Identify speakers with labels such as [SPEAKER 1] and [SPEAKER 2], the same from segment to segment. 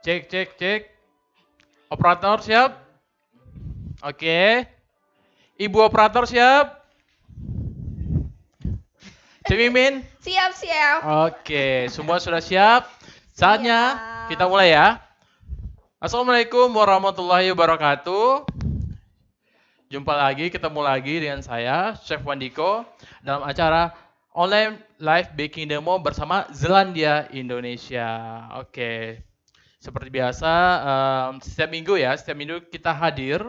[SPEAKER 1] Cek, cek, cek. Operator siap? Oke. Ibu operator siap? Cik Mimin?
[SPEAKER 2] Siap, siap.
[SPEAKER 1] Oke, semua sudah siap? Saatnya
[SPEAKER 2] Siap.
[SPEAKER 1] kita mulai ya. Assalamualaikum warahmatullahi wabarakatuh. Jumpa lagi, ketemu lagi dengan saya, Chef Wandiko, dalam acara online live baking demo bersama Zelandia Indonesia. Oke, seperti biasa, setiap minggu ya, setiap minggu kita hadir.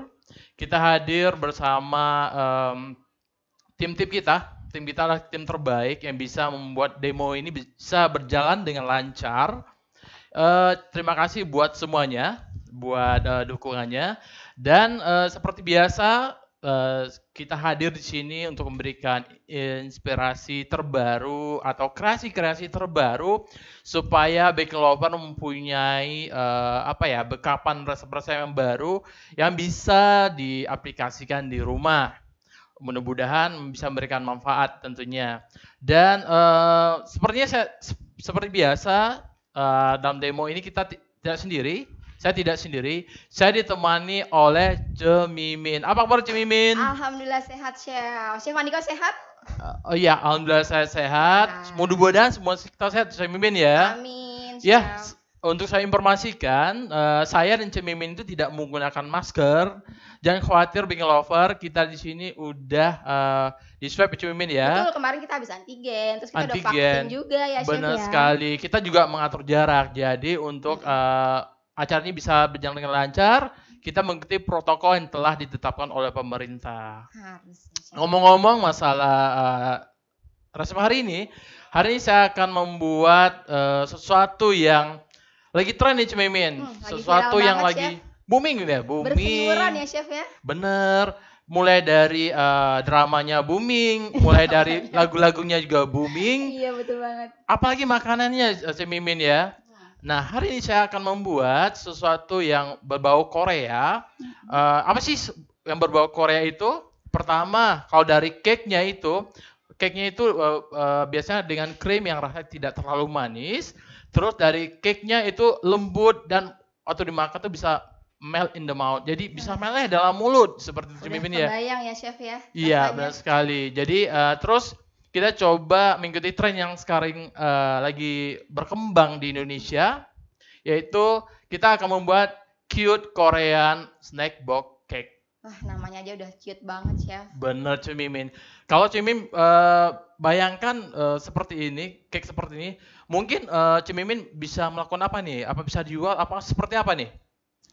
[SPEAKER 1] Kita hadir bersama tim-tim kita. Tim kita adalah tim terbaik yang bisa membuat demo ini bisa berjalan dengan lancar. Terima kasih buat semuanya, buat dukungannya. Dan seperti biasa, kita hadir di sini untuk memberikan inspirasi terbaru atau kreasi-kreasi terbaru supaya baking lover mempunyai bekapan resep-resep yang baru yang bisa diaplikasikan di rumah. Mudah-mudahan bisa memberikan manfaat tentunya. Dan seperti biasa dalam demo ini kita tidak sendiri. Saya tidak sendiri. Saya ditemani oleh Cemimin. Apa kabar Cemimin?
[SPEAKER 2] Alhamdulillah sehat, Chef. Chef Andiko sehat?
[SPEAKER 1] Oh iya, alhamdulillah saya sehat. Mudah-mudahan semua kita sehat, Cemimin ya.
[SPEAKER 2] Amin. Chef.
[SPEAKER 1] Ya, untuk saya informasikan, saya dan Cemimin itu tidak menggunakan masker. Jangan khawatir, baking lover, kita di sini udah di swab Cemimin ya.
[SPEAKER 2] Betul, kemarin kita habis antigen, terus kita udah
[SPEAKER 1] Antigen.
[SPEAKER 2] vaksin juga ya, Chef
[SPEAKER 1] Benar
[SPEAKER 2] ya.
[SPEAKER 1] sekali. Kita juga mengatur jarak. Jadi untuk acara ini bisa berjalan dengan lancar, kita mengikuti protokol yang telah ditetapkan oleh pemerintah.
[SPEAKER 2] Harus.
[SPEAKER 1] Ngomong-ngomong masalah resep hari ini saya akan membuat sesuatu yang lagi tren nih Cemimin. Sesuatu
[SPEAKER 2] viral
[SPEAKER 1] yang
[SPEAKER 2] banget,
[SPEAKER 1] lagi
[SPEAKER 2] Chef.
[SPEAKER 1] booming gitu ya, booming.
[SPEAKER 2] Berseliweran ya, Chef ya.
[SPEAKER 1] Bener. Mulai dari dramanya booming, mulai dari lagu-lagunya juga booming.
[SPEAKER 2] Iya, betul banget.
[SPEAKER 1] Apalagi makanannya Cemimin ya. Nah, hari ini saya akan membuat sesuatu yang berbau Korea. Apa sih yang berbau Korea itu? Pertama, kalau dari cake-nya itu biasanya dengan krim yang rasanya tidak terlalu manis. Terus dari cake-nya itu lembut dan waktu dimakan tuh bisa melt in the mouth. Jadi bisa meleleh dalam mulut seperti itu Mimin ya.
[SPEAKER 2] Kebayang ya, Chef ya.
[SPEAKER 1] Iya, benar sekali. Jadi terus kita coba mengikuti tren yang sekarang lagi berkembang di Indonesia, yaitu kita akan membuat cute Korean snack box cake.
[SPEAKER 2] Wah, namanya aja udah cute banget, Chef.
[SPEAKER 1] Bener Cemimin. Kalau Cemimin bayangkan seperti ini, cake seperti ini, mungkin Cemimin bisa melakukan apa nih? Apa bisa dijual? Apa seperti apa nih?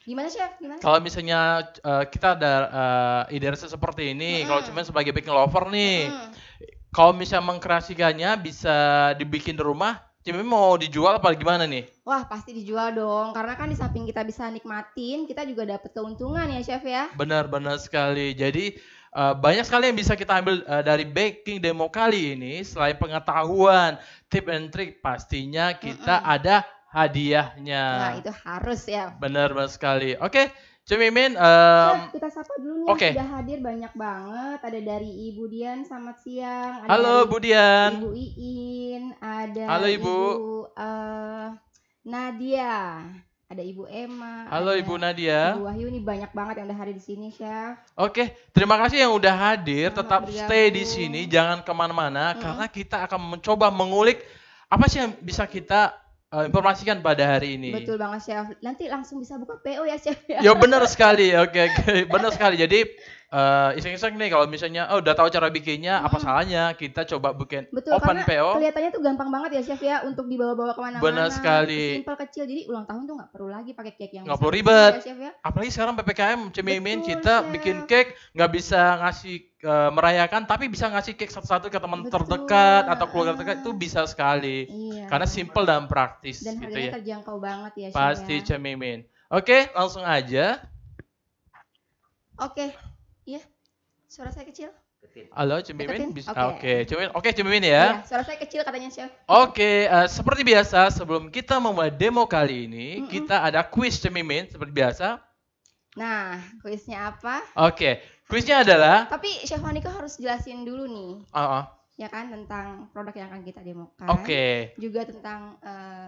[SPEAKER 2] Gimana, Chef? Gimana?
[SPEAKER 1] Kalau misalnya kita ada ide resep seperti ini, kalau Cemimin sebagai baking lover nih, kalau misalnya mengkreasikannya bisa dibikin di rumah, Cemimin mau dijual apa gimana nih?
[SPEAKER 2] Wah, pasti dijual dong. Karena kan di samping kita bisa nikmatin, kita juga dapat keuntungan ya, Chef ya.
[SPEAKER 1] Benar-benar sekali. Jadi banyak sekali yang bisa kita ambil dari baking demo kali ini. Selain pengetahuan, tip and trick, pastinya kita ada hadiahnya.
[SPEAKER 2] Nah, itu harus ya.
[SPEAKER 1] Benar-benar sekali. Oke, Cemimin.
[SPEAKER 2] Kita sapa dulu nih,
[SPEAKER 1] Oke.
[SPEAKER 2] sudah hadir banyak banget. Ada dari Ibu Dian, selamat siang. Ada
[SPEAKER 1] Halo
[SPEAKER 2] dari
[SPEAKER 1] Bu Dian.
[SPEAKER 2] Ibu Iin, ada
[SPEAKER 1] Halo, Ibu.
[SPEAKER 2] Nadia, ada Ibu Emma.
[SPEAKER 1] Halo
[SPEAKER 2] ada
[SPEAKER 1] Ibu Nadia.
[SPEAKER 2] Ibu Wahyu, ini banyak banget yang udah hadir di sini, Chef.
[SPEAKER 1] Oke, terima kasih yang udah hadir.
[SPEAKER 2] Selamat
[SPEAKER 1] Tetap
[SPEAKER 2] bergabung.
[SPEAKER 1] stay di sini, jangan kemana-mana, karena kita akan mencoba mengulik apa sih yang bisa kita informasikan pada hari ini.
[SPEAKER 2] Betul banget, Chef. Nanti langsung bisa buka PO ya, Chef ya.
[SPEAKER 1] Ya benar sekali, oke, benar sekali. Jadi iseng-iseng nih kalau misalnya udah tahu cara bikinnya, apa salahnya kita coba bikin
[SPEAKER 2] Betul,
[SPEAKER 1] open
[SPEAKER 2] karena
[SPEAKER 1] PO.
[SPEAKER 2] kelihatannya tuh gampang banget ya, Chef ya, untuk dibawa-bawa kemana-mana.
[SPEAKER 1] Benar sekali.
[SPEAKER 2] Simpel kecil, jadi ulang tahun tuh nggak perlu lagi pakai cake yang
[SPEAKER 1] Nggak
[SPEAKER 2] besar
[SPEAKER 1] perlu ribet.
[SPEAKER 2] ya, Chef ya.
[SPEAKER 1] Apalagi sekarang PPKM, Cemimin,
[SPEAKER 2] Betul,
[SPEAKER 1] kita
[SPEAKER 2] Chef.
[SPEAKER 1] bikin cake nggak bisa ngasih merayakan, tapi bisa ngasih cake satu-satu ke teman
[SPEAKER 2] Betul.
[SPEAKER 1] terdekat atau keluarga terdekat itu bisa sekali.
[SPEAKER 2] Iya.
[SPEAKER 1] Karena simple dan praktis
[SPEAKER 2] Dan
[SPEAKER 1] gitu
[SPEAKER 2] harganya
[SPEAKER 1] ya.
[SPEAKER 2] terjangkau banget ya, Chef
[SPEAKER 1] Pasti
[SPEAKER 2] ya.
[SPEAKER 1] Cemimin. Oke, langsung aja.
[SPEAKER 2] Oke. Iya. Suara saya kecil?
[SPEAKER 1] Halo Cemimin,
[SPEAKER 2] Deketin?
[SPEAKER 1] bisa.
[SPEAKER 2] Oke.
[SPEAKER 1] Cemimin. Oke, Cemimin
[SPEAKER 2] Iya,
[SPEAKER 1] ya.
[SPEAKER 2] suara saya kecil katanya, Chef.
[SPEAKER 1] Oke, seperti biasa sebelum kita memulai demo kali ini, kita ada quiz Cemimin seperti biasa.
[SPEAKER 2] Nah, kuisnya apa?
[SPEAKER 1] Oke, kuisnya adalah
[SPEAKER 2] Tapi Chef Andiko harus jelasin dulu nih. ya kan, tentang produk yang akan kita demokan.
[SPEAKER 1] Oke.
[SPEAKER 2] Juga tentang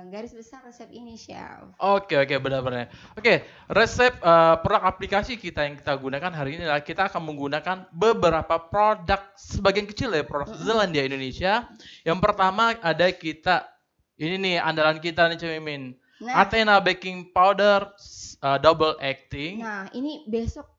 [SPEAKER 2] garis besar resep ini, Chef.
[SPEAKER 1] Oke, benar-benar. Oke, resep produk aplikasi kita yang kita gunakan hari ini adalah kita akan menggunakan beberapa produk, sebagian kecil ya, produk Zealandia Indonesia. Yang pertama ada kita, ini nih andalan kita nih Cemimin.
[SPEAKER 2] Nah,
[SPEAKER 1] Athena Baking Powder Double Acting.
[SPEAKER 2] Nah, ini besok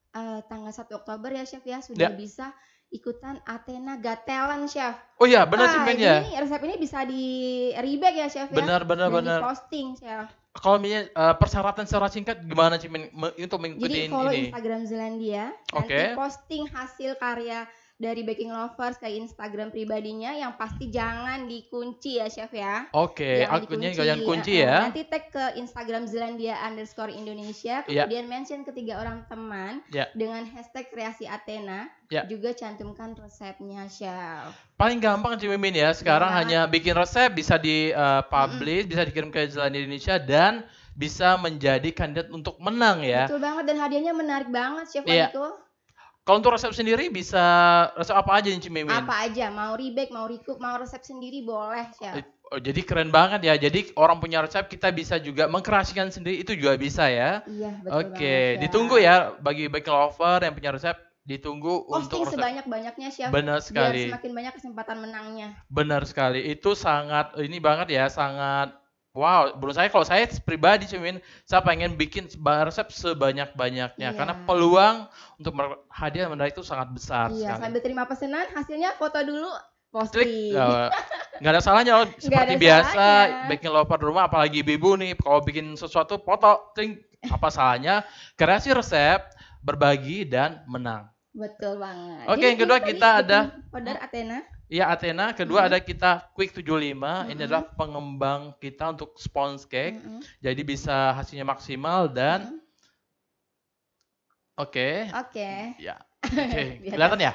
[SPEAKER 2] tanggal 1 Oktober ya, Chef ya, sudah
[SPEAKER 1] Ya.
[SPEAKER 2] bisa ikutan Athena Got Talent, Chef.
[SPEAKER 1] Oh iya, benar Cimin ya.
[SPEAKER 2] Ini resep ini bisa di rebag ya, Chef ya.
[SPEAKER 1] Benar.
[SPEAKER 2] Dan di-posting, Chef.
[SPEAKER 1] Kalau misalnya persyaratan secara singkat gimana Cimin untuk mengikuti
[SPEAKER 2] Jadi follow
[SPEAKER 1] ini?
[SPEAKER 2] Instagram Zealandia, nanti
[SPEAKER 1] Oke.
[SPEAKER 2] posting hasil karya dari Baking Lovers ke Instagram pribadinya, yang pasti jangan dikunci ya, Chef ya.
[SPEAKER 1] Oke,
[SPEAKER 2] Jangan
[SPEAKER 1] akunnya
[SPEAKER 2] dikunci,
[SPEAKER 1] jangan kunci ya.
[SPEAKER 2] Nanti tag ke Instagram Zealandia_Indonesia,
[SPEAKER 1] Iya.
[SPEAKER 2] kemudian mention ke 3 orang teman
[SPEAKER 1] Ya.
[SPEAKER 2] dengan hashtag kreasi Athena.
[SPEAKER 1] Ya.
[SPEAKER 2] Juga cantumkan resepnya, Chef.
[SPEAKER 1] Paling gampang Cimin ya. Sekarang
[SPEAKER 2] Gampang.
[SPEAKER 1] hanya bikin resep, bisa di publish, bisa dikirim ke Zealandia Indonesia dan bisa menjadi kandidat untuk menang ya.
[SPEAKER 2] Betul banget, dan hadiahnya menarik banget, Chef
[SPEAKER 1] Iya.
[SPEAKER 2] Waniko.
[SPEAKER 1] Kalau untuk resep sendiri bisa resep apa aja nih Cimin?
[SPEAKER 2] Apa aja, mau rebake, mau recook, mau resep sendiri boleh, Chef.
[SPEAKER 1] Oh, jadi keren banget ya. Jadi orang punya resep kita bisa juga mengkreasikan sendiri, itu juga bisa ya.
[SPEAKER 2] Iya, betul
[SPEAKER 1] Oke,
[SPEAKER 2] banget, Chef.
[SPEAKER 1] ditunggu ya bagi baking lover yang punya resep, ditunggu
[SPEAKER 2] Posting
[SPEAKER 1] untuk resep.
[SPEAKER 2] sebanyak-banyaknya, Chef.
[SPEAKER 1] Benar sekali.
[SPEAKER 2] Biar semakin banyak kesempatan menangnya.
[SPEAKER 1] Benar sekali. Itu sangat ini banget ya, sangat wow. Menurut saya, kalau saya pribadi Cimin, saya pengen bikin resep sebanyak-banyaknya
[SPEAKER 2] Iya.
[SPEAKER 1] karena peluang untuk hadiah menarik itu sangat besar
[SPEAKER 2] Iya,
[SPEAKER 1] sekali.
[SPEAKER 2] sambil terima pesanan, hasilnya foto dulu,
[SPEAKER 1] Klik,
[SPEAKER 2] posting.
[SPEAKER 1] nggak ada salahnya loh. Seperti
[SPEAKER 2] ada
[SPEAKER 1] biasa
[SPEAKER 2] salahnya.
[SPEAKER 1] baking lover di rumah, apalagi ibu nih, kalau bikin sesuatu foto, klik, apa salahnya? Kreasi resep, berbagi dan menang.
[SPEAKER 2] Betul banget.
[SPEAKER 1] Oke,
[SPEAKER 2] Jadi
[SPEAKER 1] yang kedua
[SPEAKER 2] ini
[SPEAKER 1] kita
[SPEAKER 2] tadi
[SPEAKER 1] ada
[SPEAKER 2] baking powder Athena.
[SPEAKER 1] Iya, Athena. Kedua ada kita Quick 75. Ini adalah pengembang kita untuk sponge cake. Jadi bisa hasilnya maksimal dan oke.
[SPEAKER 2] Oke.
[SPEAKER 1] Ya. Oke.
[SPEAKER 2] Biar
[SPEAKER 1] Kelihatan ya?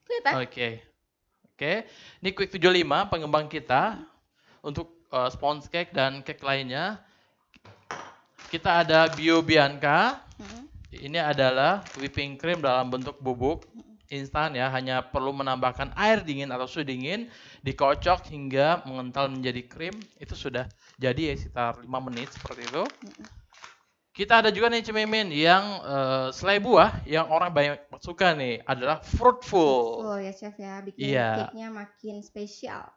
[SPEAKER 2] Kelihatan?
[SPEAKER 1] Oke. Ini Quick 75 pengembang kita untuk sponge cake dan cake lainnya. Kita ada Bio Bianca. Ini adalah whipping cream dalam bentuk bubuk instan ya, hanya perlu menambahkan air dingin atau susu dingin, dikocok hingga mengental menjadi krim. Itu sudah jadi ya, sekitar 5 menit seperti itu. Kita ada juga nih Cemimin yang selai buah yang orang banyak suka nih, adalah fruitful.
[SPEAKER 2] Oh ya, Chef ya, bikin
[SPEAKER 1] Iya.
[SPEAKER 2] cake-nya makin spesial.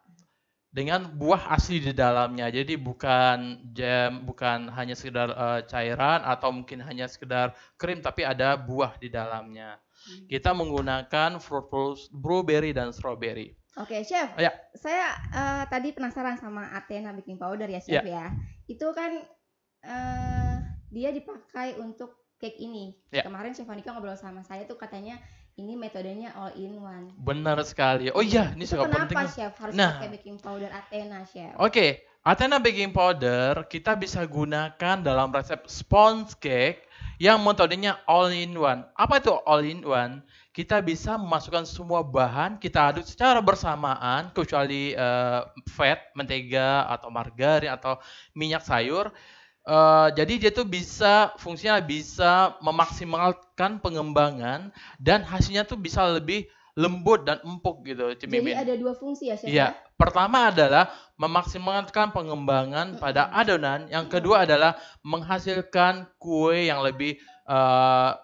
[SPEAKER 1] Dengan buah asli di dalamnya. Jadi bukan jam, bukan hanya sekedar cairan atau mungkin hanya sekedar krim, tapi ada buah di dalamnya. Kita menggunakan fruitful blueberry dan strawberry.
[SPEAKER 2] Oke, Chef.
[SPEAKER 1] Ya.
[SPEAKER 2] Saya tadi penasaran sama Athena baking powder ya, Chef ya. Itu kan dia dipakai untuk cake ini.
[SPEAKER 1] Ya.
[SPEAKER 2] Kemarin Chef Anika ngobrol sama saya tuh katanya ini metodenya all in one.
[SPEAKER 1] Benar sekali. Oh iya, ini
[SPEAKER 2] Itu
[SPEAKER 1] sangat
[SPEAKER 2] kenapa,
[SPEAKER 1] penting.
[SPEAKER 2] Chef, harus
[SPEAKER 1] Nah.
[SPEAKER 2] pakai baking powder Athena, Chef?
[SPEAKER 1] Oke, Athena baking powder kita bisa gunakan dalam resep sponge cake yang metodenya all in one. Apa itu all in one? Kita bisa memasukkan semua bahan, kita aduk secara bersamaan, kecuali fat, mentega atau margarin atau minyak sayur. Jadi dia tuh bisa, fungsinya bisa memaksimalkan pengembangan dan hasilnya tuh bisa lebih lembut dan empuk gitu,
[SPEAKER 2] Jadi
[SPEAKER 1] Cemimin.
[SPEAKER 2] ada 2 fungsi ya, Chef?
[SPEAKER 1] Iya, pertama adalah memaksimalkan pengembangan pada adonan, yang kedua adalah menghasilkan kue yang lebih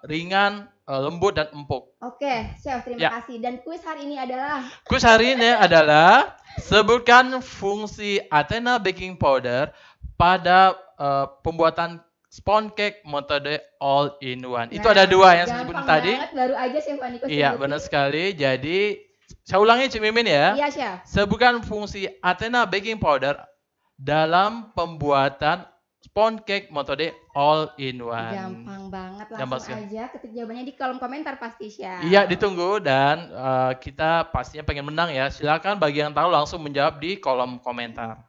[SPEAKER 1] ringan, lembut dan empuk.
[SPEAKER 2] Oke, Chef, terima kasih. Dan kuis hari ini adalah
[SPEAKER 1] Kuis hari ini adalah sebutkan fungsi Athena baking powder pada pembuatan sponge cake metode all in one. Itu ada 2 yang saya sebutin tadi.
[SPEAKER 2] Gampang banget, baru aja Chef Aniko
[SPEAKER 1] Iya,
[SPEAKER 2] sebutin.
[SPEAKER 1] benar sekali. Jadi saya ulangi Cemimin ya.
[SPEAKER 2] Iya, Chef.
[SPEAKER 1] Sebutkan fungsi Athena baking powder dalam pembuatan sponge cake metode all in one.
[SPEAKER 2] Gampang banget,
[SPEAKER 1] Gampang
[SPEAKER 2] langsung
[SPEAKER 1] sekali.
[SPEAKER 2] aja ketik jawabannya di kolom komentar pasti, Chef.
[SPEAKER 1] Iya, ditunggu dan kita pastinya pengen menang ya. Silakan bagi yang tahu langsung menjawab di kolom komentar.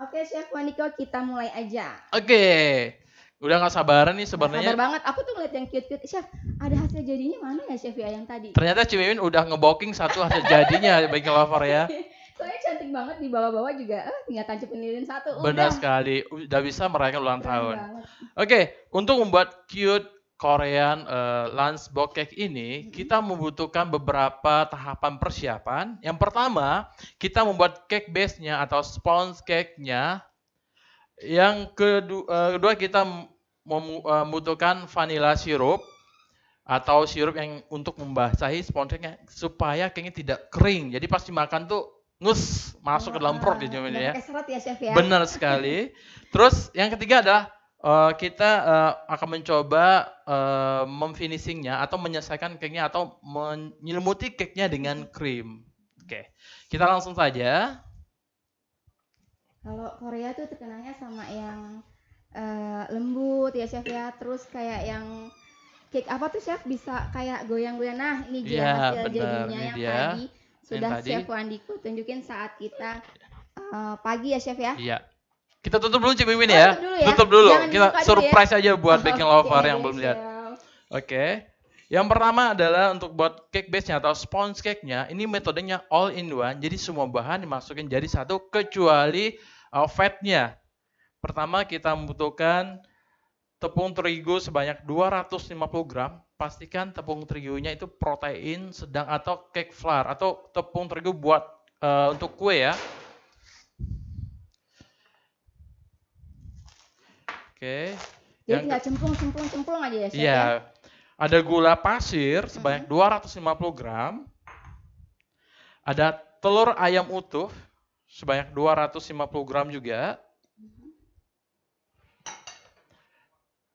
[SPEAKER 2] Oke, Chef Waniko, kita mulai aja.
[SPEAKER 1] Oke. Udah nggak sabaran nih
[SPEAKER 2] Nggak
[SPEAKER 1] sebenarnya.
[SPEAKER 2] sabar banget, aku tuh ngeliat yang cute-cute. Chef, ada hasil jadinya mana ya, Chef ya, yang tadi?
[SPEAKER 1] Ternyata Cimimin udah ngeboking satu hasil jadinya baking lover ya.
[SPEAKER 2] Soalnya cantik banget, di bawah-bawah juga tinggal tancapin lilin satu.
[SPEAKER 1] Benar
[SPEAKER 2] udah.
[SPEAKER 1] sekali. Udah bisa merayakan ulang
[SPEAKER 2] Keren
[SPEAKER 1] tahun.
[SPEAKER 2] banget.
[SPEAKER 1] Oke, untuk membuat cute Korean lunchbox cake ini, kita membutuhkan beberapa tahapan persiapan. Yang pertama, kita membuat cake base-nya atau sponge cake-nya. Yang kedua, kita membutuhkan vanilla syrup atau sirup yang untuk membasahi sponge cake-nya supaya cake-nya tidak kering. Jadi pas dimakan tuh ngus masuk ke dalam perut ya,
[SPEAKER 2] Nggak pakai serat ya chef ya.
[SPEAKER 1] Benar sekali. Terus yang ketiga adalah kita akan mencoba memfinishingnya atau menyelesaikan cake-nya atau menyelimuti cake-nya dengan krim. Oke, kita langsung saja.
[SPEAKER 2] Kalau Korea tuh terkenalnya sama yang lembut ya chef ya. Terus kayak yang cake apa tuh chef bisa kayak goyang-goyang. Nah ini dia hasil jadinya yang tadi sudah Chef Wandiko tunjukin saat kita pagi ya chef ya.
[SPEAKER 1] Iya. Kita tutup dulu Cik Mimin ya. Tutup dulu. Kita surprise aja buat baking lover yang belum lihat. Oke. Yang pertama adalah untuk buat cake base-nya atau sponge cake-nya. Ini metodenya all in one. Jadi semua bahan dimasukin jadi satu kecuali fat-nya. Pertama kita membutuhkan tepung terigu sebanyak 250 gram. Pastikan tepung terigunya itu protein sedang atau cake flour atau tepung terigu buat untuk kue ya. Oke.
[SPEAKER 2] Jadi tinggal cemplung aja ya chef ya.
[SPEAKER 1] Iya. Ada gula pasir sebanyak 250 gram. Ada telur ayam utuh sebanyak 250 gram juga.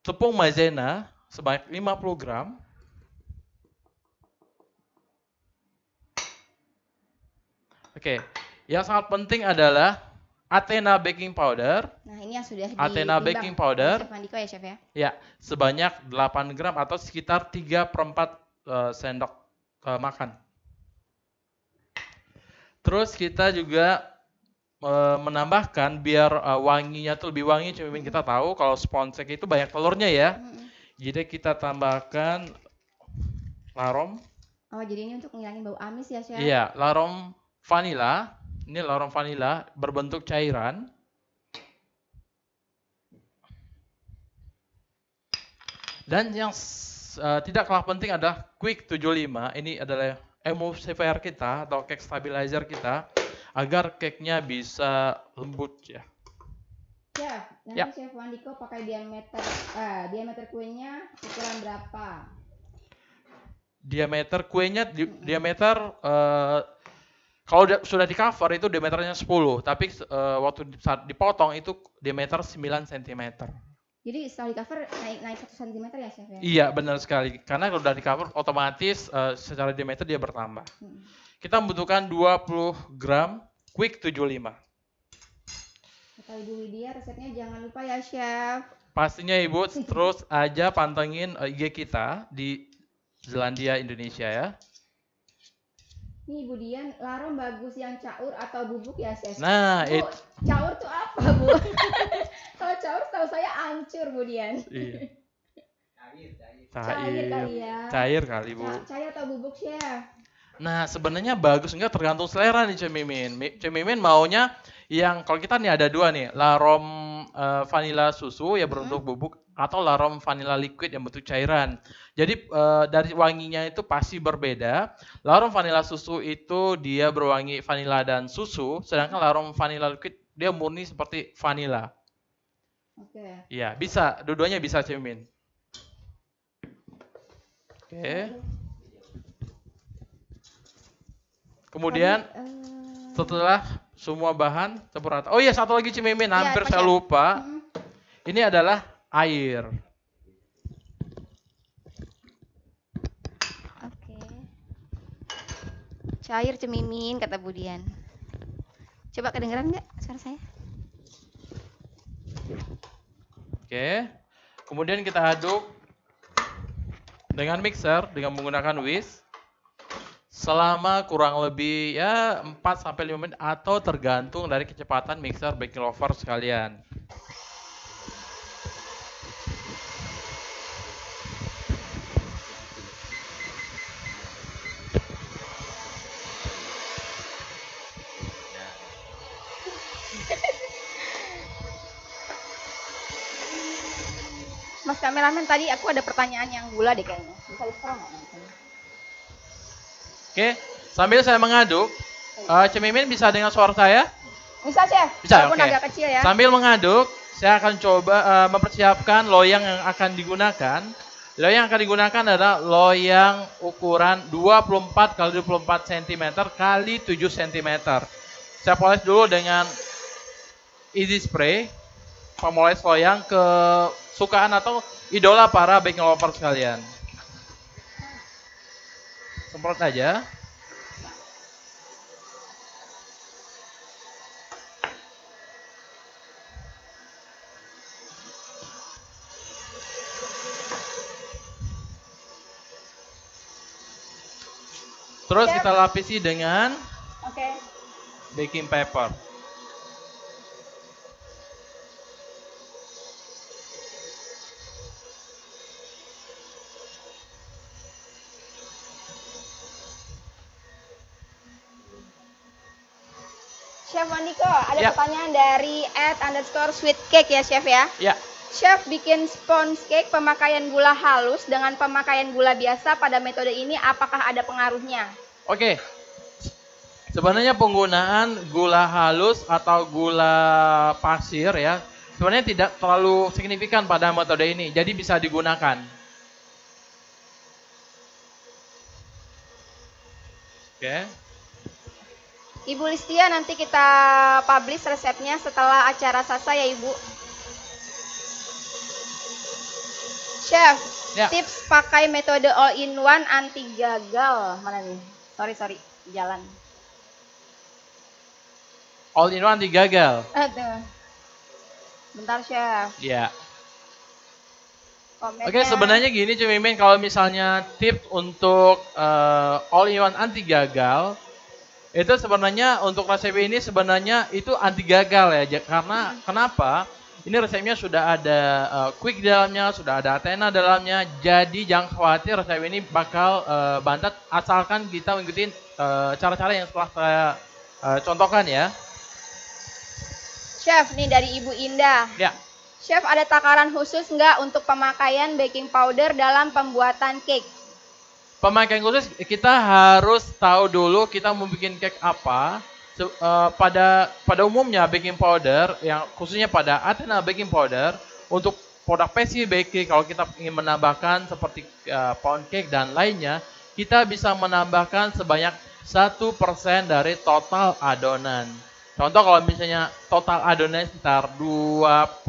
[SPEAKER 1] Tepung maizena sebanyak 50 gram. Oke. Yang sangat penting adalah Athena baking powder.
[SPEAKER 2] Nah, ini yang sudah
[SPEAKER 1] Athena baking powder.
[SPEAKER 2] Chef Wandiko ya chef ya.
[SPEAKER 1] Ya, sebanyak 8 gram atau sekitar 3/4 sendok makan. Terus kita juga menambahkan biar wanginya tuh lebih wangi. Cuma kita tahu kalau sponge cake itu banyak telurnya ya. Jadi kita tambahkan larom.
[SPEAKER 2] Oh, jadi ini untuk ngilangin bau amis ya chef?
[SPEAKER 1] Iya, larom vanila. Ini larom vanila berbentuk cairan. Dan yang tidak kalah penting adalah Quick 75. Ini adalah emulsifier kita atau cake stabilizer kita agar cake-nya bisa lembut ya.
[SPEAKER 2] Chef, nanti Chef Wandiko pakai diameter kuenya ukuran berapa?
[SPEAKER 1] Diameter kuenya diameter kalau sudah di cover itu diameternya 10, tapi waktu saat dipotong itu diameter 9 cm.
[SPEAKER 2] Jadi setelah di cover naik 1 cm ya chef ya?
[SPEAKER 1] Iya benar sekali, karena kalau sudah di cover otomatis secara diameter dia bertambah. Kita membutuhkan 20 gram Quick 75.
[SPEAKER 2] Kata Ibu Widya resepnya jangan lupa ya chef.
[SPEAKER 1] Pastinya Ibu terus aja pantengin IG kita di Zelandia Indonesia ya.
[SPEAKER 2] Nih Bu Dian, larom bagus yang caur atau bubuk ya chef?
[SPEAKER 1] Nah,
[SPEAKER 2] Bu, caur tuh apa Bu? Kalau caur tahu saya hancur Bu Dian.
[SPEAKER 1] Iya.
[SPEAKER 2] Cair kali ya.
[SPEAKER 1] Cair kali Bu.
[SPEAKER 2] Cair atau bubuk chef?
[SPEAKER 1] Nah sebenarnya bagus enggak tergantung selera nih Cik Mimin. Cik Mimin maunya yang kalau kita nih ada dua nih, larom vanilla susu yang berbentuk bubuk atau larom vanilla liquid yang bentuk cairan. Jadi dari wanginya itu pasti berbeda. Larom vanilla susu itu dia berwangi vanilla dan susu, sedangkan larom vanilla liquid dia murni seperti vanilla.
[SPEAKER 2] Oke.
[SPEAKER 1] Iya, bisa, dua-duanya bisa Cik Mimin. Oke. Kemudian setelah semua bahan campur rata. Oh iya, satu lagi Cik Mimin, hampir saya lupa. Ini adalah air.
[SPEAKER 2] Oke. Cair Cik Mimin kata Bu Dian. Coba kedengeran nggak suara saya?
[SPEAKER 1] Oke. Kemudian kita aduk dengan mixer dengan menggunakan whisk selama kurang lebih ya 4 sampai 5 menit atau tergantung dari kecepatan mixer baking lover sekalian.
[SPEAKER 2] Mas kameramen, tadi aku ada pertanyaan yang gula deh kayaknya. Bisa di-scroll nggak?
[SPEAKER 1] Oke, sambil saya mengaduk, Cemimin bisa dengar suara saya?
[SPEAKER 2] Bisa, Chef.
[SPEAKER 1] Bisa,
[SPEAKER 2] Walaupun
[SPEAKER 1] oke.
[SPEAKER 2] agak kecil ya.
[SPEAKER 1] Sambil mengaduk, saya akan coba mempersiapkan loyang yang akan digunakan. Loyang yang akan digunakan adalah loyang ukuran 24 x 24 cm x 7 cm. Saya poles dulu dengan Easy Spray, pemoles loyang kesukaan atau idola para baking lover sekalian. Semprot aja. Terus kita lapisi dengan baking paper.
[SPEAKER 2] Chef Wandiko, ada pertanyaan dari @_sweetcake ya, Chef ya.
[SPEAKER 1] Ya.
[SPEAKER 2] Chef bikin sponge cake pemakaian gula halus dengan pemakaian gula biasa pada metode ini apakah ada pengaruhnya?
[SPEAKER 1] Oke. Sebenarnya penggunaan gula halus atau gula pasir ya, sebenarnya tidak terlalu signifikan pada metode ini. Jadi bisa digunakan. Oke.
[SPEAKER 2] Ibu Listia, nanti kita publish resepnya setelah acara Sasa ya, Ibu. Chef, tips pakai metode all-in-one anti gagal. Mana nih? Sorry, jalan.
[SPEAKER 1] All-in-one anti gagal.
[SPEAKER 2] Aduh. Bentar, Chef.
[SPEAKER 1] Iya. Oke, sebenarnya gini Cemimin, kalau misalnya tips untuk all-in-one anti gagal, itu sebenarnya untuk resep ini sebenarnya itu anti gagal ya. Karena kenapa? Ini resepnya sudah ada quick di dalamnya, sudah ada Athena dalamnya. Jadi jangan khawatir resep ini bakal bantet asalkan kita mengikuti cara-cara yang setelah saya contohkan ya.
[SPEAKER 2] Chef, nih dari Ibu Indah.
[SPEAKER 1] Ya.
[SPEAKER 2] Chef, ada takaran khusus nggak untuk pemakaian baking powder dalam pembuatan cake?
[SPEAKER 1] Pemakaian khusus kita harus tahu dulu kita mau bikin cake apa. Pada umumnya baking powder yang khususnya pada Athena baking powder untuk produk pastry baking kalau kita ingin menambahkan seperti pound cake dan lainnya, kita bisa menambahkan sebanyak 1% dari total adonan. Contoh kalau misalnya total adonan sekitar 2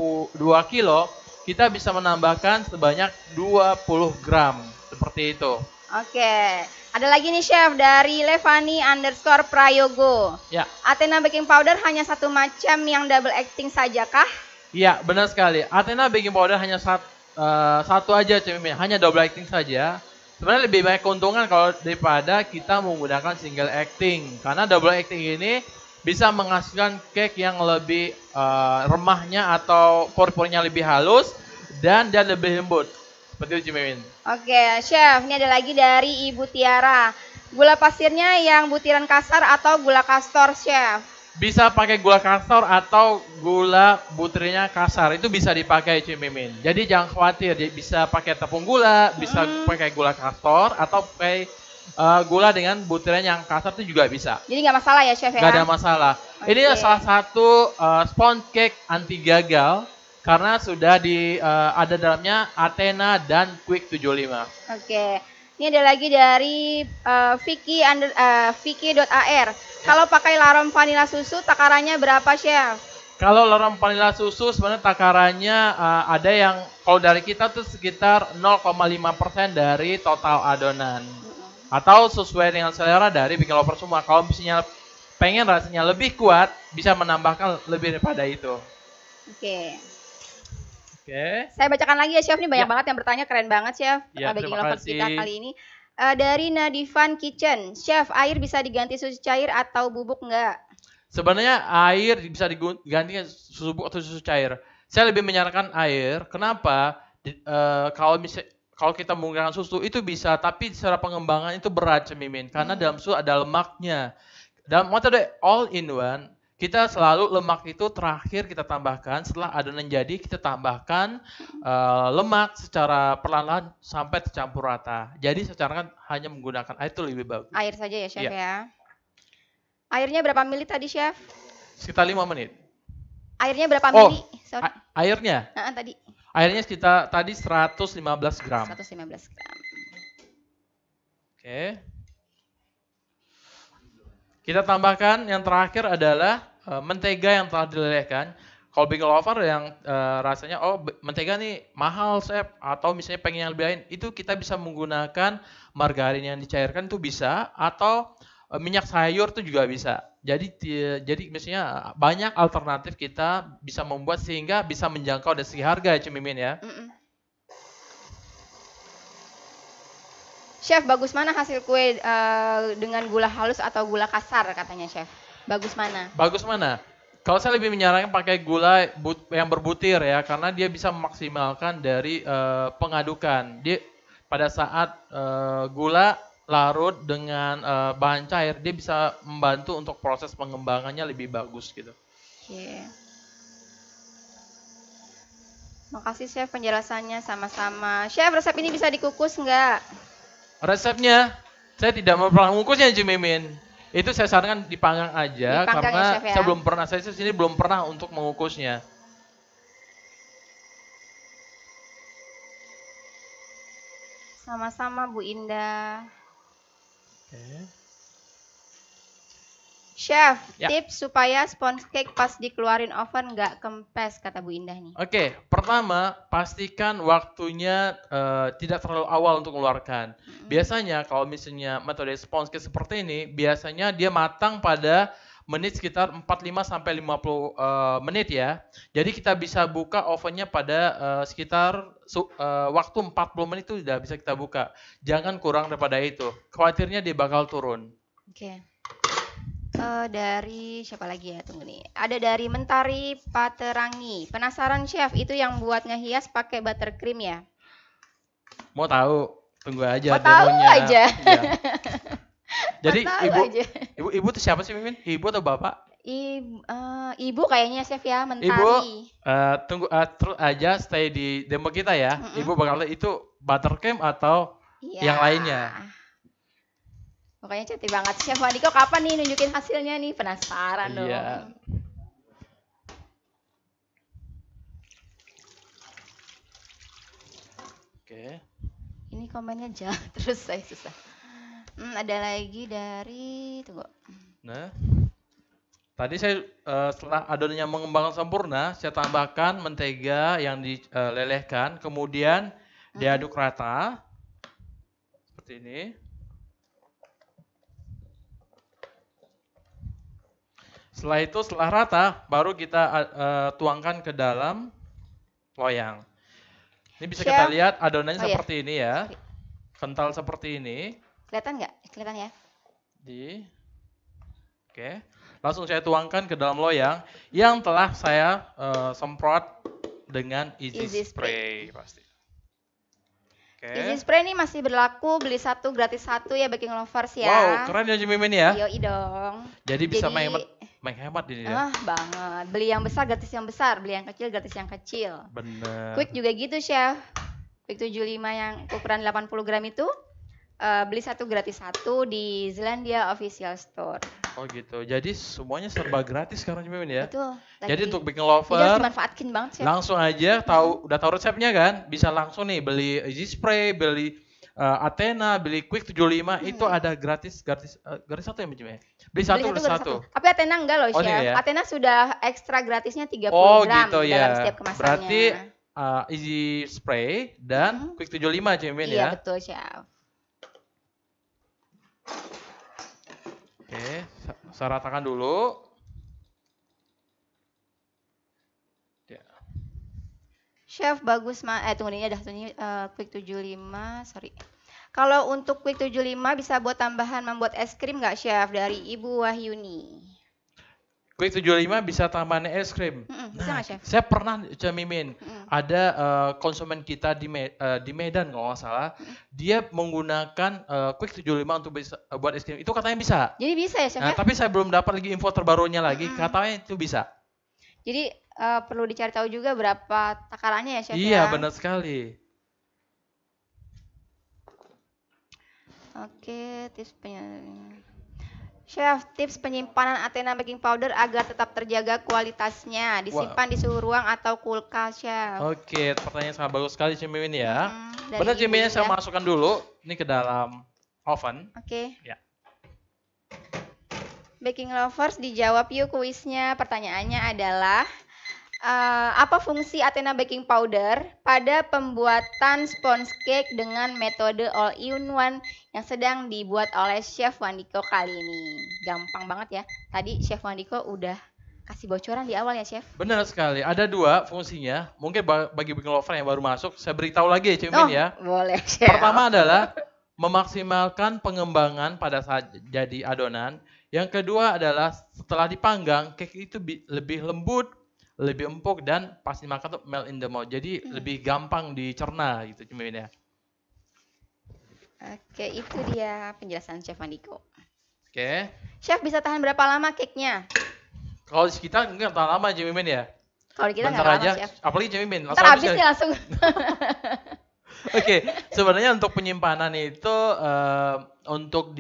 [SPEAKER 1] kilo, kita bisa menambahkan sebanyak 20 gram seperti itu.
[SPEAKER 2] Oke, ada lagi nih Chef dari Levani_Prayogo.
[SPEAKER 1] Ya.
[SPEAKER 2] Athena baking powder hanya satu macam yang double acting saja kah?
[SPEAKER 1] Iya, benar sekali. Athena baking powder hanya satu aja, hanya double acting saja. Sebenarnya lebih banyak keuntungan kalau daripada kita menggunakan single acting. Karena double acting ini bisa menghasilkan cake yang lebih remahnya atau pori-porinya lebih halus dan dia lebih lembut. Seperti itu, Cimimin.
[SPEAKER 2] Oke, Chef. Ini ada lagi dari Ibu Tiara. Gula pasirnya yang butiran kasar atau gula kastor, Chef?
[SPEAKER 1] Bisa pakai gula kastor atau gula butirnya kasar. Itu bisa dipakai, Cimimin. Jadi jangan khawatir. Bisa pakai tepung gula, bisa pakai gula kastor, atau pakai gula dengan butiran yang kasar itu juga bisa.
[SPEAKER 2] Jadi nggak masalah ya, Chef ya?
[SPEAKER 1] Nggak ada masalah. Okay. Ini salah satu sponge cake anti gagal. Karena sudah ada dalamnya Athena dan Quick 75. Oke.
[SPEAKER 2] Ini ada lagi dari Vicky.ar. Kalau pakai larum vanila susu, takarannya berapa, Chef?
[SPEAKER 1] Kalau larum vanila susu sebenarnya takarannya ada yang kalau dari kita tuh sekitar 0,5% dari total adonan. Atau sesuai dengan selera dari baking lover semua. Kalau misalnya pengen rasanya lebih kuat, bisa menambahkan lebih daripada itu.
[SPEAKER 2] Oke. Saya bacakan lagi ya Chef, ini banyak banget yang bertanya, keren banget Chef. Baking lovers kita kali ini. Dari Nadivan Kitchen, Chef, air bisa diganti susu cair atau bubuk enggak?
[SPEAKER 1] Sebenarnya air bisa diganti susu bubuk atau susu cair. Saya lebih menyarankan air. Kenapa? Kalau kita menggunakan susu itu bisa, tapi secara pengembangan itu berat, Cemimin. Karena dalam susu ada lemaknya. Dalam metode all in one, kita selalu lemak itu terakhir kita tambahkan. Setelah adonan jadi, kita tambahkan lemak secara perlahan sampai tercampur rata. Jadi secara kan hanya menggunakan air itu lebih bagus.
[SPEAKER 2] Air saja ya chef
[SPEAKER 1] Iya.
[SPEAKER 2] ya. Airnya berapa mili tadi chef?
[SPEAKER 1] Sekitar 5 menit.
[SPEAKER 2] Airnya berapa
[SPEAKER 1] Oh,
[SPEAKER 2] mili? Sorry.
[SPEAKER 1] Airnya?
[SPEAKER 2] Tadi
[SPEAKER 1] Airnya sekitar tadi 115 gram.
[SPEAKER 2] 115 gram.
[SPEAKER 1] Oke. Kita tambahkan yang terakhir adalah mentega yang telah dilelehkan. Kalau bikin lover yang rasanya mentega nih mahal chef, atau misalnya pengen yang lebih lain, itu kita bisa menggunakan margarin yang dicairkan itu bisa, atau minyak sayur itu juga bisa. Jadi misalnya banyak alternatif kita bisa membuat sehingga bisa menjangkau dari segi harga ya Cemimin ya.
[SPEAKER 2] Chef, bagus mana hasil kue dengan gula halus atau gula kasar katanya chef? Bagus mana?
[SPEAKER 1] Bagus mana? Kalau saya lebih menyarankan pakai gula yang berbutir ya, karena dia bisa memaksimalkan dari pengadukan. Dia pada saat gula larut dengan bahan cair, dia bisa membantu untuk proses pengembangannya lebih bagus gitu.
[SPEAKER 2] Oke. Makasih chef penjelasannya sama-sama. Chef, resep ini bisa dikukus nggak?
[SPEAKER 1] Resepnya, saya tidak pernah mengukusnya Cimimin. Itu saya sarankan dipanggang aja, karena
[SPEAKER 2] ya, chef, ya?
[SPEAKER 1] saya sini belum pernah untuk mengukusnya.
[SPEAKER 2] Sama-sama Bu Indah.
[SPEAKER 1] Oke.
[SPEAKER 2] Chef,
[SPEAKER 1] Ya.
[SPEAKER 2] tips supaya sponge cake pas dikeluarin oven nggak kempes kata Bu Indah nih.
[SPEAKER 1] Oke, pertama pastikan waktunya tidak terlalu awal untuk mengeluarkan. Biasanya kalau misalnya metode sponge cake seperti ini, biasanya dia matang pada menit sekitar 45 sampai 50 menit ya. Jadi kita bisa buka ovennya pada sekitar waktu 40 menit itu sudah bisa kita buka. Jangan kurang daripada itu. Khawatirnya dia bakal turun.
[SPEAKER 2] Oke. Dari siapa lagi ya? Tunggu nih. Ada dari Mentari Paterangi. Penasaran chef, itu yang buat ngehias pakai buttercream ya?
[SPEAKER 1] Mau tahu? Tunggu aja
[SPEAKER 2] Mau tahu
[SPEAKER 1] demonya.
[SPEAKER 2] aja.
[SPEAKER 1] Ya. Jadi
[SPEAKER 2] Mau tahu aja.
[SPEAKER 1] ibu tuh siapa sih Mimin? Ibu atau bapak?
[SPEAKER 2] Ibu kayaknya chef ya, Mentari.
[SPEAKER 1] Ibu tunggu terus aja stay di demo kita ya. Ibu bakal lihat itu buttercream atau yang lainnya.
[SPEAKER 2] Pokoknya cantik banget. Chef Wandiko kapan nih nunjukin hasilnya nih? Penasaran dong.
[SPEAKER 1] Iya. Oke.
[SPEAKER 2] Ini komennya jahat terus saya susah. Ada lagi dari tunggu.
[SPEAKER 1] Nah, tadi saya setelah adonannya mengembang sempurna, saya tambahkan mentega yang dilelehkan, kemudian diaduk rata seperti ini. Setelah itu, setelah rata, baru kita tuangkan ke dalam loyang. Ini bisa kita lihat adonannya seperti ini ya, kental seperti ini.
[SPEAKER 2] Kelihatan nggak? Kelihatan ya?
[SPEAKER 1] Oke, langsung saya tuangkan ke dalam loyang yang telah saya semprot dengan Easy Spray pasti.
[SPEAKER 2] Easy Spray ini masih berlaku, beli satu gratis satu ya Baking Lovers ya.
[SPEAKER 1] Wow, keren ya Cimimin ya.
[SPEAKER 2] Yoi dong.
[SPEAKER 1] Jadi bisa menghemat ini ya.
[SPEAKER 2] Banget. Beli yang besar gratis yang besar, beli yang kecil gratis yang kecil.
[SPEAKER 1] Bener.
[SPEAKER 2] Quick juga gitu chef. Quick 75 yang ukuran 80 gram itu beli satu gratis satu di Zealandia Official Store.
[SPEAKER 1] Oh gitu. Jadi semuanya serba gratis sekarang Cimimin ya.
[SPEAKER 2] Betul.
[SPEAKER 1] Jadi untuk Baking Lover
[SPEAKER 2] harus dimanfaatkan banget chef.
[SPEAKER 1] Langsung aja udah tahu resepnya kan? Bisa langsung nih beli Easy Spray, beli Athena, beli Quick 75 itu ada gratis satu ya Mbak. Beli satu gratis satu.
[SPEAKER 2] Tapi Athena enggak loh chef.
[SPEAKER 1] Ya?
[SPEAKER 2] Athena sudah ekstra gratisnya 30 gram
[SPEAKER 1] gitu,
[SPEAKER 2] dalam
[SPEAKER 1] ya.
[SPEAKER 2] setiap kemasannya.
[SPEAKER 1] Berarti Easy Spray dan Quick 75 Cimimin ya.
[SPEAKER 2] Iya betul chef.
[SPEAKER 1] Oke, saya ratakan dulu. Ya.
[SPEAKER 2] Chef bagus tunggu ini ada satunya Quick 75, sorry. Kalau untuk Quick 75 bisa buat tambahan membuat es krim nggak chef dari Ibu Wahyuni?
[SPEAKER 1] Quick 75 bisa tambahan es krim.
[SPEAKER 2] Bisa nggak, Chef?
[SPEAKER 1] Saya pernah Mimin, ada konsumen kita di Medan kalau nggak salah, dia menggunakan Quick 75 untuk buat es krim. Itu katanya bisa.
[SPEAKER 2] Jadi bisa ya, Chef?
[SPEAKER 1] Nah, tapi saya belum dapat lagi info terbarunya lagi. Katanya itu bisa.
[SPEAKER 2] Jadi perlu dicari tahu juga berapa takarannya ya, Chef?
[SPEAKER 1] Iya,
[SPEAKER 2] ya?
[SPEAKER 1] benar sekali.
[SPEAKER 2] Oke, Chef, tips penyimpanan Athena baking powder agar tetap terjaga kualitasnya, disimpan di suhu ruang atau kulkas, Chef.
[SPEAKER 1] Oke, pertanyaan sangat bagus sekali Cimimin ya.
[SPEAKER 2] Dari
[SPEAKER 1] Benar
[SPEAKER 2] Ibu
[SPEAKER 1] Cimimin, saya
[SPEAKER 2] Linda.
[SPEAKER 1] masukkan dulu ini ke dalam oven.
[SPEAKER 2] Oke.
[SPEAKER 1] Ya.
[SPEAKER 2] Baking lovers, dijawab yuk kuisnya. Pertanyaannya adalah apa fungsi Athena baking powder pada pembuatan sponge cake dengan metode all-in-one yang sedang dibuat oleh Chef Wandiko kali ini? Gampang banget ya. Tadi Chef Wandiko udah kasih bocoran di awal ya, Chef.
[SPEAKER 1] Benar sekali. Ada dua fungsinya. Mungkin bagi baking lover yang baru masuk, saya beritahu lagi ya Cimimin ya.
[SPEAKER 2] Boleh, Chef.
[SPEAKER 1] Pertama adalah memaksimalkan pengembangan pada saat jadi adonan. Yang kedua adalah setelah dipanggang, cake itu lebih lembut, lebih empuk, dan pas dimakan tuh melt in the mouth. Jadi lebih gampang dicerna gitu Cimimin ya.
[SPEAKER 2] Oke, itu dia penjelasan Chef Wandiko.
[SPEAKER 1] Oke.
[SPEAKER 2] Chef, bisa tahan berapa lama cake-nya?
[SPEAKER 1] Kalau di kita nggak tahan lama Cimimin ya.
[SPEAKER 2] Kalau di kita nggak
[SPEAKER 1] Bentar
[SPEAKER 2] lama,
[SPEAKER 1] aja,
[SPEAKER 2] Chef.
[SPEAKER 1] apalagi Cimimin.
[SPEAKER 2] Ntar habis nih langsung.
[SPEAKER 1] Oke, sebenarnya untuk penyimpanan itu untuk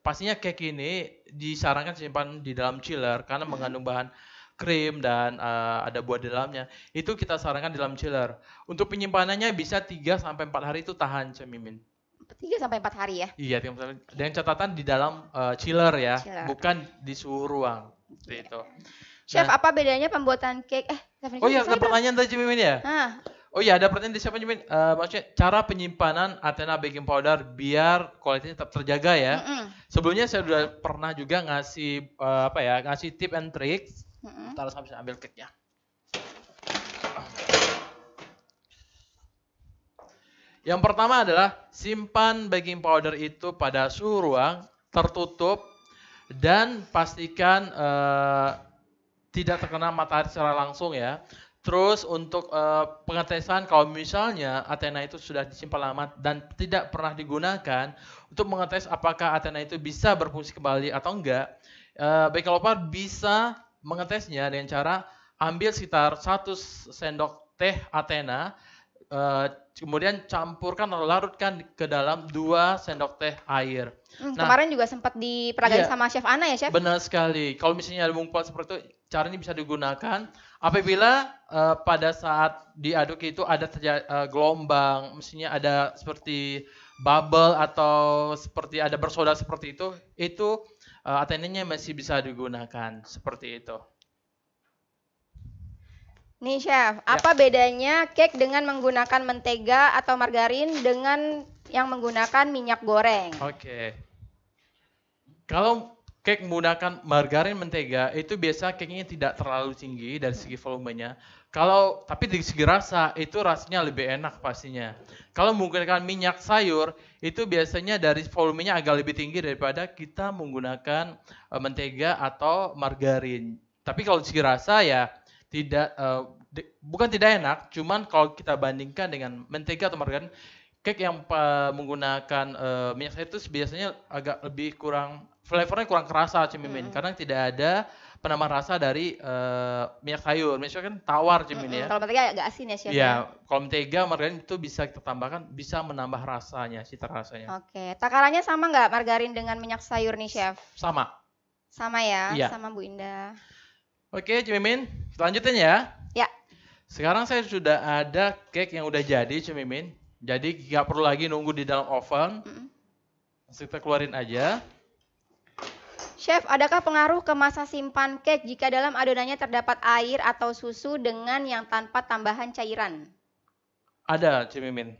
[SPEAKER 1] pastinya cake ini disarankan simpan di dalam chiller karena mengandung bahan krim dan ada buah di dalamnya. Itu kita sarankan di dalam chiller. Untuk penyimpanannya bisa 3 sampai 4 hari itu tahan, Cemimin.
[SPEAKER 2] 3 sampai 4 hari ya?
[SPEAKER 1] Iya, dengan catatan di dalam chiller ya,
[SPEAKER 2] Chiller.
[SPEAKER 1] bukan di suhu ruang. Seperti itu.
[SPEAKER 2] Chef,
[SPEAKER 1] Nah,
[SPEAKER 2] apa bedanya pembuatan cake?
[SPEAKER 1] oh iya, ada pertanyaan tadi Cemimin ya?
[SPEAKER 2] Nah,
[SPEAKER 1] Oh iya, ada pertanyaan di siapa Cemimin? Maksudnya cara penyimpanan Athena baking powder biar kualitasnya tetap terjaga ya. Sebelumnya saya sudah pernah juga ngasih ngasih tip and tricks. Taruh sampai ambil cake-nya. Yang pertama adalah simpan baking powder itu pada suhu ruang tertutup dan pastikan tidak terkena matahari secara langsung ya. Terus untuk pengetesan kalau misalnya Athena itu sudah disimpan lama dan tidak pernah digunakan, untuk mengetes apakah Athena itu bisa berfungsi kembali atau enggak, baking lover bisa mengetesnya dengan cara ambil sekitar 1 sendok teh Athena, kemudian campurkan atau larutkan ke dalam 2 sendok teh air. Nah,
[SPEAKER 2] kemarin juga sempat diperagain sama Chef Ana ya, Chef?
[SPEAKER 1] Benar sekali. Kalau misalnya ada mengumpat seperti itu, cara ini bisa digunakan apabila pada saat diaduk itu ada gelombang, mestinya ada seperti bubble atau seperti ada bersoda seperti itu Athenanya masih bisa digunakan seperti itu.
[SPEAKER 2] Nih Chef, apa bedanya cake dengan menggunakan mentega atau margarin dengan yang menggunakan minyak goreng?
[SPEAKER 1] Oke. Kalau cake menggunakan margarin mentega itu biasa cake-nya tidak terlalu tinggi dari segi volumenya. Tapi dari segi rasa itu rasanya lebih enak pastinya. Kalau menggunakan minyak sayur itu biasanya dari volumenya agak lebih tinggi daripada kita menggunakan mentega atau margarin. Tapi kalau dari segi rasa ya bukan tidak enak, cuman kalau kita bandingkan dengan mentega atau margarin, cake yang menggunakan minyak sayur itu biasanya agak lebih flavornya kurang kerasa Cemimin, karena tidak ada penambahan rasa dari minyak sayur. Misalnya kan tawar Cemimin ya.
[SPEAKER 2] Kalau mentega agak asin ya Chef?
[SPEAKER 1] Iya, kalau mentega, margarin itu bisa kita tambahkan, bisa menambah rasanya, cita rasanya.
[SPEAKER 2] Oke, takarannya sama nggak margarin dengan minyak sayur nih Chef?
[SPEAKER 1] Sama.
[SPEAKER 2] Sama ya,
[SPEAKER 1] Iya.
[SPEAKER 2] sama Bu Indah.
[SPEAKER 1] Oke Cemimin, lanjutin ya.
[SPEAKER 2] Ya.
[SPEAKER 1] Sekarang saya sudah ada cake yang udah jadi Cemimin. Jadi nggak perlu lagi nunggu di dalam oven. Kita keluarin aja.
[SPEAKER 2] Chef, adakah pengaruh ke masa simpan cake jika dalam adonannya terdapat air atau susu dengan yang tanpa tambahan cairan?
[SPEAKER 1] Ada Cemimin.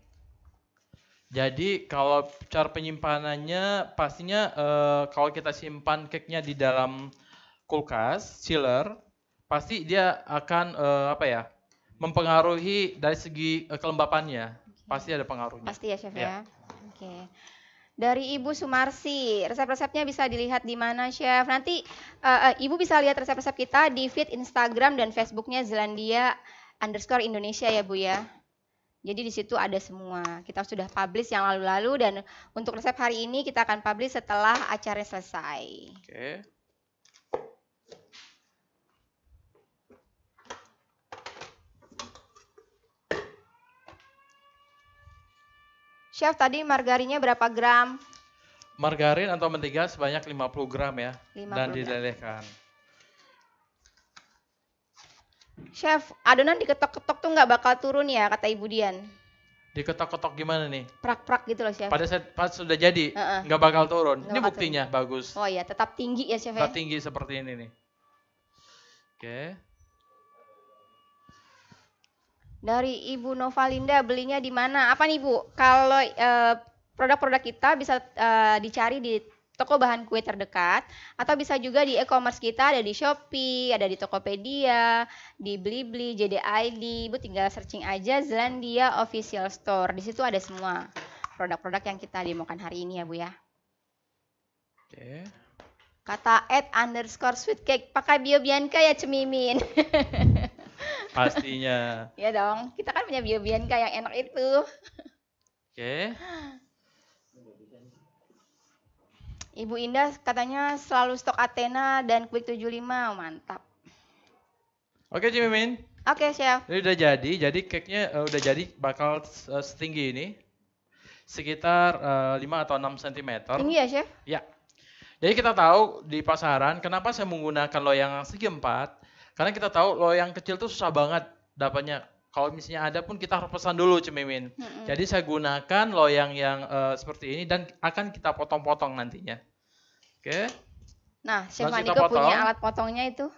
[SPEAKER 1] Jadi kalau cara penyimpanannya pastinya kalau kita simpan cake-nya di dalam kulkas, chiller, pasti dia akan mempengaruhi dari segi kelembapannya. Pasti ada pengaruhnya.
[SPEAKER 2] Pasti ya Chef ya. Oke. Dari Ibu Sumarsi, resep-resepnya bisa dilihat di mana, Chef? Nanti Ibu bisa lihat resep-resep kita di feed Instagram dan Facebooknya Zelandia_Indonesia ya, Bu ya. Jadi di situ ada semua. Kita sudah publish yang lalu-lalu dan untuk resep hari ini kita akan publish setelah acara selesai.
[SPEAKER 1] Oke.
[SPEAKER 2] Chef, tadi margarinnya berapa gram?
[SPEAKER 1] Margarin atau mentega sebanyak 50 gram ya.
[SPEAKER 2] 50
[SPEAKER 1] Dan
[SPEAKER 2] gram.
[SPEAKER 1] dilelehkan.
[SPEAKER 2] Chef, adonan diketok-ketok tuh nggak bakal turun ya, kata Ibu Dian.
[SPEAKER 1] Diketok-ketok gimana nih?
[SPEAKER 2] Prak-prak gitu loh, Chef.
[SPEAKER 1] Pada saat pas sudah jadi,
[SPEAKER 2] Heeh.
[SPEAKER 1] nggak bakal turun.
[SPEAKER 2] Nggak
[SPEAKER 1] Ini
[SPEAKER 2] bakal
[SPEAKER 1] buktinya bagus.
[SPEAKER 2] Oh iya, tetap tinggi ya, Chef ya.
[SPEAKER 1] Tetap tinggi seperti ini nih. Oke.
[SPEAKER 2] Dari Ibu Novalinda belinya di mana? Apa nih Bu? Kalau produk-produk kita bisa dicari di toko bahan kue terdekat atau bisa juga di e-commerce kita, ada di Shopee, ada di Tokopedia, di Blibli, JDID. Ibu tinggal searching aja Zelandia Official Store. Di situ ada semua produk-produk yang kita demokan hari ini ya Bu ya.
[SPEAKER 1] Oke.
[SPEAKER 2] Kata @_sweetcake pakai Bio Bianca ya Cemimin.
[SPEAKER 1] Pastinya.
[SPEAKER 2] Ya dong, kita kan punya Bio Bianca yang enak itu.
[SPEAKER 1] Oke.
[SPEAKER 2] Ibu Indah katanya selalu stok Athena dan Quick 75, mantap.
[SPEAKER 1] Oke Cimimin.
[SPEAKER 2] Oke, Chef.
[SPEAKER 1] Ini udah jadi cake-nya udah jadi bakal setinggi ini. Sekitar 5 atau 6 cm.
[SPEAKER 2] Tinggi ya, Chef?
[SPEAKER 1] Ya. Jadi kita tahu di pasaran kenapa saya menggunakan loyang segi 4. Karena kita tahu loyang kecil tuh susah banget dapatnya. Kalau misalnya ada pun kita harus pesan dulu Cemimin. Jadi saya gunakan loyang yang seperti ini dan akan kita potong-potong nantinya. Oke.
[SPEAKER 2] Nah, Chef
[SPEAKER 1] Langsung kita
[SPEAKER 2] Mandiko punya
[SPEAKER 1] potong.
[SPEAKER 2] alat potongnya itu.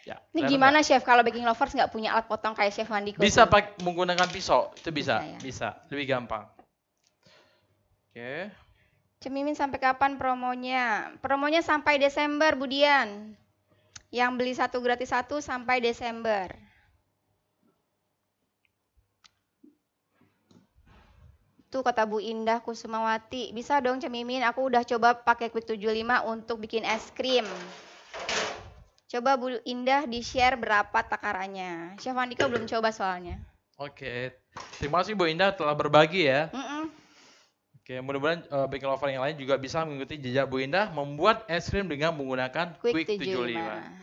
[SPEAKER 1] Ya,
[SPEAKER 2] Ini
[SPEAKER 1] kelihatan
[SPEAKER 2] gimana Chef kalau baking lovers nggak punya alat potong kayak Chef Mandiko?
[SPEAKER 1] Bisa
[SPEAKER 2] tuh?
[SPEAKER 1] menggunakan pisau, itu bisa,
[SPEAKER 2] Bisa ya?
[SPEAKER 1] bisa, lebih gampang. Oke.
[SPEAKER 2] Cemimin sampai kapan promonya? Promonya sampai Desember, Budian. Yang beli 1 gratis 1 sampai Desember. Tuh kata Bu Indah Kusumawati, bisa dong Cemimin, aku udah coba pakai Quick 75 untuk bikin es krim. Coba Bu Indah di-share berapa takarannya. Chef Andika belum coba soalnya.
[SPEAKER 1] Oke. Terima kasih Bu Indah telah berbagi ya.
[SPEAKER 2] Mm-mm.
[SPEAKER 1] Oke, mudah-mudahan baking lover yang lain juga bisa mengikuti jejak Bu Indah membuat es krim dengan menggunakan Quick 75.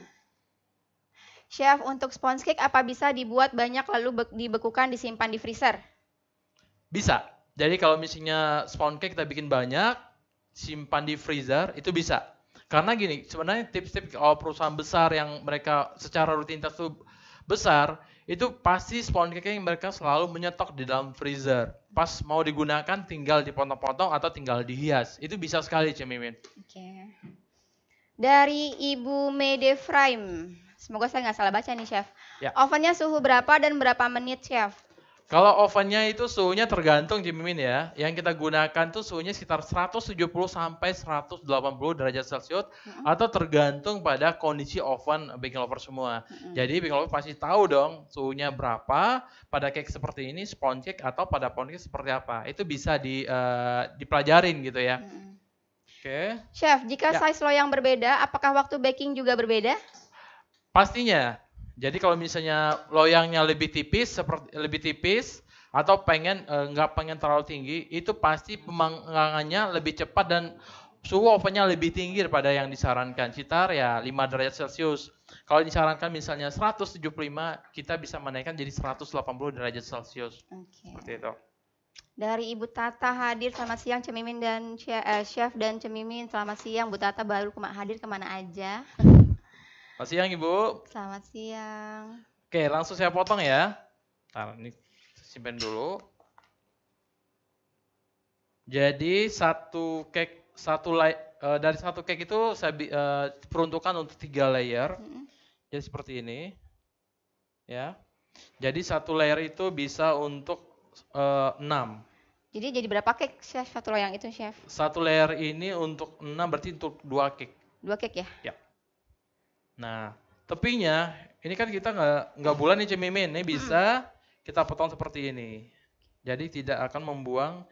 [SPEAKER 2] Chef, untuk sponge cake apa bisa dibuat banyak lalu dibekukan disimpan di freezer?
[SPEAKER 1] Bisa. Jadi kalau misalnya sponge cake kita bikin banyak, simpan di freezer, itu bisa. Karena gini, sebenarnya tips-tips kalau perusahaan besar yang mereka secara rutinitas itu besar, itu pasti sponge cake yang mereka selalu menyetok di dalam freezer. Pas mau digunakan tinggal dipotong-potong atau tinggal dihias. Itu bisa sekali, Cemimin.
[SPEAKER 2] Oke. Dari Ibu Medefraim. Semoga saya nggak salah baca nih, Chef.
[SPEAKER 1] Ya.
[SPEAKER 2] Ovennya suhu berapa dan berapa menit, Chef?
[SPEAKER 1] Kalau ovennya itu suhunya tergantung Cemimin ya. Yang kita gunakan tuh suhunya sekitar 170 sampai 180 derajat Celcius atau tergantung pada kondisi oven baking lover semua. Jadi baking lover pasti tahu dong suhunya berapa pada cake seperti ini, sponge cake atau pada pound cake seperti apa. Itu bisa dipelajarin gitu ya. Oke.
[SPEAKER 2] Chef, jika
[SPEAKER 1] Ya.
[SPEAKER 2] size loyang berbeda, apakah waktu baking juga berbeda?
[SPEAKER 1] Pastinya. Jadi kalau misalnya loyangnya lebih tipis atau nggak pengen terlalu tinggi, itu pasti pemanggangannya lebih cepat dan suhu ovennya lebih tinggi daripada yang disarankan. Sekitar ya 5 derajat Celcius. Kalau disarankan misalnya 175, kita bisa menaikkan jadi 180 derajat Celcius.
[SPEAKER 2] Oke.
[SPEAKER 1] Seperti itu.
[SPEAKER 2] Dari Ibu Tata hadir, selamat siang Cemimin dan Chef dan Cemimin. Selamat siang Bu Tata, baru hadir kemana aja?
[SPEAKER 1] Selamat siang Ibu.
[SPEAKER 2] Selamat siang.
[SPEAKER 1] Oke, langsung saya potong ya. Ntar ini simpan dulu. Jadi dari satu cake itu saya peruntukan untuk 3 layer. Jadi seperti ini. Ya. Jadi 1 layer itu bisa untuk 6.
[SPEAKER 2] Jadi berapa cake, Chef? 1 loyang itu, Chef?
[SPEAKER 1] 1 layer ini untuk 6 berarti untuk 2 cake.
[SPEAKER 2] 2 cake ya?
[SPEAKER 1] Ya. Nah, tepinya ini kan kita nggak bulat nih Cemimin. Ini bisa kita potong seperti ini. Jadi tidak akan membuang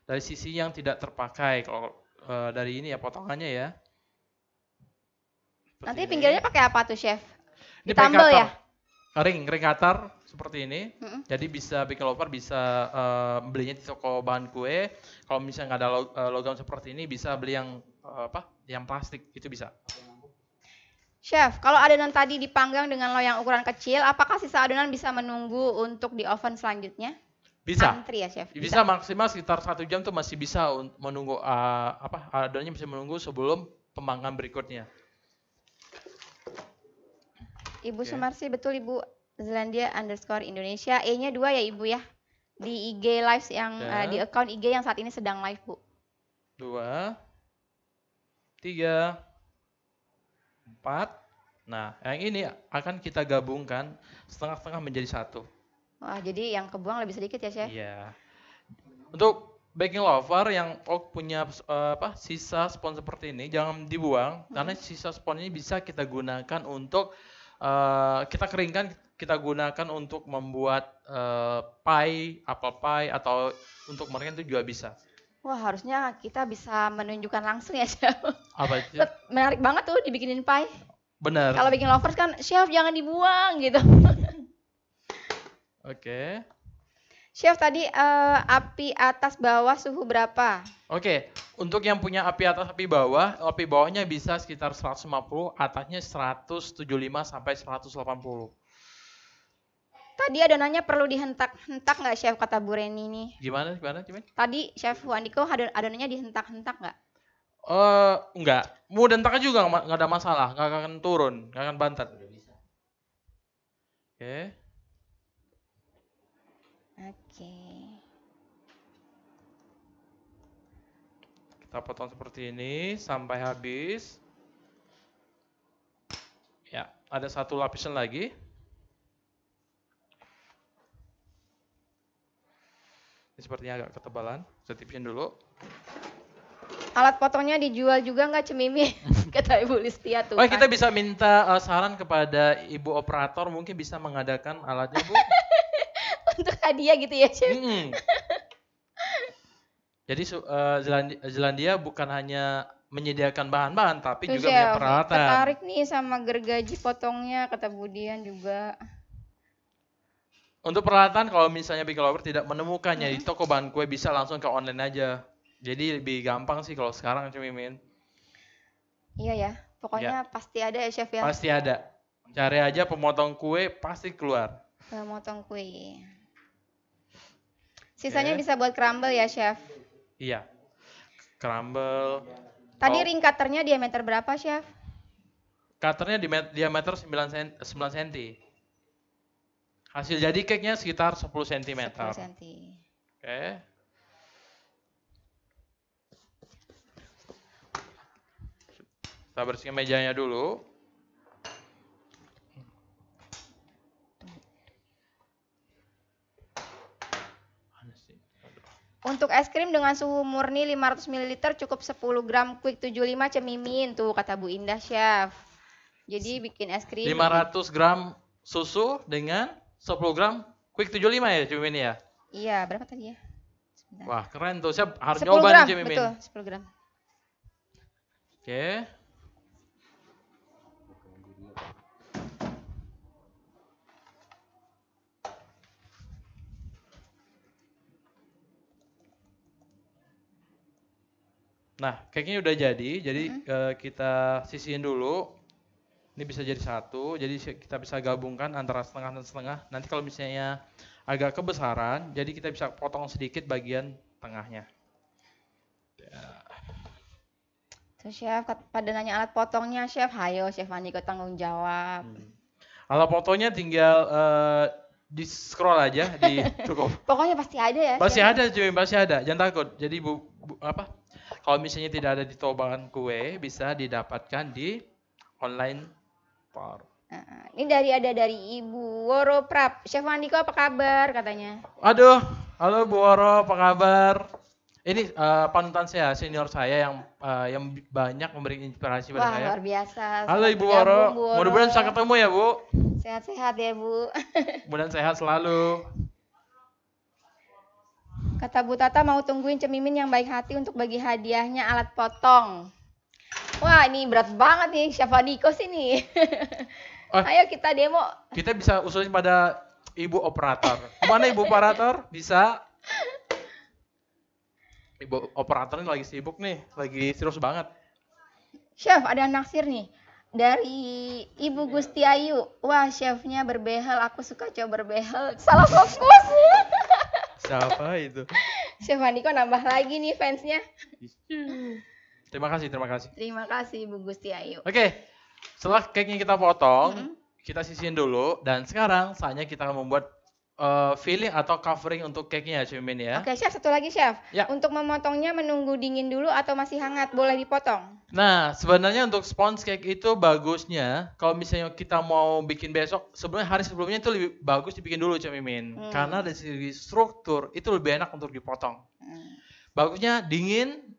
[SPEAKER 1] dari sisi yang tidak terpakai. Kalau dari ini ya potongannya ya. Seperti
[SPEAKER 2] Nanti
[SPEAKER 1] ini.
[SPEAKER 2] pinggirnya pakai apa tuh, Chef?
[SPEAKER 1] Ini pakai
[SPEAKER 2] Ditambal
[SPEAKER 1] cutter.
[SPEAKER 2] ya?
[SPEAKER 1] Ring cutter seperti ini.
[SPEAKER 2] Mm-mm.
[SPEAKER 1] Jadi bisa bikin lover bisa belinya di toko bahan kue. Kalau misalnya nggak ada logam seperti ini bisa beli yang yang plastik itu bisa.
[SPEAKER 2] Chef, kalau adonan tadi dipanggang dengan loyang ukuran kecil, apakah sisa adonan bisa menunggu untuk di oven selanjutnya?
[SPEAKER 1] Bisa.
[SPEAKER 2] Antri ya, Chef?
[SPEAKER 1] Bisa maksimal sekitar 1 jam tuh masih bisa menunggu adonannya bisa menunggu sebelum pemanggangan berikutnya.
[SPEAKER 2] Ibu
[SPEAKER 1] Oke.
[SPEAKER 2] Sumarsi, betul Ibu. Zelandia_Indonesia. E-nya 2 ya Ibu ya? Di IG live yang
[SPEAKER 1] Oke.
[SPEAKER 2] di account IG yang saat ini sedang live, Bu.
[SPEAKER 1] 2, 3, 4. Nah, yang ini akan kita gabungkan setengah-setengah menjadi satu.
[SPEAKER 2] Wah, jadi yang kebuang lebih sedikit ya, Chef?
[SPEAKER 1] Iya. Untuk baking lover yang punya sisa spons seperti ini jangan dibuang karena sisa spons ini bisa kita gunakan untuk kita keringkan, kita gunakan untuk membuat pie, apple pie atau untuk meringan itu juga bisa.
[SPEAKER 2] Wah, harusnya kita bisa menunjukkan langsung ya, Chef.
[SPEAKER 1] Apa itu?
[SPEAKER 2] Menarik banget tuh dibikinin pie.
[SPEAKER 1] Benar.
[SPEAKER 2] Kalau bikin lovers kan, Chef jangan dibuang gitu.
[SPEAKER 1] Oke.
[SPEAKER 2] Chef tadi api atas bawah suhu berapa?
[SPEAKER 1] Oke, untuk yang punya api atas api bawahnya bisa sekitar 150, atasnya 175 sampai 180.
[SPEAKER 2] Tadi adonannya perlu dihentak-hentak nggak, Chef, kata Bu Reni nih?
[SPEAKER 1] Gimana?
[SPEAKER 2] Tadi Chef Wandiko adonannya dihentak-hentak nggak?
[SPEAKER 1] Enggak. Mau dentak juga nggak ada masalah, nggak akan turun, nggak akan bantat. Oke.
[SPEAKER 2] Oke.
[SPEAKER 1] Kita potong seperti ini sampai habis. Ya, ada satu lapisan lagi. Ini sepertinya agak ketebalan. Saya tipisin dulu.
[SPEAKER 2] Alat potongnya dijual juga nggak, Cemimi? Kata Ibu Listia tuh.
[SPEAKER 1] Oh, kita bisa minta saran kepada Ibu operator, mungkin bisa mengadakan alatnya, Bu.
[SPEAKER 2] Untuk hadiah gitu ya, Chef?
[SPEAKER 1] Jadi Zelandia bukan hanya menyediakan bahan-bahan, tapi
[SPEAKER 2] Tuh,
[SPEAKER 1] juga punya
[SPEAKER 2] Chef,
[SPEAKER 1] peralatan.
[SPEAKER 2] tertarik nih sama gergaji potongnya, kata Budian juga.
[SPEAKER 1] Untuk peralatan, kalau misalnya bikin lover tidak menemukannya di toko bahan kue, bisa langsung ke online aja. Jadi lebih gampang sih kalau sekarang, Cemimin.
[SPEAKER 2] Iya ya, pokoknya pasti ada ya, Chef ya?
[SPEAKER 1] Pasti ada. Cari aja pemotong kue, pasti keluar.
[SPEAKER 2] Pemotong kue. Sisanya bisa buat crumble ya, Chef?
[SPEAKER 1] Iya. Crumble.
[SPEAKER 2] Tadi ring cutternya diameter berapa, Chef?
[SPEAKER 1] Cutternya diameter 9 cm. Hasil jadi cake-nya sekitar 10 cm.
[SPEAKER 2] 10 cm.
[SPEAKER 1] Oke. Kita bersihkan mejanya dulu.
[SPEAKER 2] Untuk es krim dengan suhu murni 500 ml cukup 10 gram Quick 75 Cemimin tuh kata Bu Indah, Chef. Jadi bikin es krim
[SPEAKER 1] 500 gram susu dengan 10 gram Quick 75 ya Cemimin ya?
[SPEAKER 2] Iya, berapa tadi ya? Sebentar.
[SPEAKER 1] Wah, keren tuh. Saya harus
[SPEAKER 2] 10
[SPEAKER 1] nyoba
[SPEAKER 2] gram,
[SPEAKER 1] nih Cemimin.
[SPEAKER 2] betul, 10 gram.
[SPEAKER 1] Oke. Nah, cake-nya udah jadi kita sisihin dulu. Ini bisa jadi satu, jadi kita bisa gabungkan antara setengah dan setengah. Nanti kalau misalnya agak kebesaran, jadi kita bisa potong sedikit bagian tengahnya.
[SPEAKER 2] Tuh, Chef, pada nanya alat potongnya, Chef. Hayo, Chef Andiko tanggung jawab.
[SPEAKER 1] Alat potongnya tinggal di scroll aja di cukup.
[SPEAKER 2] Pokoknya pasti ada ya,
[SPEAKER 1] Pasti
[SPEAKER 2] Chef?
[SPEAKER 1] ada cuy, pasti ada. Jangan takut. Jadi kalau misalnya tidak ada di toko bahan kue, bisa didapatkan di online store.
[SPEAKER 2] Ini dari Ibu Woro Prap. Chef Andiko apa kabar katanya?
[SPEAKER 1] Aduh, halo Bu Woro, apa kabar? Ini panutan saya, senior saya yang banyak memberi inspirasi pada
[SPEAKER 2] Wah,
[SPEAKER 1] saya.
[SPEAKER 2] luar biasa.
[SPEAKER 1] Halo
[SPEAKER 2] Selamat
[SPEAKER 1] Ibu
[SPEAKER 2] bergabung,
[SPEAKER 1] Woro,
[SPEAKER 2] Bu Woro.
[SPEAKER 1] mudah-mudahan bisa ketemu ya Bu.
[SPEAKER 2] Sehat-sehat ya, Bu.
[SPEAKER 1] Mudah-mudahan sehat selalu.
[SPEAKER 2] Kata Bu Tata mau tungguin Cemimin yang baik hati untuk bagi hadiahnya alat potong. Wah, ini berat banget nih, Chef Andiko sih nih. Ayo kita demo.
[SPEAKER 1] Kita bisa usulin pada Ibu operator. Mana Ibu operator? Bisa. Ibu operator ini lagi sibuk nih, lagi serius banget.
[SPEAKER 2] Chef, ada naksir nih. Dari Ibu Gusti Ayu. Wah, chefnya berbehel. Aku suka coba berbehel. Salah fokus.
[SPEAKER 1] Siapa itu?
[SPEAKER 2] Chef Andiko nambah lagi nih fansnya.
[SPEAKER 1] Terima kasih.
[SPEAKER 2] Terima kasih Ibu Gusti Ayu.
[SPEAKER 1] Oke, setelah cake-nya kita potong, kita sisihin dulu. Dan sekarang saatnya kita membuat filling atau covering untuk cake-nya, Cimin ya.
[SPEAKER 2] Oke, Chef, satu lagi, Chef.
[SPEAKER 1] Ya.
[SPEAKER 2] Untuk memotongnya menunggu dingin dulu atau masih hangat, boleh dipotong?
[SPEAKER 1] Nah, sebenarnya untuk sponge cake itu bagusnya, kalau misalnya kita mau bikin besok, sebenarnya hari sebelumnya itu lebih bagus dibikin dulu, Cimin. Karena dari segi struktur, itu lebih enak untuk dipotong. Bagusnya dingin,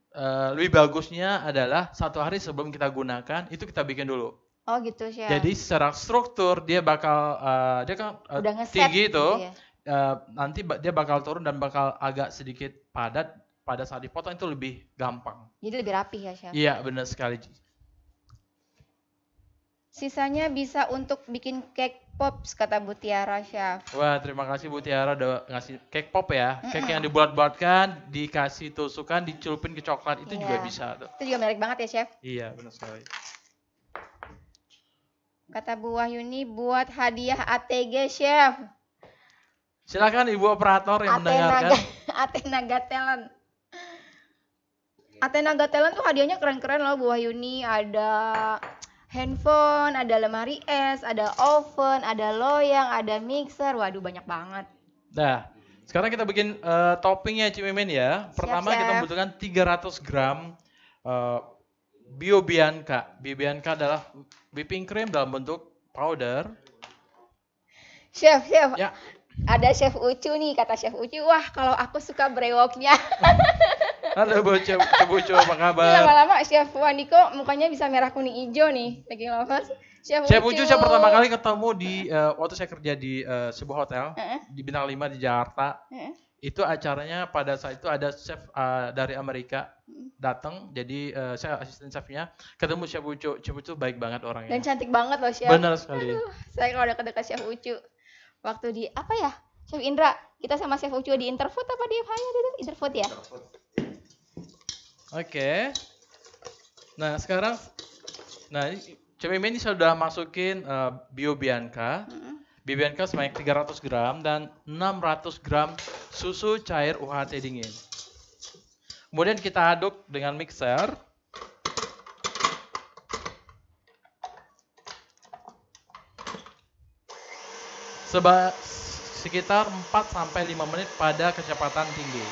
[SPEAKER 1] lebih bagusnya adalah 1 hari sebelum kita gunakan, itu kita bikin dulu.
[SPEAKER 2] Oh gitu, Chef.
[SPEAKER 1] Jadi secara struktur dia bakal dia kan tinggi itu,
[SPEAKER 2] gitu ya?
[SPEAKER 1] nanti dia bakal turun dan bakal agak sedikit padat pada saat dipotong itu lebih gampang.
[SPEAKER 2] Jadi lebih rapi ya, Chef?
[SPEAKER 1] Iya, benar sekali.
[SPEAKER 2] Sisanya bisa untuk bikin cake pops, kata Bu Tiara, Chef.
[SPEAKER 1] Wah, terima kasih Bu Tiara udah ngasih cake pop ya. Cake yang dibuat-buatkan, dikasih tusukan, dicelupin ke coklat itu juga bisa tuh.
[SPEAKER 2] Itu juga menarik banget ya, Chef?
[SPEAKER 1] Iya, benar sekali.
[SPEAKER 2] Kata Bu Wahyuni buat hadiah ATG, Chef.
[SPEAKER 1] Silakan Ibu operator yang mendengarkan.
[SPEAKER 2] Athena Got Talent. Athena Got Talent tuh hadiahnya keren-keren loh Bu Wahyuni. Ada handphone, ada lemari es, ada oven, ada loyang, ada mixer. Waduh, banyak banget.
[SPEAKER 1] Nah, sekarang kita bikin toppingnya Cimimin ya. Pertama kita membutuhkan 300 gram Bio Bianca. Bio Bianca adalah whipping cream dalam bentuk powder.
[SPEAKER 2] Chef.
[SPEAKER 1] Ya.
[SPEAKER 2] Ada Chef Ucu nih, kata Chef Ucu, wah kalau aku suka brewoknya.
[SPEAKER 1] Halo Bu Ucu, apa kabar?
[SPEAKER 2] Lama-lama Chef Wandiko mukanya bisa merah kuning hijau nih, lagi lovers.
[SPEAKER 1] Chef Ucu saya pertama kali ketemu di waktu saya kerja di sebuah hotel di Bintang 5 di Jakarta. Itu acaranya pada saat itu ada chef dari Amerika datang, jadi saya asisten chefnya, ketemu Chef Ucu. Chef Ucu baik banget orangnya.
[SPEAKER 2] Dan cantik banget loh, Chef.
[SPEAKER 1] Benar sekali.
[SPEAKER 2] Aduh, saya kalau dekat-dekat Chef Ucu, waktu di apa ya, Chef Indra, kita sama Chef Ucu di Interfood apa di apa ya dulu? Interfood ya.
[SPEAKER 1] Oke. Nah sekarang, Chef ini sudah masukin Bio Bianca. Bio Bianca sebanyak 300 gram dan 600 gram susu cair UHT dingin. Kemudian kita aduk dengan mixer. Sekitar 4-5 menit pada kecepatan tinggi.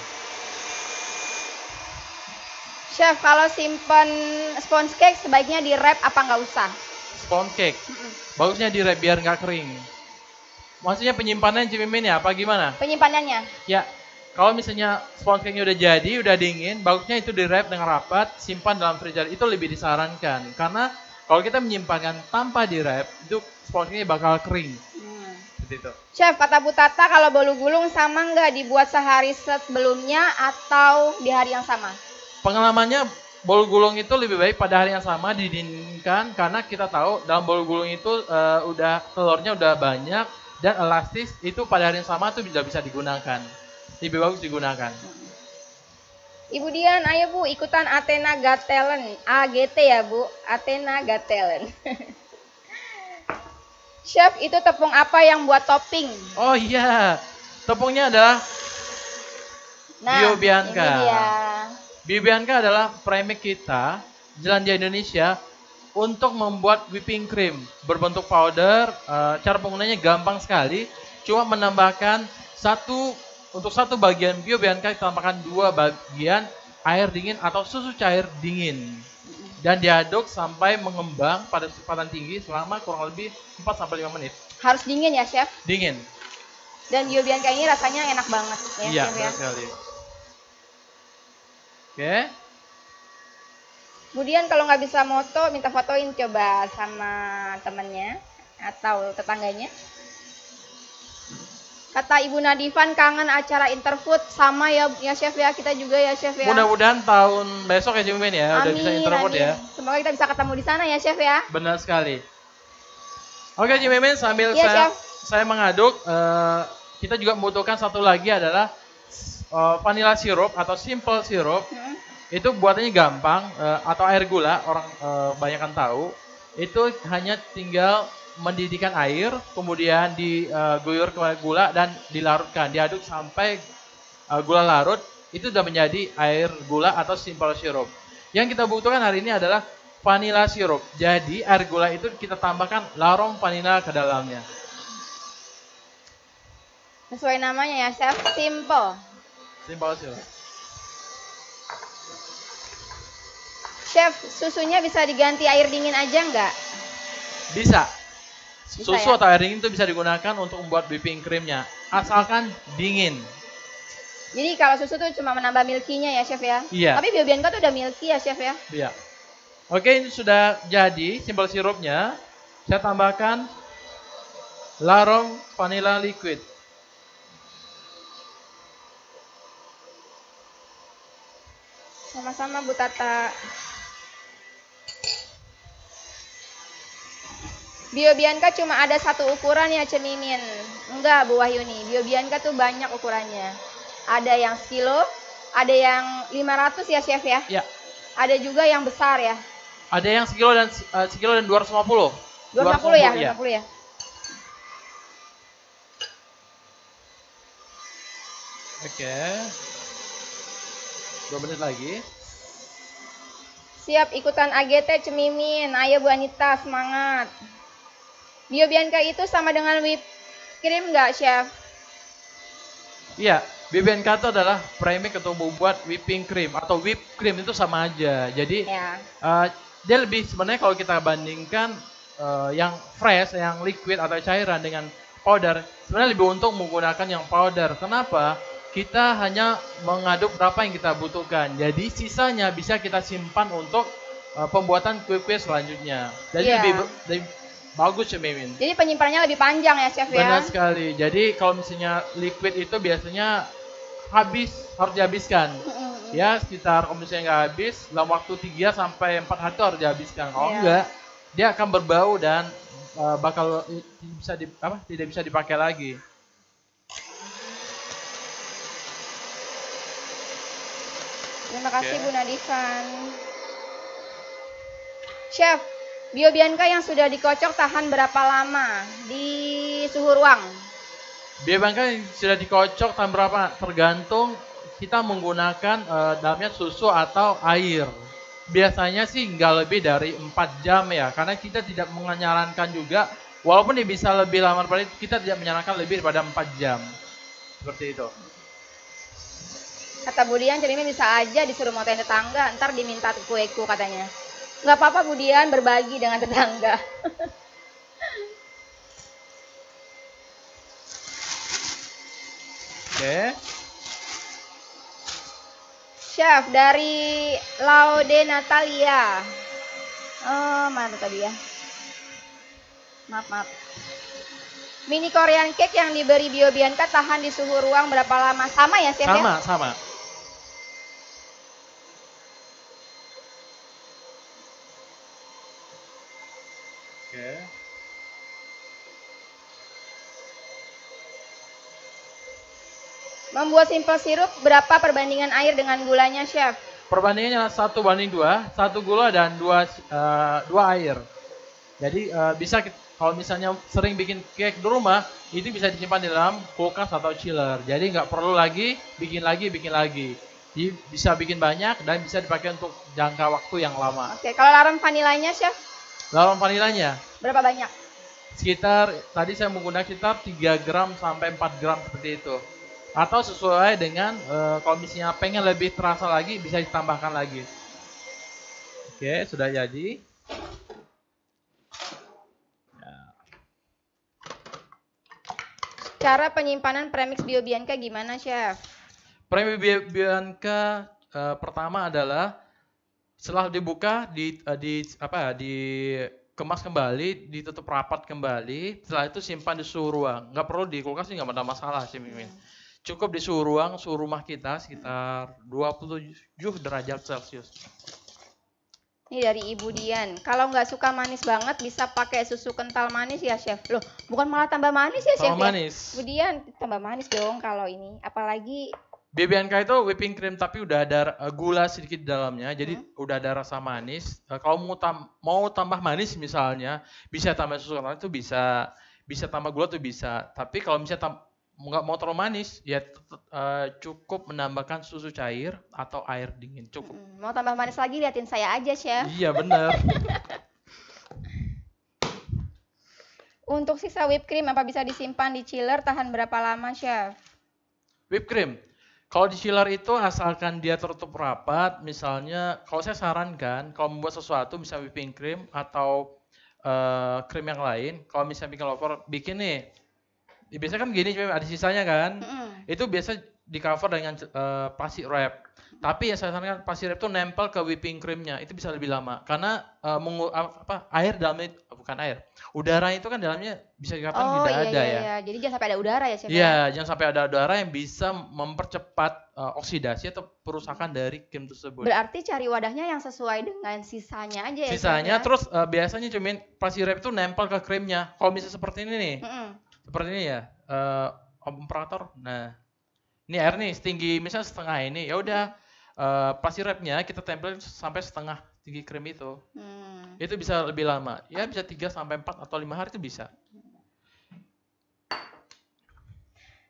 [SPEAKER 2] Chef, kalau simpan sponge cake sebaiknya di wrap apa nggak usah?
[SPEAKER 1] Sponge cake, bagusnya di wrap biar nggak kering. Maksudnya penyimpanannya Cimimin ya, apa gimana?
[SPEAKER 2] Penyimpanannya?
[SPEAKER 1] Ya, kalau misalnya sponge cake-nya udah jadi, udah dingin, bagusnya itu di wrap dengan rapat, simpan dalam freezer, itu lebih disarankan. Karena kalau kita menyimpankan tanpa di wrap, itu sponge cake-nya bakal kering. Seperti itu.
[SPEAKER 2] Chef, kata Bu Tata kalau bolu gulung sama nggak dibuat sehari sebelumnya atau di hari yang sama?
[SPEAKER 1] Pengalamannya bolu gulung itu lebih baik pada hari yang sama didinginkan, karena kita tahu dalam bolu gulung itu telurnya udah banyak dan elastis, itu pada hari yang sama tuh bisa digunakan. Lebih bagus digunakan.
[SPEAKER 2] Ibu Dian, ayo Bu ikutan Athena Got Talent. AGT ya Bu, Athena Got Talent. Chef, itu tepung apa yang buat topping?
[SPEAKER 1] Oh iya, tepungnya adalah Bio Bianca.
[SPEAKER 2] Ini dia.
[SPEAKER 1] Bio Bianca adalah premix kita, jalan di Indonesia, untuk membuat whipping cream berbentuk powder. Cara penggunaannya gampang sekali, cuma menambahkan untuk satu bagian Bio Bianca kita tambahkan 2 bagian air dingin atau susu cair dingin. Dan diaduk sampai mengembang pada kecepatan tinggi selama kurang lebih 4-5 menit.
[SPEAKER 2] Harus dingin ya, Chef?
[SPEAKER 1] Dingin.
[SPEAKER 2] Dan Bio Bianca ini rasanya enak banget ya.
[SPEAKER 1] Iya,
[SPEAKER 2] Chef,
[SPEAKER 1] benar sekali. Oke.
[SPEAKER 2] Kemudian kalau nggak bisa moto, minta fotoin coba sama temennya atau tetangganya. Kata Ibu Nadifan kangen acara Interfood sama ya chef ya, kita juga ya chef ya.
[SPEAKER 1] Mudah-mudahan tahun besok ya Cimin ya udah bisa Interfood ya.
[SPEAKER 2] Semoga kita bisa ketemu di sana ya chef ya.
[SPEAKER 1] Benar sekali. Oke Cimin, sambil saya mengaduk, kita juga membutuhkan satu lagi adalah vanilla syrup atau simple syrup. Itu buatannya gampang, atau air gula, orang banyakkan tahu. Itu hanya tinggal mendidihkan air, kemudian diguyur ke gula dan dilarutkan, diaduk sampai gula larut, itu sudah menjadi air gula atau simple syrup. Yang kita butuhkan hari ini adalah vanilla syrup. Jadi air gula itu kita tambahkan larung vanilla ke dalamnya.
[SPEAKER 2] Sesuai namanya ya chef, simple.
[SPEAKER 1] Simple syrup.
[SPEAKER 2] Chef, susunya bisa diganti air dingin aja nggak?
[SPEAKER 1] Bisa. Susu
[SPEAKER 2] ya?
[SPEAKER 1] atau air dingin itu bisa digunakan untuk membuat whipping creamnya, asalkan dingin.
[SPEAKER 2] Jadi kalau susu tuh cuma menambah milky-nya ya chef ya?
[SPEAKER 1] Iya.
[SPEAKER 2] Tapi Biobianca tuh udah milky ya chef ya?
[SPEAKER 1] Iya. Oke, ini sudah jadi simple sirupnya. Saya tambahkan larung vanilla liquid.
[SPEAKER 2] Sama-sama Bu Tata. Biobianca cuma ada satu ukuran ya Cemimin. Enggak Bu Wahyuni, Biobianca tuh banyak ukurannya. Ada yang sekilo, ada yang 500 ya chef ya?
[SPEAKER 1] Iya.
[SPEAKER 2] Ada juga yang besar ya?
[SPEAKER 1] Ada yang sekilo dan 250.
[SPEAKER 2] 250 ya? 250 ya?
[SPEAKER 1] Oke. 2 menit lagi.
[SPEAKER 2] Siap ikutan AGT Cemimin. Ayo Bu Anita semangat. Biobianca itu sama dengan whipped cream nggak chef?
[SPEAKER 1] Iya, Biobianca itu adalah premix untuk membuat whipping cream atau whipped cream itu sama aja. Jadi
[SPEAKER 2] ya.
[SPEAKER 1] Dia lebih sebenarnya kalau kita bandingkan yang fresh, yang liquid atau cairan dengan powder, sebenarnya lebih untung menggunakan yang powder. Kenapa? Kita hanya mengaduk berapa yang kita butuhkan. Jadi sisanya bisa kita simpan untuk pembuatan kue-kue selanjutnya. Jadi lebih bagus ya Mimin.
[SPEAKER 2] Jadi penyimpanannya lebih panjang ya chef ya?
[SPEAKER 1] Benar sekali. Jadi kalau misalnya liquid itu biasanya harus dihabiskan. Ya sekitar kalau misalnya nggak habis, dalam waktu 3 sampai 4 hari itu harus dihabiskan. Kalau enggak, dia akan berbau dan bakal tidak bisa dipakai lagi.
[SPEAKER 2] Terima kasih Bu Nadifan. Chef, Biobianca yang sudah dikocok tahan berapa lama di suhu ruang?
[SPEAKER 1] Biobianca yang sudah dikocok tahan berapa? Tergantung kita menggunakan dalamnya susu atau air. Biasanya sih nggak lebih dari 4 jam ya, karena kita tidak menyarankan juga, walaupun dia bisa lebih lama, kita tidak menyarankan lebih daripada 4 jam. Seperti itu.
[SPEAKER 2] Kata Budian, Cemimin bisa aja disuruh motoin tetangga, ntar diminta kueku katanya. Nggak apa-apa Budian, berbagi dengan tetangga.
[SPEAKER 1] Oke.
[SPEAKER 2] Chef dari Laude Natalia. Oh, mana tadi ya? Maaf. Mini Korean cake yang diberi Biobianca tahan di suhu ruang berapa lama? Sama ya, chef ya?
[SPEAKER 1] Sama. Oke.
[SPEAKER 2] Membuat simple sirup berapa perbandingan air dengan gulanya, chef?
[SPEAKER 1] Perbandingannya 1:2, 1 gula dan 2 air. Jadi bisa kalau misalnya sering bikin cake di rumah, itu bisa disimpan di dalam kulkas atau chiller. Jadi nggak perlu lagi bikin lagi. Jadi bisa bikin banyak dan bisa dipakai untuk jangka waktu yang lama.
[SPEAKER 2] Oke, kalau larung vanilanya, chef?
[SPEAKER 1] Larung vanilanya?
[SPEAKER 2] Berapa banyak?
[SPEAKER 1] Tadi saya menggunakan sekitar 3 gram sampai 4 gram seperti itu. Atau sesuai dengan kalau misalnya pengen lebih terasa lagi, bisa ditambahkan lagi. Oke, sudah jadi.
[SPEAKER 2] Cara penyimpanan premix Biobianca gimana, chef?
[SPEAKER 1] Premix Biobianca pertama adalah setelah dibuka dikeringkan kemas kembali, ditutup rapat kembali. Setelah itu simpan di suhu ruang. Nggak perlu di kulkas sih, nggak ada masalah sih Mimin. Cukup di suhu ruang, suhu rumah kita sekitar 27 derajat Celcius.
[SPEAKER 2] Ini dari Ibu Dian. Kalau nggak suka manis banget bisa pakai susu kental manis ya Chef. Loh, bukan malah tambah manis ya Chef ya?
[SPEAKER 1] Manis.
[SPEAKER 2] Ibu Dian tambah manis dong kalau ini. Apalagi
[SPEAKER 1] BBNK itu whipping cream tapi udah ada gula sedikit di dalamnya, jadi udah ada rasa manis. Kalau mau tambah manis misalnya, bisa tambah susu kental itu bisa tambah gula tuh bisa. Tapi kalau misalnya nggak mau terlalu manis, ya cukup menambahkan susu cair atau air dingin cukup.
[SPEAKER 2] Mau tambah manis lagi liatin saya aja Chef.
[SPEAKER 1] Iya benar.
[SPEAKER 2] Untuk sisa whipped cream apa bisa disimpan di chiller tahan berapa lama Chef?
[SPEAKER 1] Whipped cream. Kalau di chiller itu asalkan dia tertutup rapat, misalnya kalau saya sarankan kalau membuat sesuatu misalnya whipping cream atau krim yang lain, kalau misalnya bikin lover, bikin nih, biasanya kan gini cuma ada sisanya kan, itu biasa di cover dengan plastic wrap. Tapi yang saya sarankan plastic wrap itu nempel ke whipping creamnya, itu bisa lebih lama karena air dalamnya bukan air, udara itu kan dalamnya bisa dikatakan tidak ada ya.
[SPEAKER 2] Iya. Jadi jangan sampai ada udara ya Chef.
[SPEAKER 1] Iya, jangan sampai ada udara yang bisa mempercepat oksidasi atau perusakan dari krim tersebut.
[SPEAKER 2] Berarti cari wadahnya yang sesuai dengan sisanya aja ya.
[SPEAKER 1] Sisanya Chef, terus biasanya cuman plastic wrap itu nempel ke krimnya. Kalau misalnya seperti ini nih, seperti ini ya, operator. Nah, ini air nih setinggi misalnya setengah ini, ya udah plastic wrapnya kita tempel sampai setengah tinggi krim itu. Itu bisa lebih lama. Ya bisa 3 sampai 4 atau 5 hari itu bisa.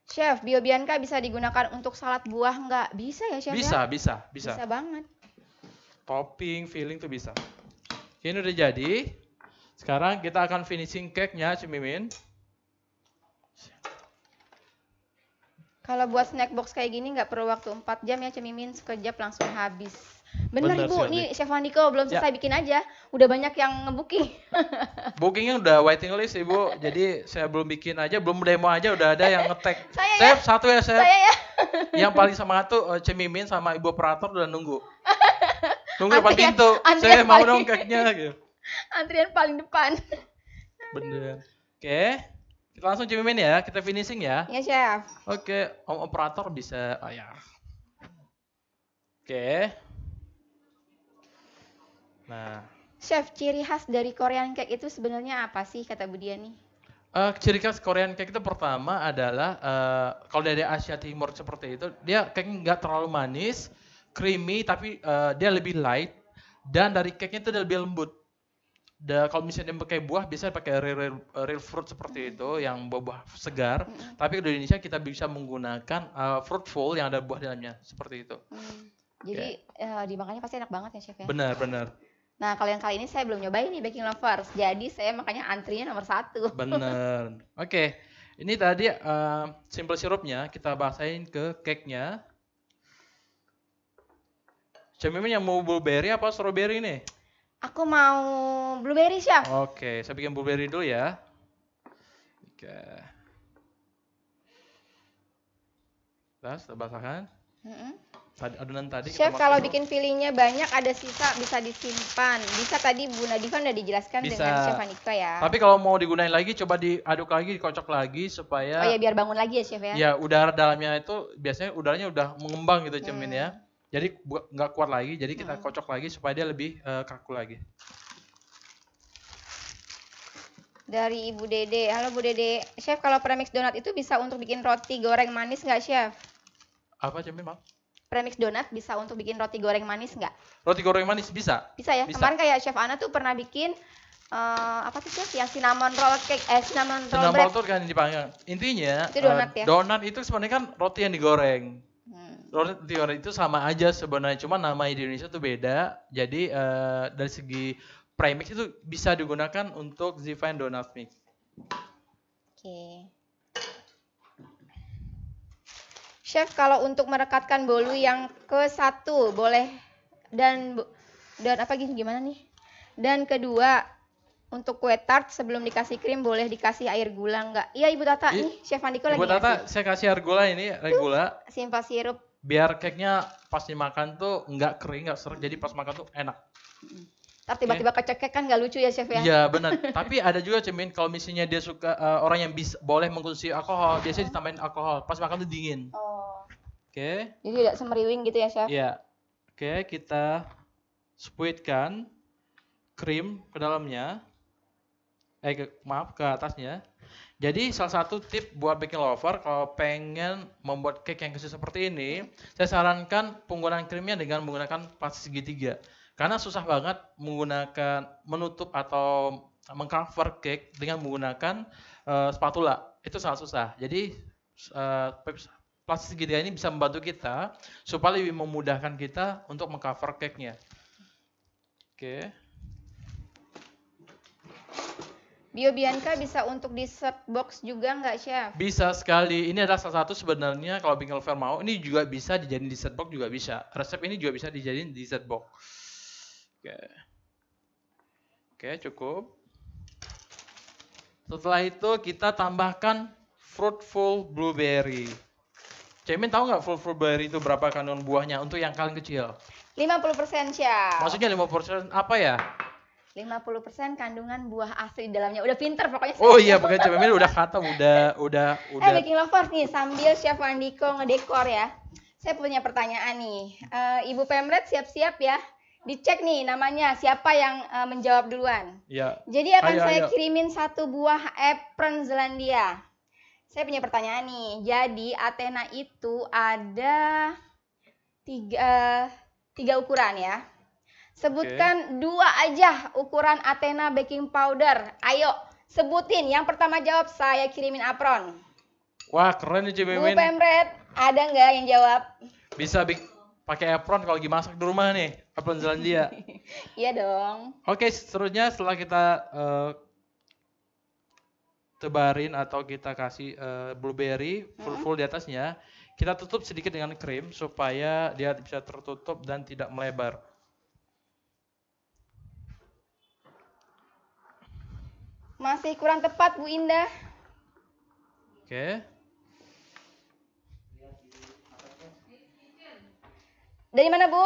[SPEAKER 2] Chef, BioBianca bisa digunakan untuk salad buah nggak? Bisa ya Chef?
[SPEAKER 1] Bisa,
[SPEAKER 2] ya?
[SPEAKER 1] bisa.
[SPEAKER 2] Bisa banget.
[SPEAKER 1] Topping, filling tuh bisa. Ini udah jadi. Sekarang kita akan finishing cake-nya, Cimimin.
[SPEAKER 2] Kalau buat snack box kayak gini nggak perlu waktu 4 jam ya Cemimin, sekejap langsung habis. Bener Ibu, nih Chef Andiko belum selesai bikin aja, udah banyak yang nge-booking.
[SPEAKER 1] Bookingnya udah waiting list Ibu, jadi saya belum bikin aja, belum demo aja udah ada yang nge-tag.
[SPEAKER 2] Chef,
[SPEAKER 1] satu ya Chef.
[SPEAKER 2] Saya ya.
[SPEAKER 1] Yang paling semangat tuh Cemimin sama Ibu operator udah nunggu. Nunggu depan pintu, saya mau dong cake-nya gitu.
[SPEAKER 2] Antrian paling depan.
[SPEAKER 1] Bener. Oke. Kita langsung Cemimin ya, kita finishing ya.
[SPEAKER 2] Iya Chef.
[SPEAKER 1] Oke, Om operator bisa, ya. Oke. Nah.
[SPEAKER 2] Chef, ciri khas dari Korean cake itu sebenarnya apa sih kata Bu Dian nih?
[SPEAKER 1] Ciri khas Korean cake itu pertama adalah kalau dari Asia Timur seperti itu, dia cake nggak terlalu manis, creamy tapi dia lebih light dan dari cake-nya itu dia lebih lembut. Kalau misalnya pakai buah, biasanya pakai real fruit seperti itu, yang buah segar. Tapi di Indonesia kita bisa menggunakan fruitful yang ada buah dalamnya, seperti itu.
[SPEAKER 2] Jadi dimakannya pasti enak banget ya Chef ya?
[SPEAKER 1] Benar.
[SPEAKER 2] Nah kalau yang kali ini saya belum nyobain nih Baking Lovers, jadi saya makanya antrinya nomor 1.
[SPEAKER 1] Benar. Oke, ini tadi simple sirupnya, kita basahin ke cake-nya. Cemimin yang mau blueberry apa strawberry nih?
[SPEAKER 2] Aku mau blueberry Chef.
[SPEAKER 1] Oke, saya bikin blueberry dulu ya. Oke. Kita basahkan. Adonan tadi.
[SPEAKER 2] Chef kalau bikin fillingnya banyak ada sisa bisa disimpan. Bisa tadi Bu Nadifa udah dijelaskan
[SPEAKER 1] bisa.
[SPEAKER 2] Dengan Chef Andika ya.
[SPEAKER 1] Tapi kalau mau digunain lagi coba diaduk lagi, dikocok lagi supaya.
[SPEAKER 2] Oh ya biar bangun lagi ya Chef ya.
[SPEAKER 1] Ya udara dalamnya itu biasanya udaranya udah mengembang gitu Cemin ya. Jadi nggak kuat lagi, jadi kita kocok lagi supaya dia lebih kaku lagi.
[SPEAKER 2] Dari Ibu Dede, halo Bu Dede. Chef kalau premix donat itu bisa untuk bikin roti goreng manis nggak Chef?
[SPEAKER 1] Apa Cemin Bang?
[SPEAKER 2] Premix donat bisa untuk bikin roti goreng manis nggak?
[SPEAKER 1] Roti goreng manis bisa.
[SPEAKER 2] Bisa ya. Bisa. Kemarin kayak Chef Ana tuh pernah bikin apa tuh Chef? Yang cinnamon roll cake, cinnamon roll bread.
[SPEAKER 1] Cinnamon roll kan dipanggang. Intinya
[SPEAKER 2] itu donat ya.
[SPEAKER 1] Donat itu sebenarnya kan roti yang digoreng. Roti goreng itu sama aja sebenarnya, cuma nama di Indonesia tuh beda. Jadi dari segi premix itu bisa digunakan untuk Zifine Donut Mix.
[SPEAKER 2] Oke. Chef kalau untuk merekatkan bolu yang ke-1 boleh dan apa gimana nih? Dan kedua untuk kue tart sebelum dikasih krim boleh dikasih air gula nggak? Iya Ibu Tata nih Chef Andiko lagi.
[SPEAKER 1] Ibu Tata saya kasih air gula ini, air gula.
[SPEAKER 2] Simple sirup.
[SPEAKER 1] Biar cake-nya pas dimakan tuh nggak kering, nggak seret, jadi pas makan tuh enak.
[SPEAKER 2] Ntar tiba-tiba kecekek kan nggak lucu ya chef ya?
[SPEAKER 1] Iya benar. Tapi ada juga Cemin kalau misalnya dia suka orang yang bisa boleh mengkonsumsi alkohol, biasanya ditambahin alkohol. Pas makan tuh dingin.
[SPEAKER 2] Oh.
[SPEAKER 1] Oke.
[SPEAKER 2] Jadi tidak semeriwing gitu ya chef?
[SPEAKER 1] Iya. Oke, kita squidkan krim ke dalamnya. Maaf, ke atasnya. Jadi salah satu tip buat baking lover kalau pengen membuat cake yang kecil seperti ini, saya sarankan penggunaan krimnya dengan menggunakan plastik segitiga. Karena susah banget menutup atau mengcover cake dengan menggunakan spatula. Itu sangat susah. Jadi plastik segitiga ini bisa membantu kita supaya lebih memudahkan kita untuk mengcover cake-nya. Oke.
[SPEAKER 2] Bio Bianca bisa untuk dessert box juga nggak chef?
[SPEAKER 1] Bisa sekali. Ini adalah salah satu sebenarnya kalau baking lover mau, ini juga bisa dijadiin dessert box juga bisa. Resep ini juga bisa dijadiin dessert box. Oke. Oke, cukup. Setelah itu kita tambahkan fruitful blueberry. Cemin tahu nggak fruitful blueberry itu berapa kandungan buahnya untuk yang paling kecil?
[SPEAKER 2] 50% chef.
[SPEAKER 1] Maksudnya 50% apa ya?
[SPEAKER 2] 50% kandungan buah asli di dalamnya. Udah pinter pokoknya.
[SPEAKER 1] Oh iya, pokoknya Cemin udah khatam, udah.
[SPEAKER 2] Baking lovers nih, sambil Chef Wandiko ngedekor ya. Saya punya pertanyaan nih. Ibu Pemret siap-siap ya. Dicek nih namanya, siapa yang menjawab duluan.
[SPEAKER 1] Iya.
[SPEAKER 2] Jadi akan
[SPEAKER 1] Ayo.
[SPEAKER 2] saya kirimin 1 buah apron Zelandia. Saya punya pertanyaan nih. Jadi Athena itu ada 3 ukuran ya. Sebutkan 2 aja ukuran Athena baking powder. Ayo, sebutin. Yang pertama jawab, saya kirimin apron.
[SPEAKER 1] Wah, keren nih
[SPEAKER 2] Bu
[SPEAKER 1] Cemin.
[SPEAKER 2] Pemret, ada nggak yang jawab?
[SPEAKER 1] Bisa pakai apron kalau lagi masak di rumah nih, apron Zelandia.
[SPEAKER 2] Iya dong.
[SPEAKER 1] Oke, seterusnya setelah kita tebarin atau kita kasih blueberry full di atasnya, kita tutup sedikit dengan krim supaya dia bisa tertutup dan tidak melebar.
[SPEAKER 2] Masih kurang tepat Bu Indah.
[SPEAKER 1] Oke.
[SPEAKER 2] Dari mana Bu?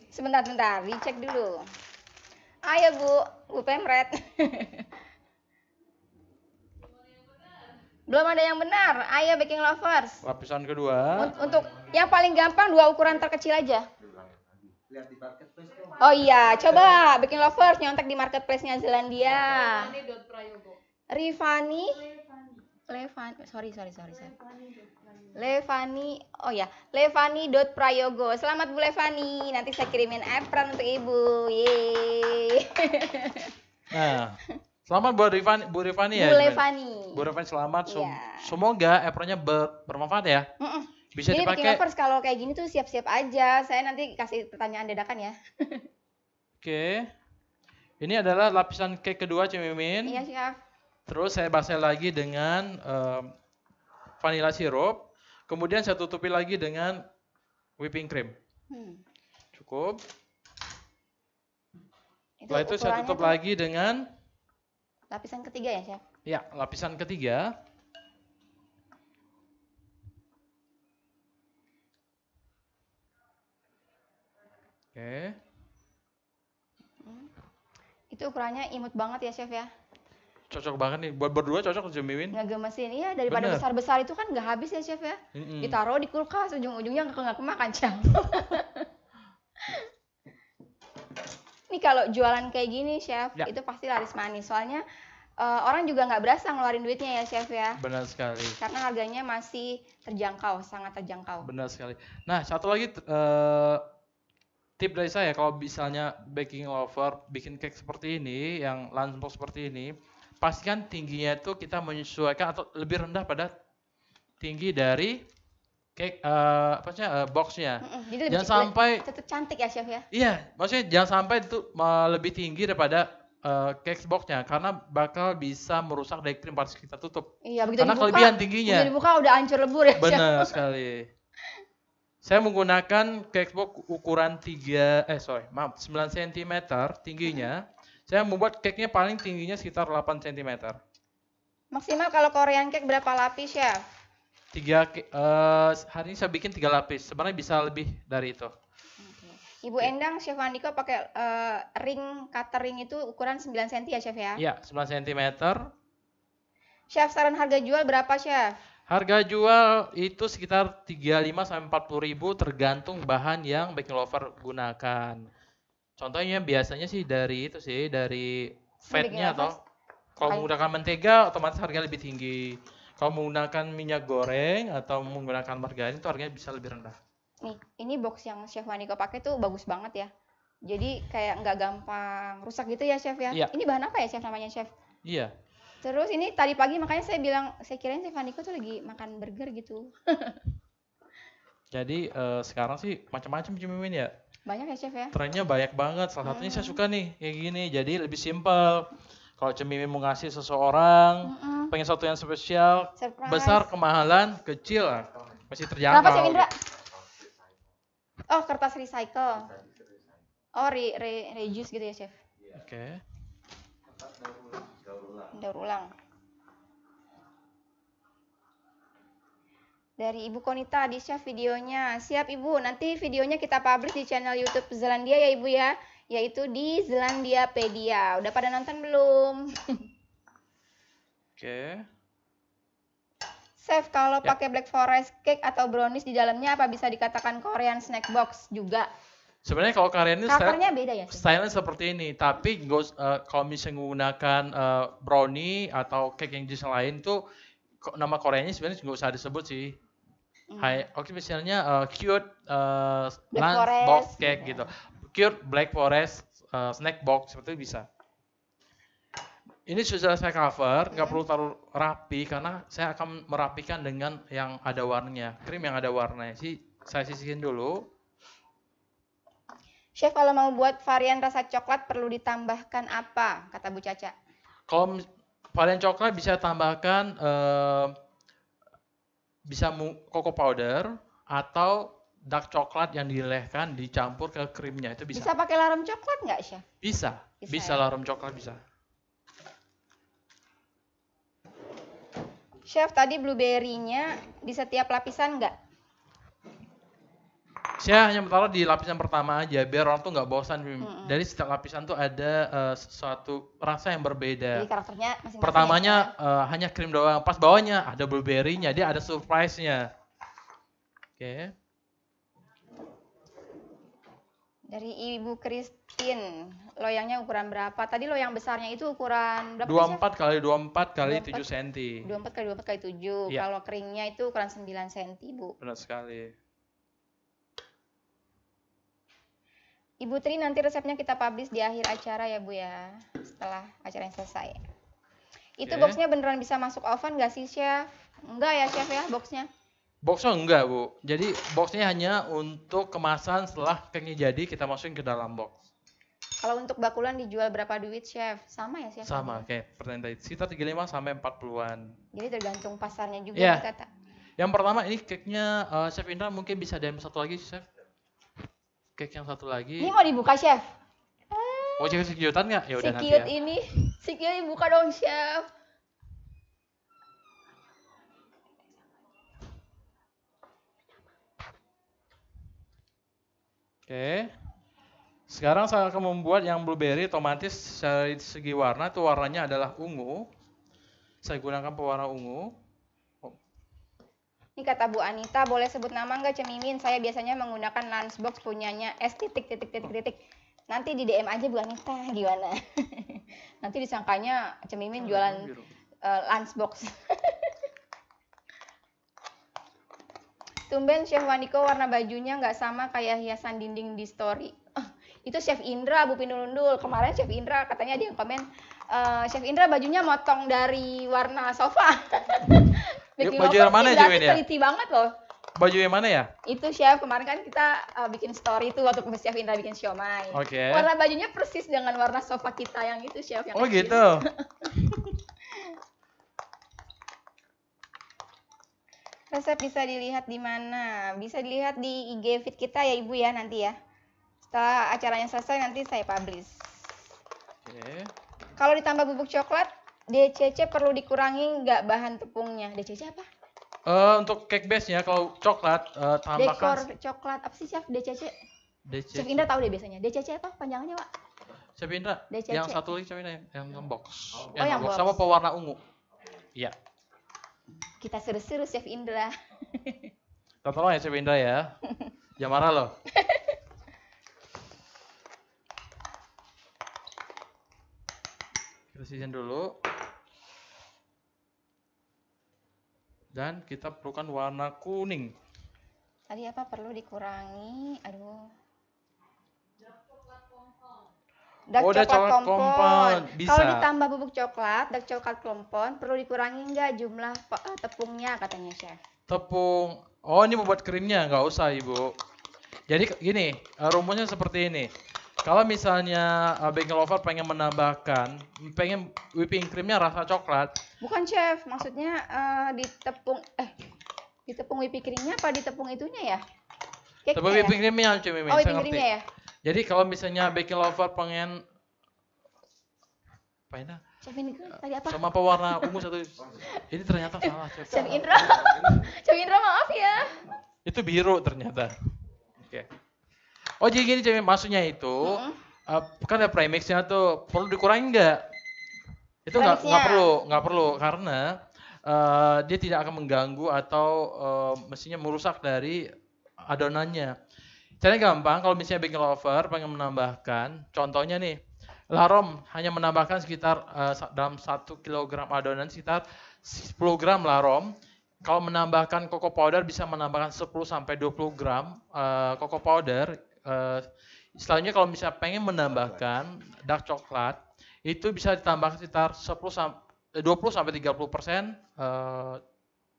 [SPEAKER 2] Sebentar, dicek dulu. Ayo Bu Pemret. Belum ada yang benar. Ayo baking lovers.
[SPEAKER 1] Lapisan kedua.
[SPEAKER 2] Untuk yang paling gampang 2 ukuran terkecil aja. Oh iya, coba baking lovers nyontek di marketplace-nya Zelandia. Rifani. Sorry. Levani, oh ya, Levani.prayogo. Selamat Bu Levani, nanti saya kirimin apron untuk Ibu. Yeay.
[SPEAKER 1] Nah, selamat buat Bu Rifani ya.
[SPEAKER 2] Bu Levani.
[SPEAKER 1] Bu Rifani selamat.
[SPEAKER 2] Iya.
[SPEAKER 1] Semoga apronnya bermanfaat ya. Bisa
[SPEAKER 2] Jadi
[SPEAKER 1] dipakai.
[SPEAKER 2] baking lovers kalau kayak gini tuh siap-siap aja. Saya nanti kasih pertanyaan dadakan ya.
[SPEAKER 1] Oke. Ini adalah lapisan cake kedua Cemimin.
[SPEAKER 2] Iya, Chef.
[SPEAKER 1] Terus saya basuh lagi dengan vanilla sirup. Kemudian saya tutupi lagi dengan whipping cream. Cukup. Setelah itu saya tutup lagi dengan
[SPEAKER 2] lapisan ketiga ya, Chef?
[SPEAKER 1] Ya, lapisan ketiga. Oke.
[SPEAKER 2] Itu ukurannya imut banget ya, Chef ya?
[SPEAKER 1] Cocok banget nih, buat berdua cocok tuh Mimin.
[SPEAKER 2] Ngegemesin, iya daripada besar-besar itu kan nggak habis ya Chef ya. Ditaruh di kulkas, ujung-ujungnya nggak kemakan Chef. Ini kalau jualan kayak gini Chef, itu pasti laris manis. Soalnya orang juga nggak berasa ngeluarin duitnya ya Chef ya.
[SPEAKER 1] Benar sekali.
[SPEAKER 2] Karena harganya masih terjangkau, sangat terjangkau.
[SPEAKER 1] Benar sekali. Nah, satu lagi tip dari saya, kalau misalnya baking lover bikin cake seperti ini, yang lunchbox seperti ini, pastikan tingginya itu kita menyesuaikan atau lebih rendah pada tinggi dari cake boxnya.
[SPEAKER 2] Jadi
[SPEAKER 1] jangan sampai
[SPEAKER 2] tetap cantik ya Chef ya.
[SPEAKER 1] Iya, maksudnya jangan sampai itu lebih tinggi daripada cake boxnya karena bakal bisa merusak dari krim pas kita tutup.
[SPEAKER 2] Iya, begitu
[SPEAKER 1] karena
[SPEAKER 2] dibuka,
[SPEAKER 1] kelebihan tingginya.
[SPEAKER 2] Begitu dibuka udah hancur lebur ya.
[SPEAKER 1] Benar sekali. Saya menggunakan cake box ukuran 9 cm tingginya. Saya membuat cake-nya paling tingginya sekitar 8 cm.
[SPEAKER 2] Maksimal kalau Korean cake berapa lapis, Chef?
[SPEAKER 1] Hari ini saya bikin 3 lapis. Sebenarnya bisa lebih dari itu.
[SPEAKER 2] Ibu Endang, Chef Andiko pakai ring catering itu ukuran 9 cm ya Chef ya?
[SPEAKER 1] Iya, 9 cm.
[SPEAKER 2] Chef, saran harga jual berapa Chef?
[SPEAKER 1] Harga jual itu sekitar 35 sampai 40 ribu tergantung bahan yang baking lover gunakan. Contohnya biasanya sih dari itu sih, dari fatnya atau kalau menggunakan mentega otomatis harganya lebih tinggi. Kalau menggunakan minyak goreng atau menggunakan margarin itu harganya bisa lebih rendah.
[SPEAKER 2] Nih, ini box yang Chef Andiko pakai tuh bagus banget ya. Jadi kayak nggak gampang rusak gitu ya Chef ya?
[SPEAKER 1] Iya.
[SPEAKER 2] Ini bahan apa ya Chef namanya Chef?
[SPEAKER 1] Iya.
[SPEAKER 2] Terus ini tadi pagi makanya saya bilang, saya kirain Chef Andiko tuh lagi makan burger gitu.
[SPEAKER 1] Jadi sekarang sih macam-macam Cemimin ya.
[SPEAKER 2] Banyak ya Chef ya?
[SPEAKER 1] Trennya banyak banget. Salah satunya saya suka nih kayak gini. Jadi lebih simpel. Kalau Cemimin mau ngasih seseorang, pengen sesuatu yang spesial,
[SPEAKER 2] Surprise.
[SPEAKER 1] besar kemahalan, kecil masih terjangkau.
[SPEAKER 2] Kenapa Chef Indra? Oh, kertas recycle. Oh, reuse gitu ya Chef?
[SPEAKER 1] Oke.
[SPEAKER 2] Daur ulang. Dari Ibu Konita di Chef videonya. Siap Ibu, nanti videonya kita publish di channel YouTube Zelandia ya Ibu ya. Yaitu di Zelandiapedia. Udah pada nonton belum?
[SPEAKER 1] Oke.
[SPEAKER 2] Chef, kalau pakai Black Forest cake atau brownies di dalamnya apa bisa dikatakan Korean snack box juga?
[SPEAKER 1] Sebenarnya kalau Korean ini
[SPEAKER 2] Karakternya beda ya?
[SPEAKER 1] stylenya seperti ini, tapi kalau misalnya menggunakan brownie atau cake yang jenis lain tuh nama Koreanya sebenarnya nggak usah disebut sih. Oke, misalnya cute lunch box cake gitu, cute Black Forest snack box seperti itu bisa. Ini sudah saya cover, nggak perlu taruh rapi karena saya akan merapikan dengan yang ada warnanya, krim yang ada warnanya sih. Saya sisihin dulu.
[SPEAKER 2] Chef, kalau mau buat varian rasa coklat perlu ditambahkan apa? Kata Bu Caca.
[SPEAKER 1] Kalau varian coklat bisa tambahkan bisa cocoa powder atau dark coklat yang dilelehkan dicampur ke krimnya itu bisa.
[SPEAKER 2] Bisa pakai larem coklat nggak Chef?
[SPEAKER 1] Bisa ya? Larem coklat bisa.
[SPEAKER 2] Chef, tadi blueberry-nya di setiap lapisan nggak?
[SPEAKER 1] Saya hanya taruh di lapisan pertama aja biar orang tuh nggak bosan. Dari setiap lapisan tuh ada suatu rasa yang berbeda.
[SPEAKER 2] Jadi karakternya masing-masing.
[SPEAKER 1] Pertamanya hanya krim doang, pas bawahnya ada blueberry-nya, dia ada surprise-nya. Oke.
[SPEAKER 2] Dari Ibu Christine, loyangnya ukuran berapa? Tadi loyang besarnya itu ukuran berapa?
[SPEAKER 1] 24 kali 24 kali 7 cm.
[SPEAKER 2] 24 kali 24 kali 7. Ya. Kalau keringnya itu ukuran 9 cm, Bu.
[SPEAKER 1] Benar sekali.
[SPEAKER 2] Ibu Tri, nanti resepnya kita publish di akhir acara ya Bu ya, setelah acara yang selesai. Itu boxnya beneran bisa masuk oven nggak sih Chef? Enggak ya Chef ya boxnya?
[SPEAKER 1] Boxnya enggak Bu, jadi boxnya hanya untuk kemasan setelah cake-nya jadi kita masukin ke dalam box.
[SPEAKER 2] Kalau untuk bakulan dijual berapa duit Chef? Sama ya Chef?
[SPEAKER 1] Sama, kayak pertanyaan tadi, sekitar 35 sampai 40-an.
[SPEAKER 2] Jadi tergantung pasarnya juga
[SPEAKER 1] ya.
[SPEAKER 2] Kata.
[SPEAKER 1] Yang pertama ini cake-nya Chef Indra mungkin bisa DM satu lagi Chef. Cake yang satu lagi.
[SPEAKER 2] Ini mau dibuka Chef?
[SPEAKER 1] Mau cek sekiutan nggak? Ya udah nanti
[SPEAKER 2] ya.
[SPEAKER 1] ini,
[SPEAKER 2] si cute dibuka dong Chef.
[SPEAKER 1] Oke. Sekarang saya akan membuat yang blueberry, otomatis dari segi warna itu warnanya adalah ungu. Saya gunakan pewarna ungu.
[SPEAKER 2] Ini kata Bu Anita, boleh sebut nama nggak Cemimin? Saya biasanya menggunakan lunchbox punyanya S titik. Nanti di DM aja Bu Anita, gimana? Nanti disangkanya Cemimin jualan lunchbox. Tumben Chef Wandiko warna bajunya nggak sama kayak hiasan dinding di story. Itu Chef Indra, Bu Pindulundul. Kemarin Chef Indra katanya dia komen, Chef Indra bajunya motong dari warna sofa.
[SPEAKER 1] Baju yang mana aja ini ya?
[SPEAKER 2] Teliti banget loh.
[SPEAKER 1] Baju yang mana ya?
[SPEAKER 2] Itu Chef, kemarin kan kita bikin story itu waktu Chef Indra bikin siomay.
[SPEAKER 1] Oke.
[SPEAKER 2] Warna bajunya persis dengan warna sofa kita yang itu Chef. Yang
[SPEAKER 1] kecil. Gitu.
[SPEAKER 2] Resep bisa dilihat di mana? Bisa dilihat di IG feed kita ya Ibu ya nanti ya. Setelah acaranya selesai nanti saya publish.
[SPEAKER 1] Oke.
[SPEAKER 2] Kalau ditambah bubuk coklat, DCC perlu dikurangi nggak bahan tepungnya? DCC apa?
[SPEAKER 1] Untuk cake base-nya kalau coklat tambahkan.
[SPEAKER 2] Dekor coklat apa sih Chef DCC? Chef Indra tahu deh biasanya. DCC apa panjangannya, Pak?
[SPEAKER 1] Chef Indra,
[SPEAKER 2] DCC.
[SPEAKER 1] yang satu lagi Chef Indra yang box.
[SPEAKER 2] Oh, yang box.
[SPEAKER 1] Sama pewarna ungu. Iya.
[SPEAKER 2] Kita seru-seru Chef Indra.
[SPEAKER 1] Tolong ya Chef Indra ya. Jangan marah loh. Kita sisihin dulu. Dan kita perlukan warna kuning.
[SPEAKER 2] Tadi apa perlu dikurangi? Aduh. Dark coklat kompon.
[SPEAKER 1] Bisa.
[SPEAKER 2] Kalau ditambah bubuk coklat, dark coklat kompon, perlu dikurangi nggak jumlah tepungnya katanya Chef?
[SPEAKER 1] Tepung. Oh, ini membuat krimnya, nggak usah Ibu. Jadi gini, rumusnya seperti ini. Kalau misalnya baking lover pengen pengen whipping creamnya rasa coklat.
[SPEAKER 2] Bukan Chef, maksudnya di tepung whipping creamnya apa di tepung itunya ya?
[SPEAKER 1] Tepung whipping creamnya cumi.
[SPEAKER 2] Oh, whipping creamnya ya?
[SPEAKER 1] Jadi kalau misalnya baking lover pengen apa ini?
[SPEAKER 2] Chef ini tadi apa?
[SPEAKER 1] Sama pewarna ungu satu. Ini ternyata salah Chef.
[SPEAKER 2] Chef Indra. Chef Indra maaf ya.
[SPEAKER 1] Itu biru ternyata. Oke. Oh jadi gini Cemi, maksudnya itu kan ada premixnya tuh, perlu dikurangi nggak? Itu nggak perlu karena dia tidak akan mengganggu atau mestinya merusak dari adonannya. Caranya gampang, kalau misalnya baking lover pengen menambahkan, contohnya nih, larom hanya menambahkan sekitar dalam 1 kg adonan sekitar 10 gram larom. Kalau menambahkan cocoa powder bisa menambahkan 10-20 gram cocoa powder. Selanjutnya kalau misalnya pengen menambahkan dark coklat, itu bisa ditambah sekitar 20-30%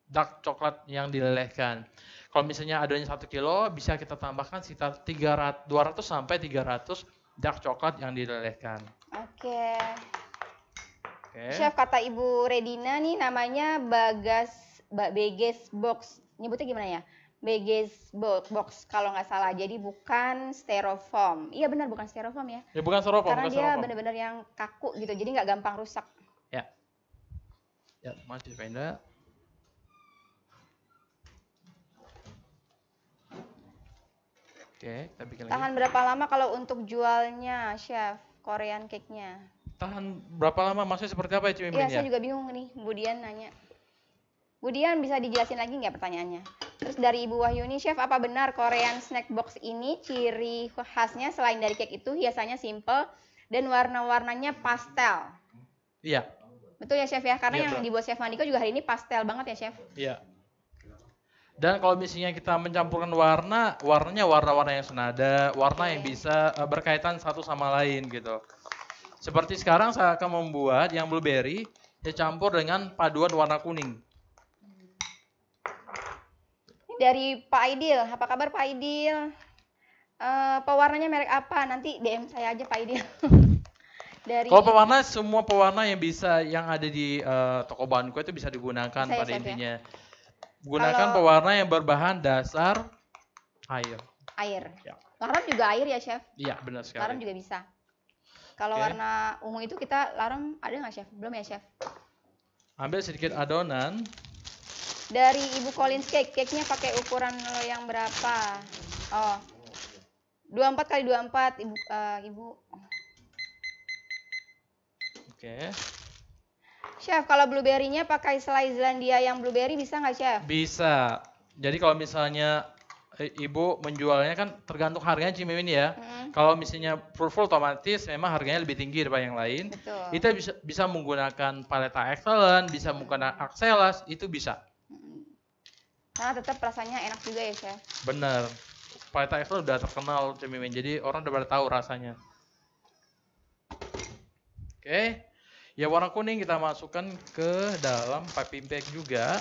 [SPEAKER 1] dark coklat yang dilelehkan. Kalau misalnya adonannya 1 kilo, bisa kita tambahkan sekitar 200-300 dark coklat yang dilelehkan.
[SPEAKER 2] Oke. Chef, kata Ibu Redina nih namanya Beges box. Nyebutnya gimana ya? Beges box kalau nggak salah. Jadi bukan styrofoam. Iya benar bukan styrofoam ya.
[SPEAKER 1] Ya bukan styrofoam.
[SPEAKER 2] Karena dia benar-benar yang kaku gitu. Jadi nggak gampang rusak.
[SPEAKER 1] Ya. Ya, masih Penda. Oke, kita bikin
[SPEAKER 2] Tahan
[SPEAKER 1] lagi.
[SPEAKER 2] berapa lama kalau untuk jualnya, Chef? Korean cake-nya.
[SPEAKER 1] Tahan berapa lama? Maksudnya seperti apa ya, Cimimin ya?
[SPEAKER 2] Iya, saya juga bingung nih. Budian nanya. Budian bisa dijelasin lagi nggak pertanyaannya? Terus dari Ibu Wahyuni, Chef, apa benar Korean snack box ini ciri khasnya selain dari cake itu hiasannya simple dan warna-warnanya pastel?
[SPEAKER 1] Iya.
[SPEAKER 2] Betul ya, Chef ya? Karena
[SPEAKER 1] Iya,
[SPEAKER 2] yang
[SPEAKER 1] betul.
[SPEAKER 2] dibuat Chef Mandiko juga hari ini pastel banget ya, Chef?
[SPEAKER 1] Iya. Dan kalau misalnya kita mencampurkan warnanya warna-warna yang senada, warna yang bisa berkaitan satu sama lain gitu. Seperti sekarang saya akan membuat yang blueberry dicampur dengan paduan warna kuning.
[SPEAKER 2] Dari Pak Aidil, apa kabar Pak Aidil? Pewarnanya merek apa? Nanti DM saya aja Pak Aidil.
[SPEAKER 1] Kalau pewarna, semua pewarna yang ada di toko bahan kue itu bisa digunakan pada intinya. Ya? Gunakan pewarna yang berbahan dasar air.
[SPEAKER 2] Air.
[SPEAKER 1] Ya.
[SPEAKER 2] Laron juga air ya, Chef?
[SPEAKER 1] Iya, benar sekali.
[SPEAKER 2] Laron juga bisa. Kalau warna ungu itu kita laron ada nggak, Chef? Belum ya, Chef?
[SPEAKER 1] Ambil sedikit adonan.
[SPEAKER 2] Dari Ibu Collins cake-nya pakai ukuran yang berapa? Oh. 24 kali 24, Ibu.
[SPEAKER 1] Oke.
[SPEAKER 2] Chef, kalau blueberry-nya pakai selai Zelandia yang blueberry bisa nggak, Chef?
[SPEAKER 1] Bisa. Jadi kalau misalnya Ibu menjualnya kan tergantung harganya Cimimin ya. Kalau misalnya full otomatis memang harganya lebih tinggi daripada yang lain.
[SPEAKER 2] Betul.
[SPEAKER 1] Kita bisa menggunakan paleta excellent, bisa menggunakan axelas, itu bisa.
[SPEAKER 2] Karena tetap rasanya enak juga ya, Chef.
[SPEAKER 1] Bener. Paleta excellent udah terkenal Cimimin, jadi orang udah pada tahu rasanya. Oke. Ya warna kuning kita masukkan ke dalam piping bag juga.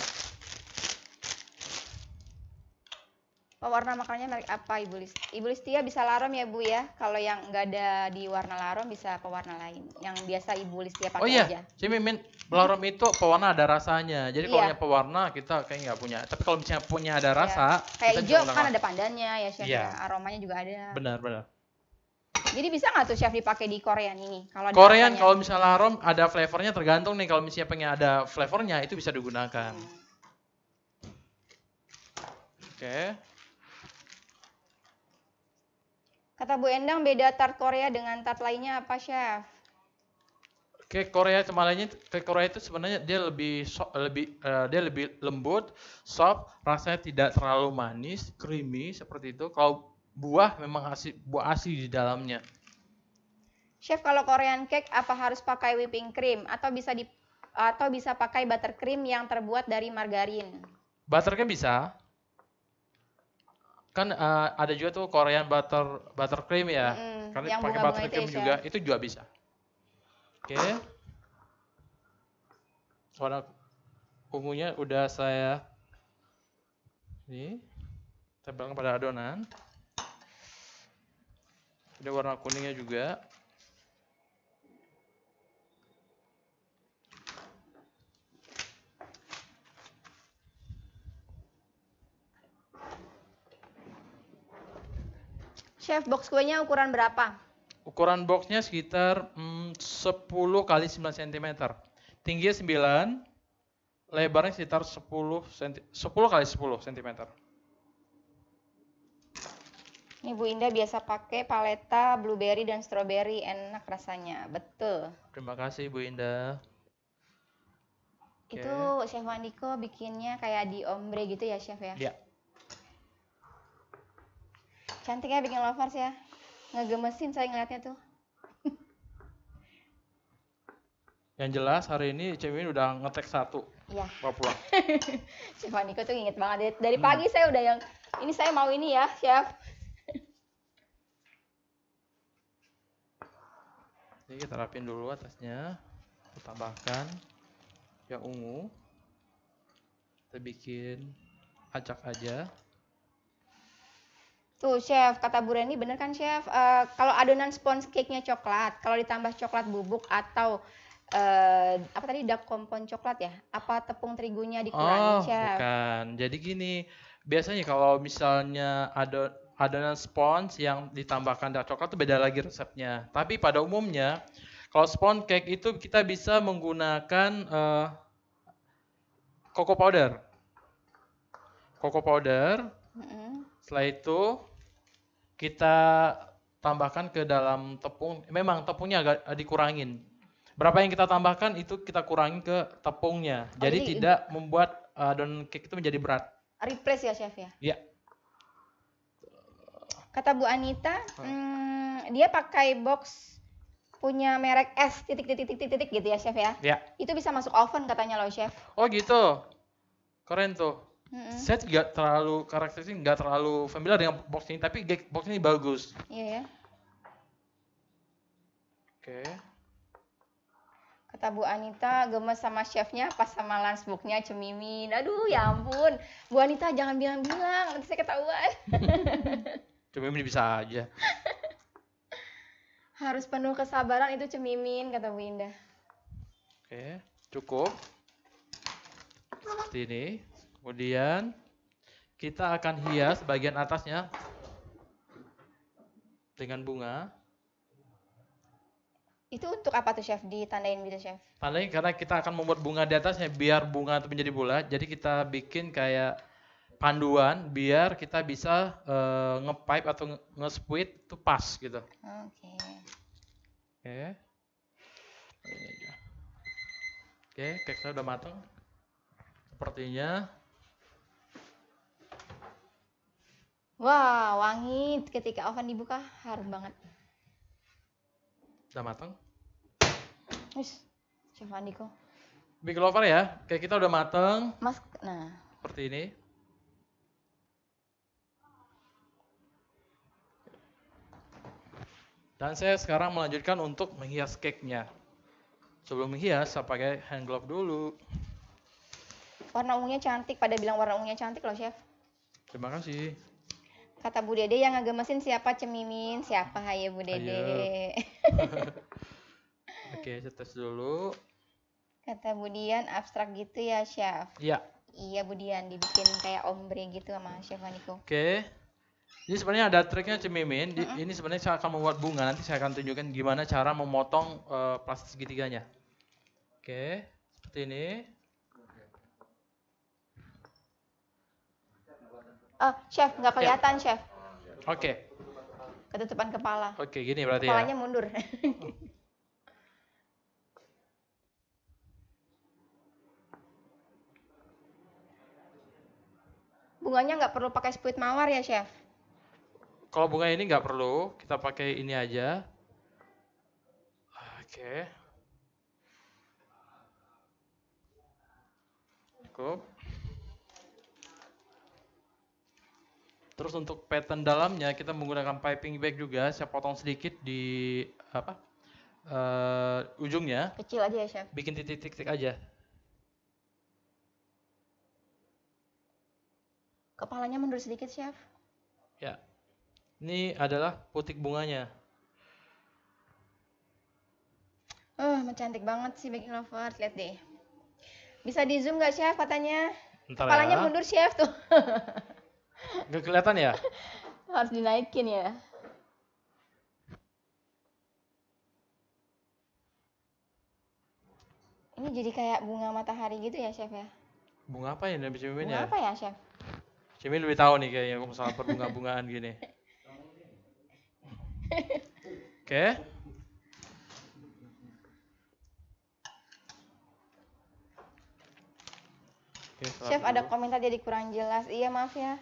[SPEAKER 2] Warna makanannya merek apa Ibu Listia? Ibu Listia bisa larom ya Bu ya. Kalau yang nggak ada di warna larom bisa pewarna lain. Yang biasa Ibu Listia pakai aja.
[SPEAKER 1] Oh iya, Cimimin, larom itu pewarna ada rasanya. Jadi kalau punya pewarna kita kayak nggak punya. Tapi kalau misalnya punya ada rasa,
[SPEAKER 2] kayak hijau kan ada pandannya ya Chef ya. Aromanya juga ada.
[SPEAKER 1] Benar.
[SPEAKER 2] Jadi bisa nggak tuh Chef dipakai di Korean ini?
[SPEAKER 1] Korean kalau misalnya larom ada flavornya tergantung nih. Kalau misalnya pengen ada flavornya itu bisa digunakan. Oke.
[SPEAKER 2] Kata Bu Endang, beda tart Korea dengan tart lainnya apa, Chef?
[SPEAKER 1] Cake Korea sama lainnya, cake Korea itu sebenarnya dia dia lebih lembut, soft, rasanya tidak terlalu manis, creamy seperti itu. Kalau buah memang buah asli di dalamnya.
[SPEAKER 2] Chef, kalau Korean cake apa harus pakai whipping cream atau bisa pakai buttercream yang terbuat dari margarin?
[SPEAKER 1] Butternya bisa. Kan ada juga tuh Korean buttercream ya. Karena
[SPEAKER 2] Yang
[SPEAKER 1] pakai
[SPEAKER 2] bunga-bunga itu
[SPEAKER 1] buttercream
[SPEAKER 2] ya,
[SPEAKER 1] juga,
[SPEAKER 2] Chef.
[SPEAKER 1] itu juga bisa. Oke. Warna ungunya udah saya ini tempelkan pada adonan. Ada warna kuningnya juga.
[SPEAKER 2] Chef, box kuenya ukuran berapa?
[SPEAKER 1] Ukuran boxnya sekitar 10 kali 9 cm. Tingginya 9, lebarnya sekitar 10 kali 10 cm.
[SPEAKER 2] Ini Bu Indah biasa pakai paleta, blueberry, dan strawberry. Enak rasanya. Betul.
[SPEAKER 1] Terima kasih Bu Indah. Oke.
[SPEAKER 2] Itu Chef Wandiko bikinnya kayak di ombre gitu ya, Chef ya?
[SPEAKER 1] Ya.
[SPEAKER 2] Cantik ya bikin lovers ya. Ngegemesin saya ngeliatnya tuh.
[SPEAKER 1] Yang jelas hari ini Cewin udah ngetek 1.
[SPEAKER 2] Iya.
[SPEAKER 1] Bawa pulang.
[SPEAKER 2] Chef Wandiko tuh inget banget. Dari pagi saya udah yang, ini saya mau ini ya, Chef.
[SPEAKER 1] Jadi kita rapin dulu atasnya. Kita tambahkan yang ungu. Kita bikin acak aja.
[SPEAKER 2] Tuh Chef, kata Bu Reni bener kan Chef? Kalau adonan sponge cake-nya coklat, kalau ditambah coklat bubuk atau apa tadi dark compound coklat ya? Apa tepung terigunya dikurangi Chef?
[SPEAKER 1] Bukan. Jadi gini, biasanya kalau misalnya adonan sponge yang ditambahkan dark coklat itu beda lagi resepnya. Tapi pada umumnya kalau sponge cake itu kita bisa menggunakan cocoa powder. Cocoa powder. Setelah itu kita tambahkan ke dalam tepung. Memang tepungnya agak dikurangin. Berapa yang kita tambahkan itu kita kurangin ke tepungnya. Jadi tidak membuat adonan cake itu menjadi berat.
[SPEAKER 2] Replace ya Chef ya?
[SPEAKER 1] Iya.
[SPEAKER 2] Kata Bu Anita, dia pakai box punya merek S titik gitu ya Chef ya?
[SPEAKER 1] Iya.
[SPEAKER 2] Itu bisa masuk oven katanya loh Chef.
[SPEAKER 1] Oh gitu. Keren tuh. Saya juga karakteristik nggak terlalu familiar dengan box ini, tapi box ini bagus.
[SPEAKER 2] Iya ya.
[SPEAKER 1] Oke.
[SPEAKER 2] Kata Bu Anita, gemes sama chefnya pas sama lunchbooknya cemimin. Aduh ya ampun. Bu Anita jangan bilang-bilang, nanti saya ketahuan.
[SPEAKER 1] Cemimin bisa aja.
[SPEAKER 2] Harus penuh kesabaran itu cemimin, kata Bu Indah.
[SPEAKER 1] Oke, cukup. Seperti ini. Kemudian kita akan hias bagian atasnya dengan bunga.
[SPEAKER 2] Itu untuk apa tuh Chef? Ditandain gitu Chef?
[SPEAKER 1] Tandain karena kita akan membuat bunga di atasnya biar bunga itu menjadi bulat. Jadi kita bikin kayak panduan biar kita bisa nge-pipe atau nge-squeeze itu pas gitu.
[SPEAKER 2] Oke.
[SPEAKER 1] Oke. Ini aja. Oke, cake saya udah matang. Sepertinya.
[SPEAKER 2] Wah, wangi ketika oven dibuka, harum banget.
[SPEAKER 1] Udah matang.
[SPEAKER 2] Wis, Chef Andiko.
[SPEAKER 1] Big lover ya, kayak kita udah matang.
[SPEAKER 2] Mas, nah.
[SPEAKER 1] Seperti ini. Dan saya sekarang melanjutkan untuk menghias cake-nya. Sebelum menghias, saya pakai hand glove dulu.
[SPEAKER 2] Warna ungunya cantik, pada bilang warna ungunya cantik loh Chef.
[SPEAKER 1] Terima kasih.
[SPEAKER 2] Kata Bu Dede yang ngegemesin siapa cemimin, siapa hayo Bu Dede.
[SPEAKER 1] Oke, saya tes dulu.
[SPEAKER 2] Kata Bu Dian abstrak gitu ya Chef.
[SPEAKER 1] Iya.
[SPEAKER 2] Iya Bu Dian, dibikin kayak ombre gitu sama Chef Andiko.
[SPEAKER 1] Oke. Ini sebenarnya ada triknya cemimin. Ini sebenarnya saya akan membuat bunga. Nanti saya akan tunjukkan gimana cara memotong plastik segitiganya. Oke, seperti ini.
[SPEAKER 2] Chef, nggak kelihatan Chef.
[SPEAKER 1] Oke.
[SPEAKER 2] ketutupan kepala.
[SPEAKER 1] Oke, gini berarti ya.
[SPEAKER 2] Kepalanya mundur. Bunganya nggak perlu pakai spuit mawar ya, Chef?
[SPEAKER 1] Kalau bunga ini nggak perlu, kita pakai ini aja. Oke. Cukup. Terus untuk pattern dalamnya kita menggunakan piping bag juga. Saya potong sedikit di apa ujungnya.
[SPEAKER 2] Kecil aja ya, Chef?
[SPEAKER 1] Bikin titik-titik aja.
[SPEAKER 2] Kepalanya mundur sedikit, Chef.
[SPEAKER 1] Ya. Ini adalah putik bunganya.
[SPEAKER 2] Cantik banget sih baking lovers. Lihat deh. Bisa di zoom nggak, Chef, katanya?
[SPEAKER 1] Ntar
[SPEAKER 2] Kepalanya
[SPEAKER 1] ya.
[SPEAKER 2] mundur, Chef, tuh.
[SPEAKER 1] Nggak kelihatan ya?
[SPEAKER 2] Harus dinaikin ya. Ini jadi kayak bunga matahari gitu ya, Chef ya?
[SPEAKER 1] Bunga apa ya dari Cimin
[SPEAKER 2] Bunga
[SPEAKER 1] ya?
[SPEAKER 2] apa ya, Chef?
[SPEAKER 1] Cimin lebih tahu nih kayaknya kalau masalah berbunga-bungaan gini. Oke. Oke,
[SPEAKER 2] Chef,
[SPEAKER 1] dulu.
[SPEAKER 2] ada komentar jadi kurang jelas. Iya, maaf ya.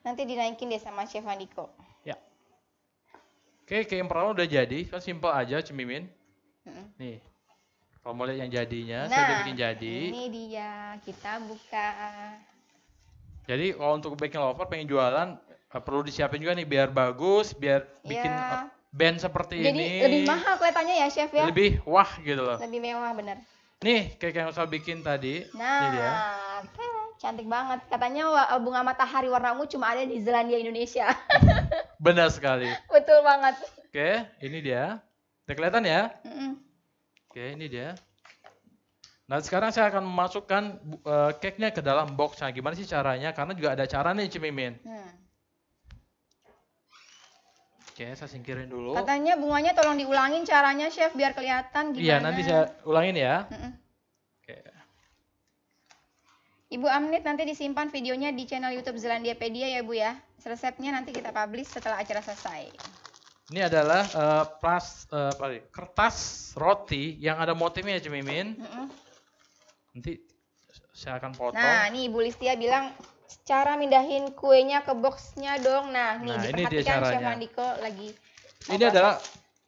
[SPEAKER 2] Nanti dinaikin deh sama Chef Andiko.
[SPEAKER 1] Ya. Oke, kayak yang pertama udah jadi, kan simple aja Cimimin. Nih. Kalau mau lihat yang jadinya, saya udah bikin jadi.
[SPEAKER 2] Ini dia, kita buka.
[SPEAKER 1] Jadi kalau untuk baking lover pengen jualan perlu disiapin juga nih biar bagus, biar bikin
[SPEAKER 2] Ya.
[SPEAKER 1] band seperti
[SPEAKER 2] Jadi
[SPEAKER 1] ini.
[SPEAKER 2] lebih mahal kelihatannya ya, Chef ya?
[SPEAKER 1] Lebih wah gitu loh.
[SPEAKER 2] Lebih mewah, bener.
[SPEAKER 1] Nih, kayak yang saya bikin tadi. Ini dia.
[SPEAKER 2] Nah, cantik banget. Katanya bunga matahari warna ungu cuma ada di Zelandia, Indonesia.
[SPEAKER 1] Benar sekali.
[SPEAKER 2] Betul banget.
[SPEAKER 1] Oke, ini dia. Udah kelihatan ya?
[SPEAKER 2] Mm-mm.
[SPEAKER 1] Oke, ini dia. Nah, sekarang saya akan memasukkan cake-nya ke dalam box. Nah, gimana sih caranya? Karena juga ada cara nih, Cimimin. Oke, saya singkirin dulu.
[SPEAKER 2] Katanya bunganya tolong diulangin caranya, Chef, biar kelihatan gimana.
[SPEAKER 1] Iya, nanti saya ulangin ya.
[SPEAKER 2] Mm-mm.
[SPEAKER 1] Oke.
[SPEAKER 2] Ibu Amnit nanti disimpan videonya di channel YouTube Zelandiapedia ya, Bu ya. Resepnya nanti kita publish setelah acara selesai.
[SPEAKER 1] Ini adalah kertas roti yang ada motifnya ya, Cimimin. Nanti saya akan potong.
[SPEAKER 2] Nah, nih Ibu Listia bilang cara mindahin kuenya ke boxnya dong. Nah, nih
[SPEAKER 1] Ini dia
[SPEAKER 2] diperhatikan Chef
[SPEAKER 1] caranya.
[SPEAKER 2] Andiko lagi.
[SPEAKER 1] Ini adalah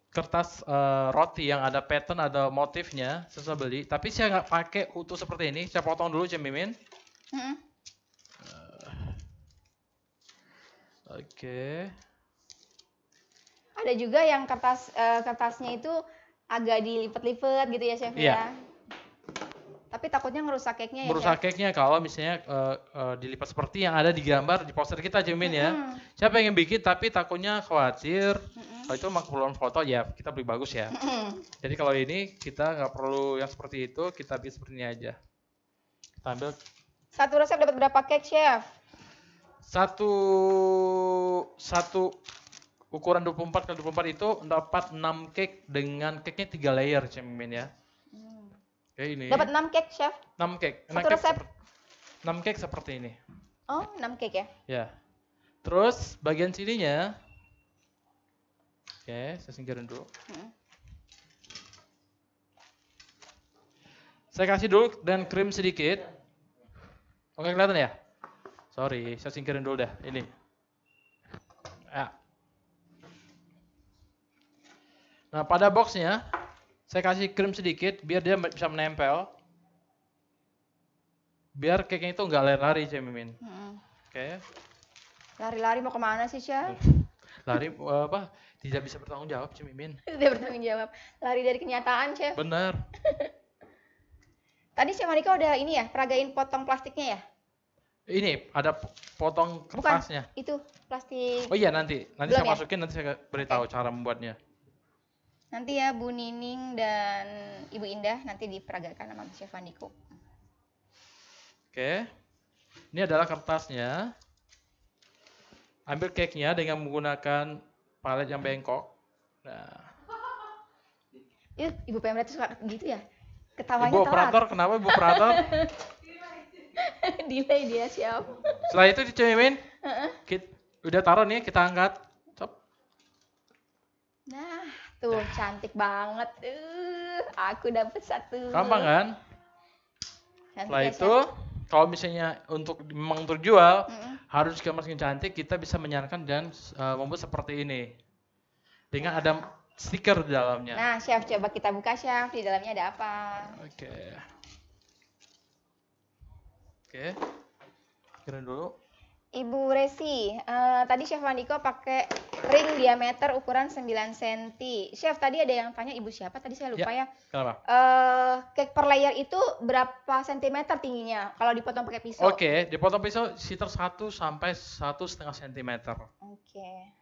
[SPEAKER 1] kertas roti yang ada pattern, ada motifnya. Saya beli, tapi saya nggak pakai utuh seperti ini. Saya potong dulu, Cimimin. Oke.
[SPEAKER 2] Ada juga yang kertasnya itu agak dilipat-lipat gitu ya, Chef
[SPEAKER 1] Iya.
[SPEAKER 2] ya. Tapi takutnya ngerusak cake-nya ya,
[SPEAKER 1] Merusak
[SPEAKER 2] Chef.
[SPEAKER 1] cake-nya kalau misalnya dilipat seperti yang ada di gambar di poster kita, Cimin ya. Saya pengen bikin tapi takutnya khawatir. Kalau itu keperluan foto ya kita beli bagus ya. Jadi kalau ini kita nggak perlu yang seperti itu, kita bikin seperti ini aja. Kita ambil
[SPEAKER 2] Satu resep dapat berapa cake, Chef?
[SPEAKER 1] satu ukuran 24 x 24 itu dapat 6 cake dengan cake-nya 3 layer, Cimin ya. Oke, ini.
[SPEAKER 2] Dapat 6 cake, Chef?
[SPEAKER 1] 6 cake.
[SPEAKER 2] Satu resep?
[SPEAKER 1] 6 cake seperti ini.
[SPEAKER 2] Oh, 6 cake ya?
[SPEAKER 1] Ya. Terus bagian sininya. Oke, saya singkirin dulu. Saya kasih dulu dan krim sedikit. Oke, kelihatan ya? Sorry, saya singkirin dulu dah. Ini. Ya. Nah, pada boxnya saya kasih krim sedikit biar dia bisa menempel. Biar cake-nya itu nggak lari-lari, Cemimin. Oke.
[SPEAKER 2] Lari-lari mau kemana sih, Chef?
[SPEAKER 1] Lari apa? Tidak bisa bertanggung jawab, Cemimin.
[SPEAKER 2] Tidak bertanggung jawab. Lari dari kenyataan, Chef.
[SPEAKER 1] Bener.
[SPEAKER 2] Tadi Chef Andika udah ini ya, peragain potong plastiknya ya?
[SPEAKER 1] Ini ada potong kertasnya.
[SPEAKER 2] Bukan, itu plastik.
[SPEAKER 1] Oh iya nanti
[SPEAKER 2] Belum
[SPEAKER 1] saya
[SPEAKER 2] ya?
[SPEAKER 1] masukin, nanti saya beritahu cara membuatnya.
[SPEAKER 2] Nanti ya Bu Nining dan Ibu Indah nanti diperagakan sama Chef Andiko.
[SPEAKER 1] Oke. Ini adalah kertasnya. Ambil cake-nya dengan menggunakan palet yang bengkok. Nah.
[SPEAKER 2] Ibu Pemda tuh suka gitu ya? Ketawanya
[SPEAKER 1] Ibu
[SPEAKER 2] telat.
[SPEAKER 1] operator, kenapa Ibu operator?
[SPEAKER 2] Delay dia, Chef.
[SPEAKER 1] Setelah itu dicemimin. Udah taruh nih, kita angkat. Cop.
[SPEAKER 2] Tuh, cantik banget. Aku dapat satu.
[SPEAKER 1] Gampang kan?
[SPEAKER 2] Cantik
[SPEAKER 1] Setelah
[SPEAKER 2] ya,
[SPEAKER 1] itu, kalau misalnya memang untuk jual,
[SPEAKER 2] Mm-mm.
[SPEAKER 1] harus jika makin cantik, kita bisa menyarankan dan membuat seperti ini. Dengan ada stiker di dalamnya.
[SPEAKER 2] Nah, chef, coba kita buka, chef. Di dalamnya ada apa?
[SPEAKER 1] Oke. Oke. Kirain dulu.
[SPEAKER 2] Ibu Resi, tadi Chef Mandiko pakai ring diameter ukuran 9 cm. Chef, tadi ada yang tanya ibu siapa? Tadi saya lupa ya.
[SPEAKER 1] Kenapa?
[SPEAKER 2] Cake per layer itu berapa sentimeter tingginya kalau dipotong pakai pisau?
[SPEAKER 1] Oke, dipotong pisau sekitar 1 sampai 1,5 cm.
[SPEAKER 2] Oke.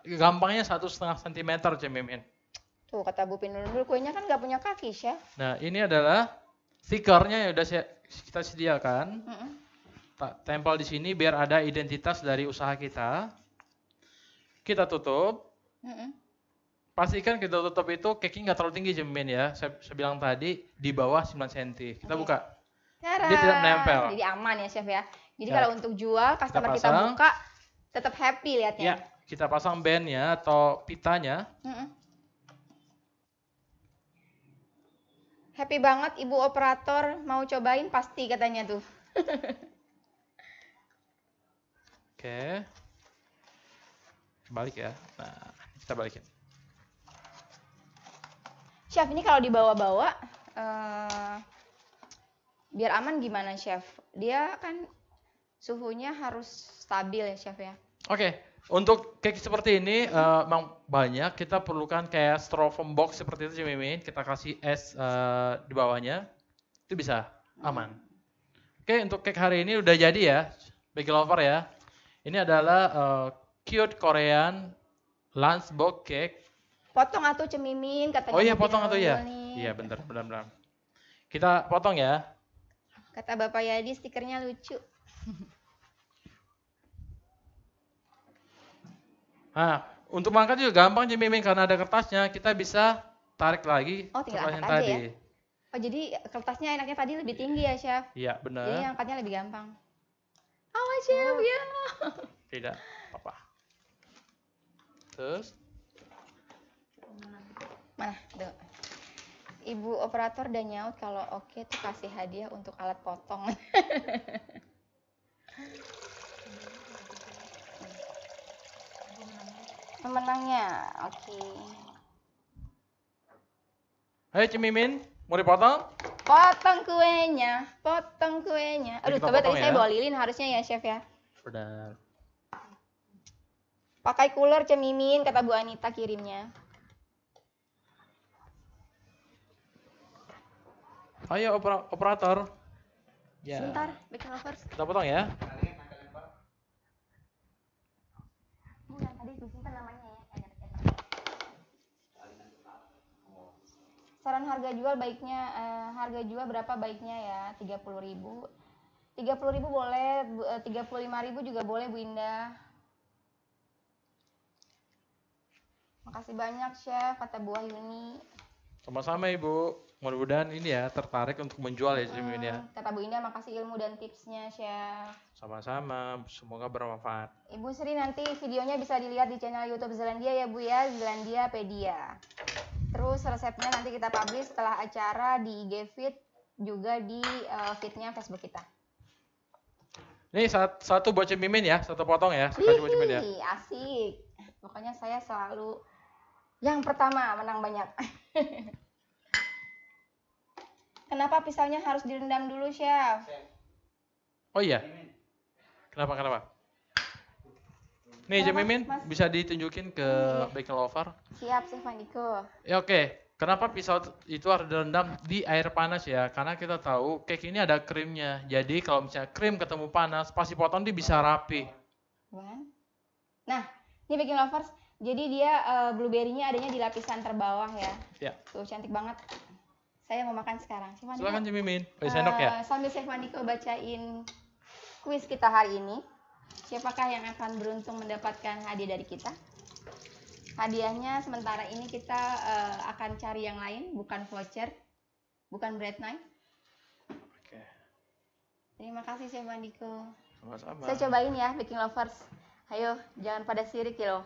[SPEAKER 1] Gampangnya 1,5 cm, Cemimin.
[SPEAKER 2] Tuh, kata Bu Pinul, kuenya kan nggak punya kaki, Chef.
[SPEAKER 1] Nah, ini adalah stikernya yang udah kita sediakan. Tempel di sini biar ada identitas dari usaha kita. Kita tutup. Pastikan kita tutup itu cake-nya nggak terlalu tinggi, Cemimin ya. Saya bilang tadi di bawah 9 cm. Kita buka.
[SPEAKER 2] Tara.
[SPEAKER 1] Dia tidak menempel.
[SPEAKER 2] Jadi aman ya, Chef ya. Jadi
[SPEAKER 1] Ya.
[SPEAKER 2] kalau untuk jual, customer kita
[SPEAKER 1] pasang.
[SPEAKER 2] buka tetap happy lihatnya.
[SPEAKER 1] Ya, kita pasang bandnya atau pitanya.
[SPEAKER 2] Happy banget Ibu Operator mau cobain pasti katanya tuh.
[SPEAKER 1] Oke. Balik ya. Nah, kita balikin.
[SPEAKER 2] Chef, ini kalau dibawa-bawa biar aman gimana, Chef? Dia kan suhunya harus stabil ya, Chef ya.
[SPEAKER 1] Oke, untuk cake seperti ini memang banyak. Kita perlukan kayak styrofoam box seperti itu, Cemimin. Kita kasih es di bawahnya. Itu bisa aman. Oke, untuk cake hari ini udah jadi ya, Bagel Lover ya. Ini adalah cute Korean lunchbox cake.
[SPEAKER 2] Potong atuh Cemimin katanya.
[SPEAKER 1] Oh iya,
[SPEAKER 2] Bu
[SPEAKER 1] potong atau ya?
[SPEAKER 2] nih.
[SPEAKER 1] Iya, bener. Kita potong ya.
[SPEAKER 2] Kata Bapak Yadi stikernya lucu.
[SPEAKER 1] Nah, untuk mengangkat juga gampang, Cemimin, karena ada kertasnya. Kita bisa tarik lagi
[SPEAKER 2] Tinggal
[SPEAKER 1] kertas yang
[SPEAKER 2] angkat aja
[SPEAKER 1] tadi.
[SPEAKER 2] ya. Oh, jadi kertasnya enaknya tadi lebih tinggi ya, Chef?
[SPEAKER 1] Iya, benar.
[SPEAKER 2] Jadi angkatnya lebih gampang. Awas, Chef, ya.
[SPEAKER 1] Tidak apa-apa. Terus,
[SPEAKER 2] Mana? Tuh. Ibu operator udah nyaut kalau oke tuh kasih hadiah untuk alat potong. Pemenangnya, oke.
[SPEAKER 1] ayo Cemimin, mau dipotong?
[SPEAKER 2] Potong kuenya, potong kuenya. Aduh,
[SPEAKER 1] Kita
[SPEAKER 2] coba
[SPEAKER 1] potong
[SPEAKER 2] tadi saya
[SPEAKER 1] ya.
[SPEAKER 2] bawa lilin harusnya ya, Chef ya.
[SPEAKER 1] Benar.
[SPEAKER 2] Pakai cooler Cemimin, kata Bu Anita kirimnya.
[SPEAKER 1] Ayo operator. Ya.
[SPEAKER 2] Sebentar, baking lovers.
[SPEAKER 1] Kita potong ya.
[SPEAKER 2] Bu, yang tadi disimpan namanya ya. Saran harga jual baiknya, harga jual berapa baiknya ya? 30.000. 30.000 boleh, 35.000 juga boleh Bu Indah. Makasih banyak Chef, kata Bu Wahyuni.
[SPEAKER 1] Sama-sama Ibu. Mudah-mudahan ini ya tertarik untuk menjual ya Cemimin ya.
[SPEAKER 2] Kata Bu Indah, makasih ilmu dan tipsnya Chef.
[SPEAKER 1] Sama-sama, semoga bermanfaat.
[SPEAKER 2] Ibu Sri nanti videonya bisa dilihat di channel YouTube Zelandia ya Bu ya, Zelandia Pedia. Terus resepnya nanti kita publish setelah acara di IG feed, juga di feednya Facebook kita.
[SPEAKER 1] Ini satu buat Cemimin ya, satu potong ya. Sekali buat Cemimin ya.
[SPEAKER 2] Wih, asik. Pokoknya saya selalu yang pertama menang banyak. Kenapa pisaunya harus direndam dulu, Chef?
[SPEAKER 1] Oh iya. Kenapa? Nih
[SPEAKER 2] Kenapa,
[SPEAKER 1] Cemimin,
[SPEAKER 2] Mas?
[SPEAKER 1] bisa ditunjukin ke
[SPEAKER 2] Iya.
[SPEAKER 1] Bagel Lover.
[SPEAKER 2] Siap, Chef Andiko.
[SPEAKER 1] Ya oke. Kenapa pisau itu harus direndam di air panas ya? Karena kita tahu cake ini ada krimnya. Jadi kalau misalnya krim ketemu panas, pasti potong dia bisa rapi.
[SPEAKER 2] Kan? Nah, ini Baking Lovers. Jadi dia blueberry-nya adanya di lapisan terbawah ya.
[SPEAKER 1] Ya.
[SPEAKER 2] Tuh, cantik banget. Saya mau makan sekarang. Chef Andiko,
[SPEAKER 1] Silakan Cemimin. Pakai sendok ya.
[SPEAKER 2] sambil Chef Andiko bacain kuis kita hari ini. Siapakah yang akan beruntung mendapatkan hadiah dari kita? Hadiahnya sementara ini kita akan cari yang lain, bukan voucher, bukan bread knife.
[SPEAKER 1] Oke.
[SPEAKER 2] Terima kasih Chef Andiko.
[SPEAKER 1] Sama-sama.
[SPEAKER 2] Saya cobain ya, Baking Lovers. Ayo, jangan pada sirik ya loh.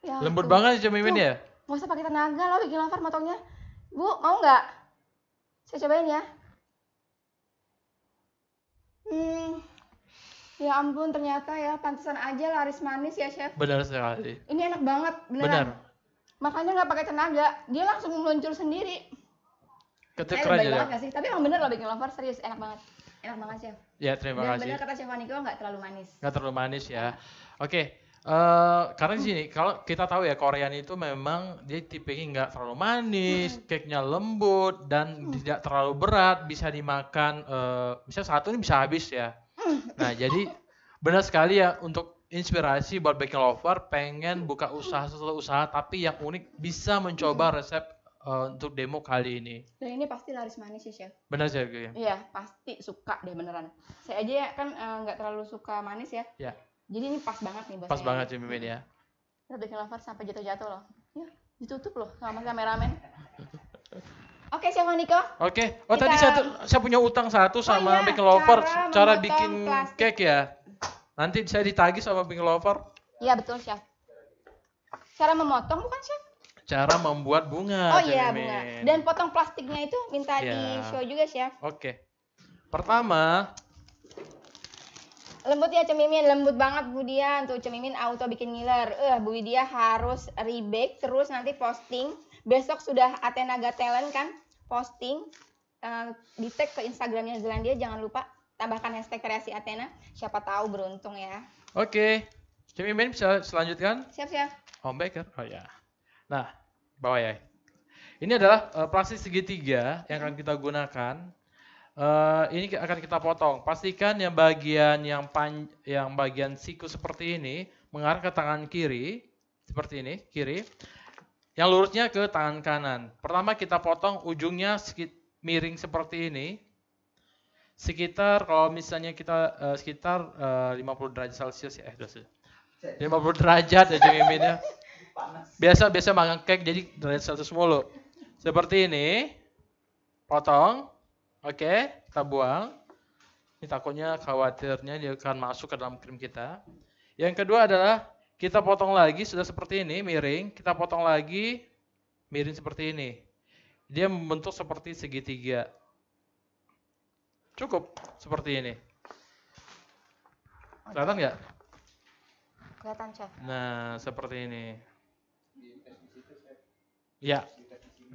[SPEAKER 2] Ya,
[SPEAKER 1] Lembut
[SPEAKER 2] tuh.
[SPEAKER 1] banget Cemimin
[SPEAKER 2] Tuh.
[SPEAKER 1] ya.
[SPEAKER 2] Nggak usah pakai tenaga loh bikin lover motongnya. Bu, mau nggak? Saya cobain ya. Ya ampun, ternyata ya pantesan aja laris manis ya, Chef.
[SPEAKER 1] Benar sekali.
[SPEAKER 2] Ini enak banget, beneran.
[SPEAKER 1] Benar.
[SPEAKER 2] Makanya nggak pakai tenaga, dia langsung meluncur sendiri.
[SPEAKER 1] Ketukar aja.
[SPEAKER 2] Banget gak sih? Tapi emang bener loh bikin lover, serius enak banget. Enak banget, Chef.
[SPEAKER 1] Ya, terima kasih.
[SPEAKER 2] Bener kata Chef Waniko, nggak terlalu manis.
[SPEAKER 1] Nggak terlalu manis ya. Oke. Karena di sini kalau kita tahu ya Korean itu memang dia tipenya nggak terlalu manis, cake-nya lembut dan tidak terlalu berat, bisa dimakan. Misalnya satu ini bisa habis ya. Nah jadi benar sekali ya untuk inspirasi buat baking lover pengen buka usaha sesuatu usaha tapi yang unik bisa mencoba resep untuk demo kali ini.
[SPEAKER 2] Dan ini pasti laris manis ya, Chef.
[SPEAKER 1] Benar sih ya?
[SPEAKER 2] Iya pasti suka deh beneran. Saya aja ya kan nggak terlalu suka manis ya.
[SPEAKER 1] Ya.
[SPEAKER 2] Jadi ini pas banget nih buat
[SPEAKER 1] Pas
[SPEAKER 2] saya.
[SPEAKER 1] banget sih Mimin ya.
[SPEAKER 2] Kita bikin lover sampai jatuh-jatuh loh. Ya, ditutup loh sama kameramen. Oke, Chef Waniko.
[SPEAKER 1] Oke. Oh tadi saya punya utang satu sama baking lover cara bikin cake ya. Nanti saya ditagih sama baking lover.
[SPEAKER 2] Iya betul, Chef. Cara memotong bukan, Chef?
[SPEAKER 1] Cara membuat bunga.
[SPEAKER 2] Oh iya, bunga. Dan potong plastiknya itu minta di show juga, Chef.
[SPEAKER 1] Oke. Pertama,
[SPEAKER 2] lembut ya Cemimin, lembut banget Bu Dian. Tuh Cemimin auto bikin ngiler. Bu Dia harus rebake terus nanti posting. Besok sudah Athena Got Talent kan? Posting. Di tag ke Instagramnya Zelandia, jangan lupa tambahkan hashtag kreasi Athena. Siapa tahu beruntung ya.
[SPEAKER 1] Oke. Cemimin bisa selanjutkan?
[SPEAKER 2] Siap, Chef.
[SPEAKER 1] Home baker? Oh ya. Nah, bawa ya. Ini adalah plastik segitiga yang akan kita gunakan. Ini akan kita potong. Pastikan yang bagian yang bagian siku seperti ini mengarah ke tangan kiri, seperti ini, kiri. Yang lurusnya ke tangan kanan. Pertama kita potong ujungnya miring seperti ini. Sekitar kalau misalnya kita sekitar 50 derajat Celcius ya, 50 derajat ya Cemiminnya. Biasa makan cake jadi derajat Celcius mulu. Seperti ini. Potong. Oke, kita buang. Ini takutnya khawatirnya dia akan masuk ke dalam krim kita. Yang kedua adalah kita potong lagi sudah seperti ini miring. Kita potong lagi miring seperti ini. Dia membentuk seperti segitiga. Cukup seperti ini. Kelihatan nggak?
[SPEAKER 2] Kelihatan, Chef.
[SPEAKER 1] Nah, seperti ini. Ya.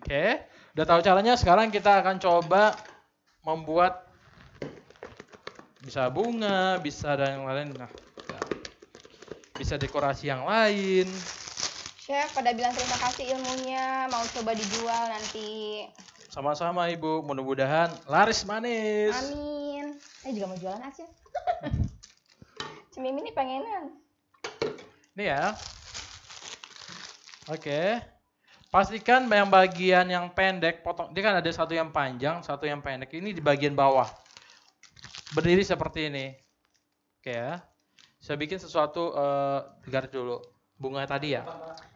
[SPEAKER 1] Oke, udah tahu caranya. Sekarang kita akan coba membuat bisa bunga, bisa dan yang lain. Nah, bisa dekorasi yang lain.
[SPEAKER 2] Chef, pada bilang terima kasih ilmunya, mau coba dijual nanti.
[SPEAKER 1] Sama-sama Ibu, mudah-mudahan laris manis.
[SPEAKER 2] Amin. Saya juga mau jualan aja. Cemimin ini pengenan.
[SPEAKER 1] Ini ya. Oke. Pastikan yang bagian yang pendek potong. Dia kan ada satu yang panjang, satu yang pendek. Ini di bagian bawah. Berdiri seperti ini. Oke ya. Saya bikin sesuatu garis dulu. Bunga tadi ya.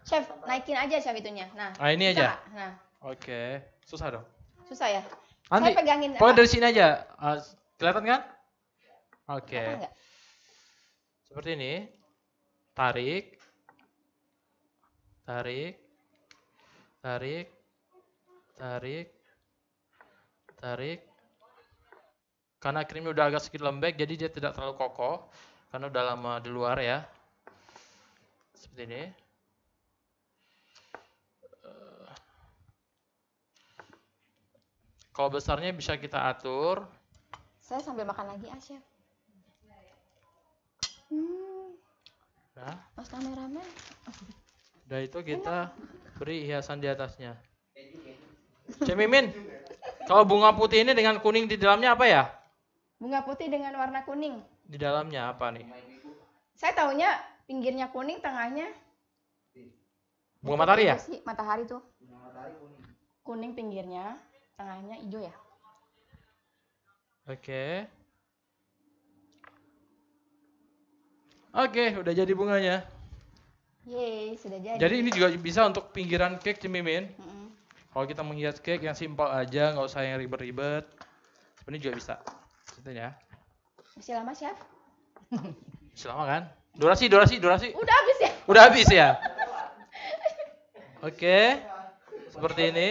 [SPEAKER 2] Chef, naikin aja Chef itunya. Nah,
[SPEAKER 1] ini aja.
[SPEAKER 2] Nah.
[SPEAKER 1] Oke. Susah dong.
[SPEAKER 2] Susah ya?
[SPEAKER 1] Nanti.
[SPEAKER 2] Saya pegangin.
[SPEAKER 1] Pokoknya dari sini aja. Kelihatan kan? Oke. Seperti ini. Tarik. Tarik. Tarik. Tarik. Tarik. Karena krimnya udah agak sedikit lembek, jadi dia tidak terlalu kokoh. Karena udah lama di luar ya. Seperti ini. Kalau besarnya bisa kita atur.
[SPEAKER 2] Saya sambil makan lagi, Chef.
[SPEAKER 1] Nah.
[SPEAKER 2] Mas kameramen.
[SPEAKER 1] Udah itu kita beri hiasan di atasnya. Cemimin, kalau bunga putih ini dengan kuning di dalamnya apa ya?
[SPEAKER 2] Bunga putih dengan warna kuning.
[SPEAKER 1] Di dalamnya apa nih?
[SPEAKER 2] Saya taunya pinggirnya kuning, tengahnya
[SPEAKER 1] bunga matahari ya?
[SPEAKER 2] Matahari tuh. Kuning pinggirnya, tengahnya hijau ya.
[SPEAKER 1] Oke. Oke, udah jadi bunganya.
[SPEAKER 2] Yeay, sudah jadi.
[SPEAKER 1] Jadi ini juga bisa untuk pinggiran cake Cemimin. Kalau kita menghias cake yang simpel aja, nggak usah yang ribet-ribet. Sebenarnya juga bisa. Gitu ya.
[SPEAKER 2] Masih lama, Chef?
[SPEAKER 1] Masih lama kan? Durasi.
[SPEAKER 2] Udah habis ya?
[SPEAKER 1] Udah habis ya? Oke. Seperti ini.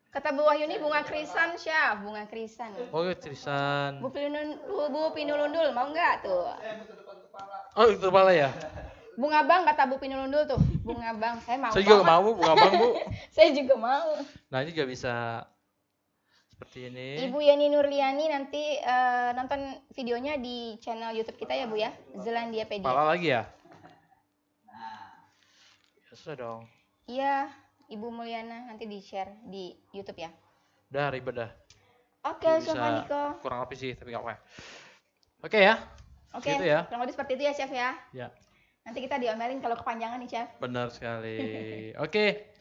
[SPEAKER 2] Kata Bu Wahyuni bunga krisan, Chef. Bunga krisan.
[SPEAKER 1] Oh, Trisan.
[SPEAKER 2] Bu Pinulundul, mau nggak tuh?
[SPEAKER 1] Oh, itu kepala ya?
[SPEAKER 2] Bunga Bang, kata Bu Pinulundul tuh. Bunga Bang, saya mau.
[SPEAKER 1] Saya juga
[SPEAKER 2] banget.
[SPEAKER 1] mau bunga bang, Bu.
[SPEAKER 2] Saya juga mau.
[SPEAKER 1] Nah, ini juga bisa seperti ini.
[SPEAKER 2] Ibu Yeni Nurliani nanti nonton videonya di channel YouTube kita ya Bu ya, Zelandiapedia.
[SPEAKER 1] Kepala lagi ya? Ya sudah dong.
[SPEAKER 2] Iya, Ibu Mulyana nanti di share di YouTube ya.
[SPEAKER 1] Udah ribet dah.
[SPEAKER 2] Oke,
[SPEAKER 1] Bisa
[SPEAKER 2] Chef Andiko.
[SPEAKER 1] kurang lebih sih, tapi nggak apa-apa. Oke ya.
[SPEAKER 2] Oke,
[SPEAKER 1] Gitu ya.
[SPEAKER 2] kurang lebih seperti itu ya Chef ya.
[SPEAKER 1] Ya,
[SPEAKER 2] Nanti kita diomelin kalau kepanjangan nih Chef.
[SPEAKER 1] benar sekali. Oke.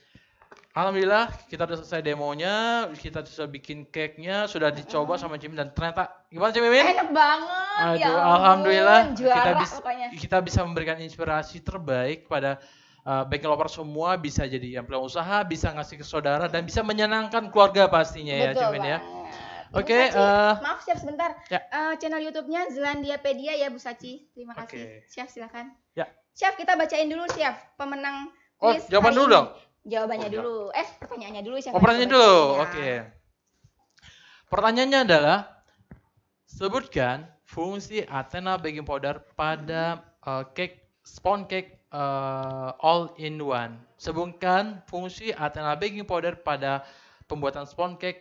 [SPEAKER 1] Alhamdulillah kita udah selesai demonya, kita sudah bikin cake-nya, sudah dicoba sama Cimin dan ternyata gimana Cimin?
[SPEAKER 2] Enak banget.
[SPEAKER 1] Aduh,
[SPEAKER 2] Ya ampun,
[SPEAKER 1] alhamdulillah
[SPEAKER 2] juara pokoknya.
[SPEAKER 1] kita bisa memberikan inspirasi terbaik pada baking lover semua, bisa jadi yang peluang usaha, bisa ngasih ke saudara dan bisa menyenangkan keluarga pastinya ya
[SPEAKER 2] Betul
[SPEAKER 1] Cimin ya.
[SPEAKER 2] banget.
[SPEAKER 1] Oke,
[SPEAKER 2] Ibu Saci, maaf Chef sebentar.
[SPEAKER 1] Ya.
[SPEAKER 2] Channel YouTube-nya Zelandiapedia ya Bu Saci. Terima kasih.
[SPEAKER 1] Oke.
[SPEAKER 2] Chef silakan.
[SPEAKER 1] Ya.
[SPEAKER 2] Chef kita bacain dulu Chef pemenang
[SPEAKER 1] Oh,
[SPEAKER 2] quiz
[SPEAKER 1] jawaban
[SPEAKER 2] hari
[SPEAKER 1] dulu
[SPEAKER 2] ini.
[SPEAKER 1] dong.
[SPEAKER 2] Jawabannya
[SPEAKER 1] Oh,
[SPEAKER 2] dulu. Pertanyaannya dulu Chef.
[SPEAKER 1] Oh, pertanyaannya
[SPEAKER 2] Kita
[SPEAKER 1] dulu.
[SPEAKER 2] bacain ya.
[SPEAKER 1] Oke. Pertanyaannya adalah sebutkan fungsi Athena baking powder pada sponge cake all in one. Sebutkan fungsi Athena baking powder pada pembuatan sponge cake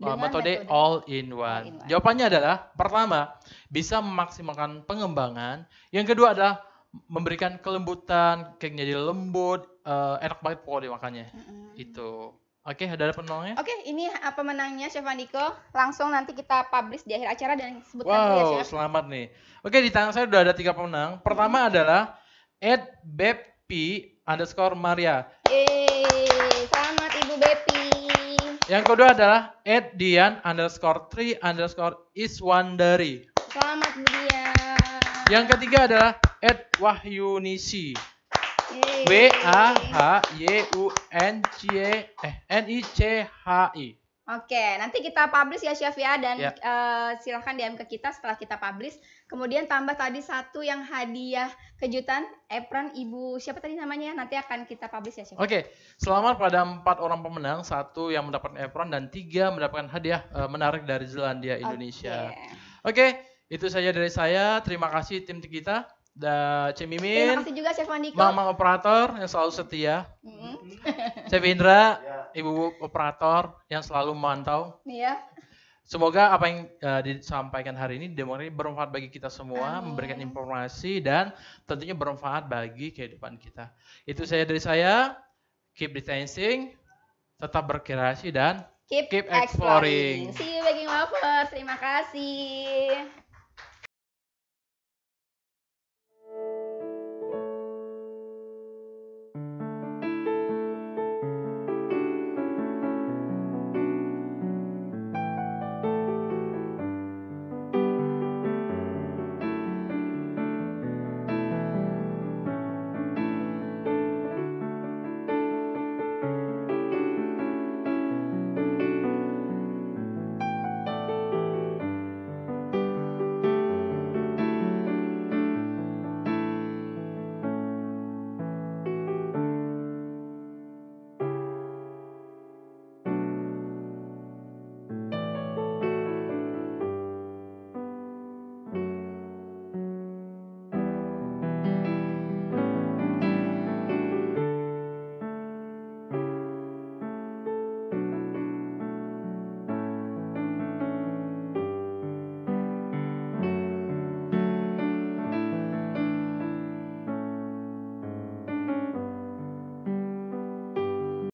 [SPEAKER 2] Dengan
[SPEAKER 1] metode
[SPEAKER 2] metode
[SPEAKER 1] all in one.
[SPEAKER 2] all in one.
[SPEAKER 1] Jawabannya adalah pertama, bisa memaksimalkan pengembangan. Yang kedua adalah memberikan kelembutan, cake-nya jadi lembut, enak banget pokoknya makannya. Itu. Oke, ada pemenangnya?
[SPEAKER 2] Oke, ini pemenangnya Chef Andiko. Langsung nanti kita publish di akhir acara dan sebutkan dulu ya
[SPEAKER 1] Wow,
[SPEAKER 2] Chef.
[SPEAKER 1] selamat nih. Oke, di tangan saya udah ada 3 pemenang. Pertama adalah @beppi_Maria.
[SPEAKER 2] Yeay, selamat Ibu Bepi.
[SPEAKER 1] Yang kedua adalah @dian_3_iswandari.
[SPEAKER 2] Selamat Bu Dian.
[SPEAKER 1] Yang ketiga adalah @wahyunisi.
[SPEAKER 2] Yeay.
[SPEAKER 1] WAHYUNCHI.
[SPEAKER 2] Oke, nanti kita publish ya Chef ya dan
[SPEAKER 1] Ya.
[SPEAKER 2] silahkan DM ke kita setelah kita publish. Kemudian tambah tadi satu yang hadiah kejutan apron Ibu siapa tadi namanya nanti akan kita publish ya Chef.
[SPEAKER 1] Oke, selamat pada 4 orang pemenang, 1 yang mendapatkan apron dan 3 mendapatkan hadiah menarik dari Zelandia Indonesia. Oke, itu saja dari saya. Terima kasih tim kita.
[SPEAKER 2] Terima
[SPEAKER 1] Cemimin,
[SPEAKER 2] kasih juga Chef Andiko.
[SPEAKER 1] Mang operator yang selalu setia.
[SPEAKER 2] Mm.
[SPEAKER 1] Chef Indra, Ibu operator yang selalu memantau.
[SPEAKER 2] Iya.
[SPEAKER 1] Semoga apa yang disampaikan hari ini bermanfaat bagi kita semua,
[SPEAKER 2] Amin.
[SPEAKER 1] memberikan informasi dan tentunya bermanfaat bagi kehidupan kita. Itu saja dari saya. Keep dancing, tetap berkreasi dan
[SPEAKER 2] Keep
[SPEAKER 1] Keep exploring.
[SPEAKER 2] See you baking lovers. Terima kasih.